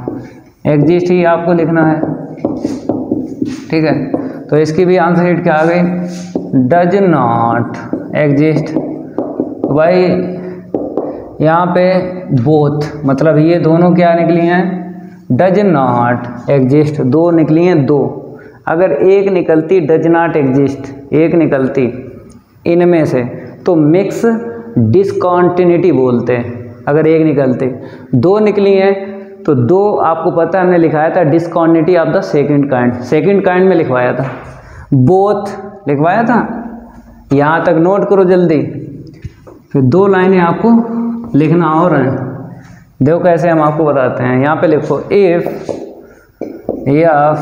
एग्जिस्ट ही आपको लिखना है, ठीक है। तो इसकी भी आंसर शीट क्या आ गई, डज नॉट एग्जिस्ट। तो भाई यहाँ पे बोथ मतलब ये दोनों क्या निकली हैं, डज नॉट एग्जिस्ट, दो निकली हैं दो। अगर एक निकलती डज नॉट एग्जिस्ट, एक निकलती इनमें से तो मिक्स डिसकॉन्टिन्यूटी बोलते हैं। अगर एक निकलती, दो निकली हैं तो दो आपको पता है हमने लिखाया था discontinuity of the second kind, second kind में लिखवाया था, बोथ लिखवाया था। यहाँ तक नोट करो जल्दी, फिर दो लाइनें आपको लिखना और है। देखो कैसे हम आपको बताते हैं, यहाँ पे लिखो if F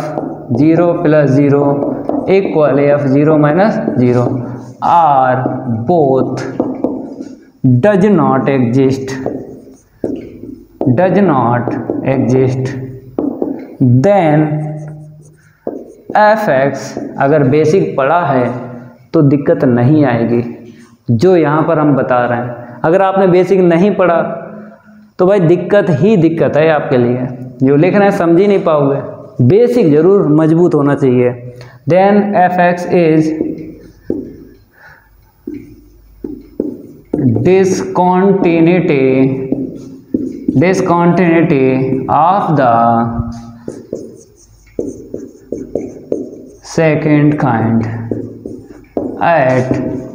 0 + 0 equal F 0 - 0 are both does not exist, does not exist, then F X, अगर बेसिक पढ़ा है तो दिक्कत नहीं आएगी जो यहाँ पर हम बता रहे हैं। अगर आपने बेसिक नहीं पढ़ा तो भाई दिक्कत ही दिक्कत है आपके लिए, जो लिख रहे हैं समझ ही नहीं पाओगे। बेसिक जरूर मजबूत होना चाहिए। Then F x is discontinuity of the second kind at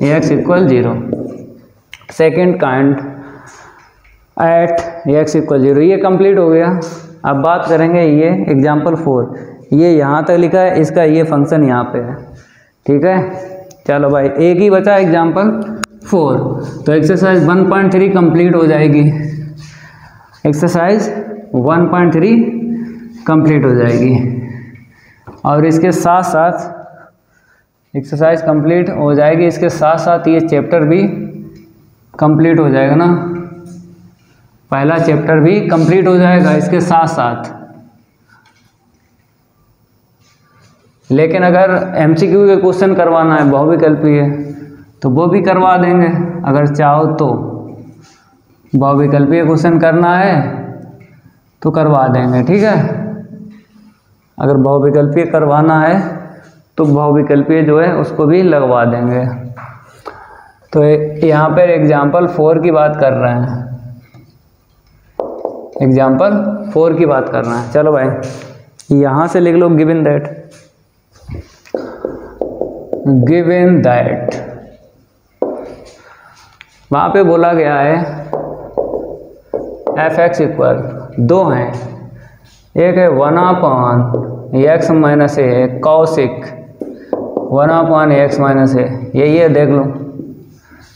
x = 0, second kind at x = 0। ये कंप्लीट हो गया। अब बात करेंगे ये एग्जाम्पल 4, ये यहाँ तक लिखा है, इसका ये फंक्शन यहाँ पे है, ठीक है। चलो भाई एक ही बचा एग्जाम्पल 4, तो एक्सरसाइज 1.3 कंप्लीट हो जाएगी, एक्सरसाइज 1.3 कंप्लीट हो जाएगी। और इसके साथ साथ एक्सरसाइज कंप्लीट हो जाएगी, इसके साथ साथ ये चैप्टर भी कंप्लीट हो जाएगा ना, पहला चैप्टर भी कंप्लीट हो जाएगा इसके साथ साथ। लेकिन अगर एमसीक्यू के क्वेश्चन करवाना है बहुविकल्पीय तो वो भी करवा देंगे, अगर चाहो तो बहुविकल्पीय क्वेश्चन करना है तो करवा देंगे, ठीक है। अगर बहुविकल्पीय करवाना है तो बहुविकल्पीय जो है उसको भी लगवा देंगे। तो यहाँ पर एग्जाम्पल 4 की बात कर रहे हैं, एग्जाम्पल 4 की बात कर रहे हैं। चलो भाई यहाँ से लिख लो गिवन दैट, वहाँ पे बोला गया है एफ एक्स इक्वल, दो हैं, एक है 1/x - a Kaushik 1/x - a, ये देख लो,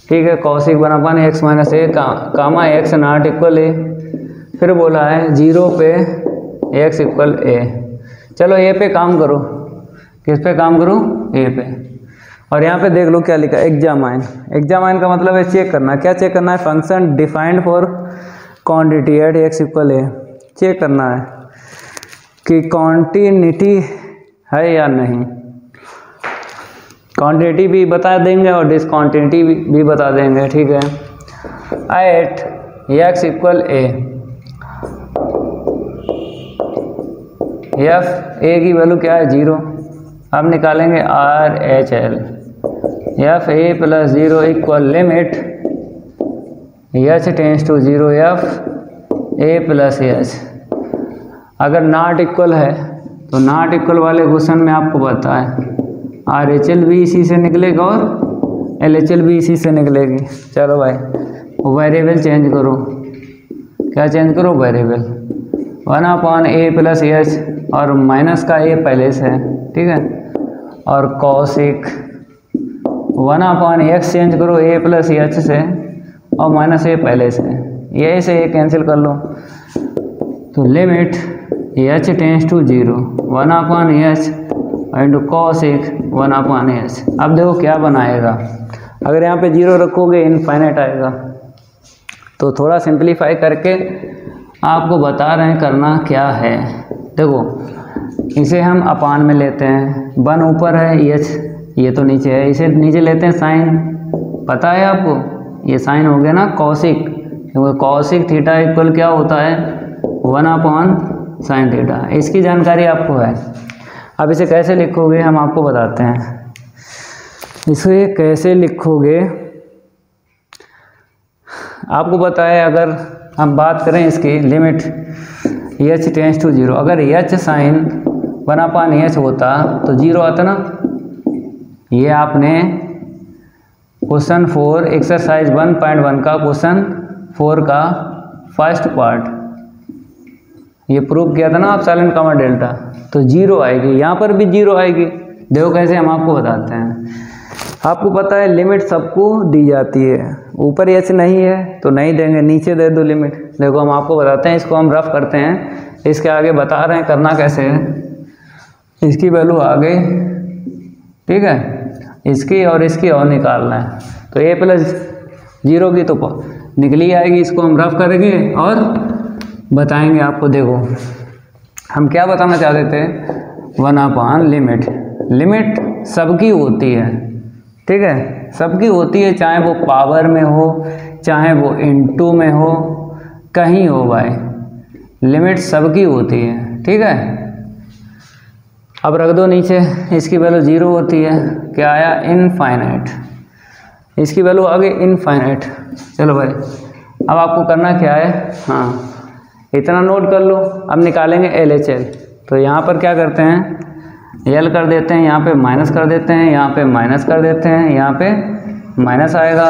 ठीक है। Cosec 1/x - a comma x not equal a, फिर बोला है 0 पे x = a। चलो a पे काम करो, किस पे काम करूँ, a पे। और यहाँ पे देख लो क्या लिखा है, एग्जामाइन। एग्जामाइन का मतलब है चेक करना, क्या चेक करना है, function defined for continuity at x = a, check करना है कि कॉन्टिन्यूटी है या नहीं। क्वांटिटी भी बता देंगे और डिसकॉन्टिन्यूटी भी बता देंगे, ठीक है। At x = a, F A की वैल्यू क्या है 0, अब निकालेंगे RHL, F a + 0 equal limit h tends to 0 F a + h। अगर नॉट इक्वल है तो नॉट इक्वल वाले क्वेश्चन में आपको पता है RHL भी इसी से निकलेगा और LHL भी इसी से निकलेगी। चलो भाई वेरिएबल चेंज करो, क्या चेंज करो, वेरिएबल 1/a + h और माइनस का a पहले से है, ठीक है। और कौशिक 1/x चेंज करो a + h से और माइनस a पहले से, ये से a कैंसिल कर लो, तो limit h tends to 0 1/h into cosec 1/h। अब देखो क्या बनाएगा, अगर यहाँ पे 0 रखोगे इनफाइनाइट आएगा। तो थोड़ा सिंप्लीफाई करके आपको बता रहे हैं करना क्या है। देखो इसे हम अपान में लेते हैं, 1 ऊपर है, ये तो नीचे है, इसे नीचे लेते हैं साइन। पता है आपको, ये साइन हो गया ना कॉसिक, क्योंकि कॉसिक थीटा इक्वल क्या होता है 1/sin थीटा। इसकी जानकारी आपको है। अब इसे कैसे लिखोगे हम आपको बताते हैं। इसे कैसे लिखोगे आपको पता है। अगर हम बात करें इसकी लिमिट h टेंड्स टू 0, अगर h साइन 1/h होता तो 0 आता ना। ये आपने क्वेश्चन 4 एक्सरसाइज 1.1 का क्वेश्चन 4 का फर्स्ट पार्ट ये प्रूव किया था ना आप, साइलेंट कॉमा डेल्टा, तो 0 आएगी, यहाँ पर भी 0 आएगी। देखो कैसे हम आपको बताते हैं। आपको पता है लिमिट सबको दी जाती है, ऊपर h नहीं है तो नहीं देंगे, नीचे दे दो लिमिट। देखो हम आपको बताते हैं, इसको हम रफ करते हैं, इसके आगे बता रहे हैं करना कैसे है। इसकी वैल्यू आगे, ठीक है, इसकी और इसकी और निकालना है। तो a प्लस 0 की तो निकली आएगी, इसको हम रफ करेंगे और बताएंगे आपको। देखो हम क्या बताना चाहते थे, 1/, लिमिट सबकी होती है, ठीक है, सबकी होती है, चाहे वो पावर में हो, चाहे वो इनटू में हो, कहीं हो भाई, लिमिट सबकी होती है, ठीक है। अब रख दो नीचे, इसकी वैल्यू 0 होती है, क्या आया इनफाइनाइट, इसकी वैल्यू आ गई इनफाइनाइट। चलो भाई अब आपको करना क्या है, हाँ इतना नोट कर लो। अब निकालेंगे LHL, तो यहाँ पर क्या करते हैं, L कर देते हैं, यहाँ पे माइनस कर देते हैं, यहाँ पे माइनस कर देते हैं, यहाँ पे माइनस आएगा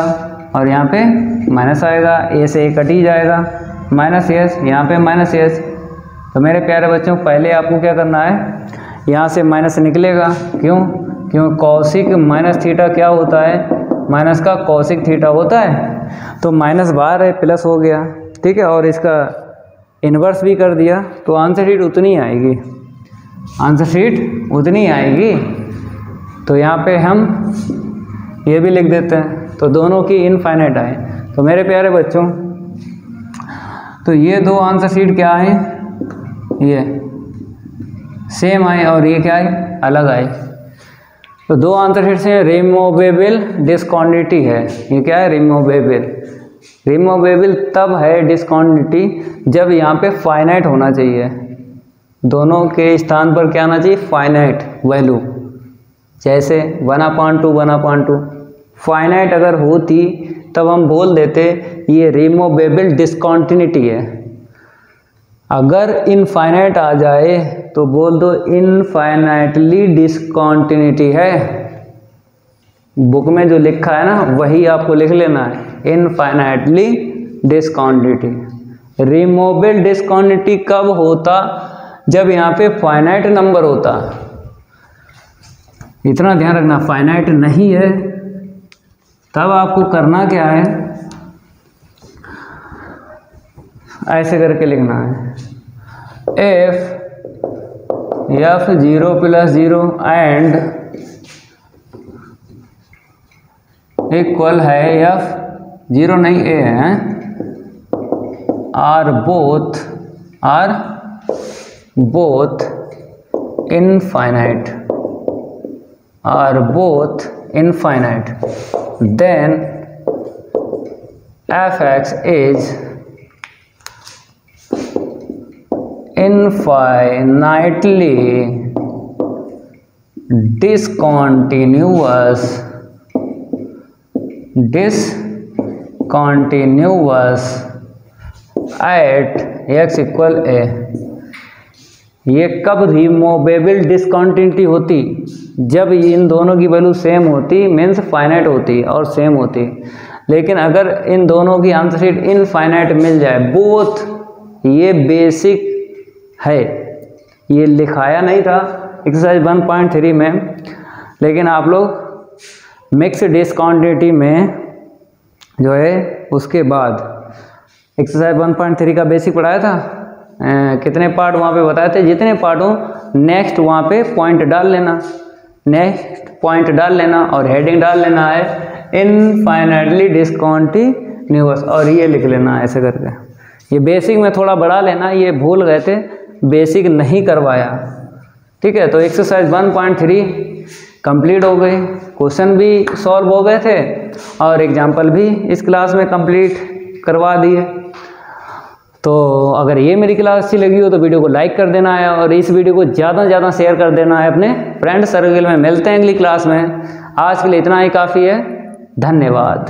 और यहाँ पे माइनस आएगा, A से A कट ही जाएगा, माइनस S, यहाँ पे माइनस S। तो मेरे प्यारे बच्चों पहले आपको क्या करना है, यहाँ से माइनस निकलेगा, क्यों कॉसिक माइनस थीटा क्या होता है, माइनस का कॉसिक थीटा होता है। तो माइनस बाहर है, प्लस हो गया, ठीक है, और इसका इन्वर्स भी कर दिया, तो आंसर शीट उतनी आएगी, आंसर शीट उतनी आएगी। तो यहाँ पे हम ये भी लिख देते हैं, तो दोनों की इनफाइनाइट आए। तो मेरे प्यारे बच्चों तो ये दो आंसर शीट क्या है, ये सेम आए और ये क्या है, अलग आए। तो दो आंसर शीट से रिमूवेबल डिस्कॉन्टिटी है, ये क्या है रिमूवेबल तब है डिस्कॉन्टिटी जब यहाँ पे फाइनाइट होना चाहिए, दोनों के स्थान पर क्या आना चाहिए, फाइनाइट वैल्यू। जैसे 1/2 फाइनाइट अगर होती तब हम बोल देते ये रिमूवेबल डिस्कॉन्टिन्यूटी है। अगर इनफाइनाइट आ जाए तो बोल दो इनफाइनाइटली डिस्कॉन्टिन्यूटी है। बुक में जो लिखा है ना वही आपको लिख लेना है, इनफाइनाइटली डिस्कॉन्टिन्यूटी। रिमूवेबल डिस्कॉन्टिन्यूटी कब होता, जब यहाँ पे फाइनाइट नंबर होता। इतना ध्यान रखना, फाइनाइट नहीं है तब आपको करना क्या है, ऐसे करके लिखना है, f 0 + 0 एंड इक्वल है f 0 नहीं a है, are both infinite, then fx is infinitely discontinuous at x = a। ये कब रिमूवेबल डिस्कॉन्टिन्यूटी होती, जब इन दोनों की वैल्यू सेम होती, मीन्स फाइनाइट होती और सेम होती। लेकिन अगर इन दोनों की आंसर शीट इनफाइनाइट मिल जाए, बोथ, ये बेसिक है, ये लिखाया नहीं था एक्सरसाइज 1.3 में, लेकिन आप लोग मिक्स डिस्कॉन्टिन्यूटी में जो है उसके बाद एक्सरसाइज 1.3 का बेसिक पढ़ाया था। कितने पार्ट वहाँ पे बताए थे, जितने पार्ट हो नेक्स्ट वहाँ पे पॉइंट डाल लेना, और हेडिंग डाल लेना है इनफाइनाइटली डिस्कॉन्टिन्यूअस, और ये लिख लेना है ऐसे करके। ये बेसिक में थोड़ा बढ़ा लेना, ये भूल गए थे, बेसिक नहीं करवाया, ठीक है। तो एक्सरसाइज 1.3 कंप्लीट हो गई, क्वेश्चन भी सॉल्व हो गए थे और एग्जाम्पल भी इस क्लास में कंप्लीट करवा दिए। तो अगर ये मेरी क्लास अच्छी लगी हो तो वीडियो को लाइक कर देना है और इस वीडियो को ज़्यादा से ज़्यादा शेयर कर देना है अपने फ्रेंड सर्कल में। मिलते हैं अगली क्लास में, आज के लिए इतना ही काफ़ी है। धन्यवाद।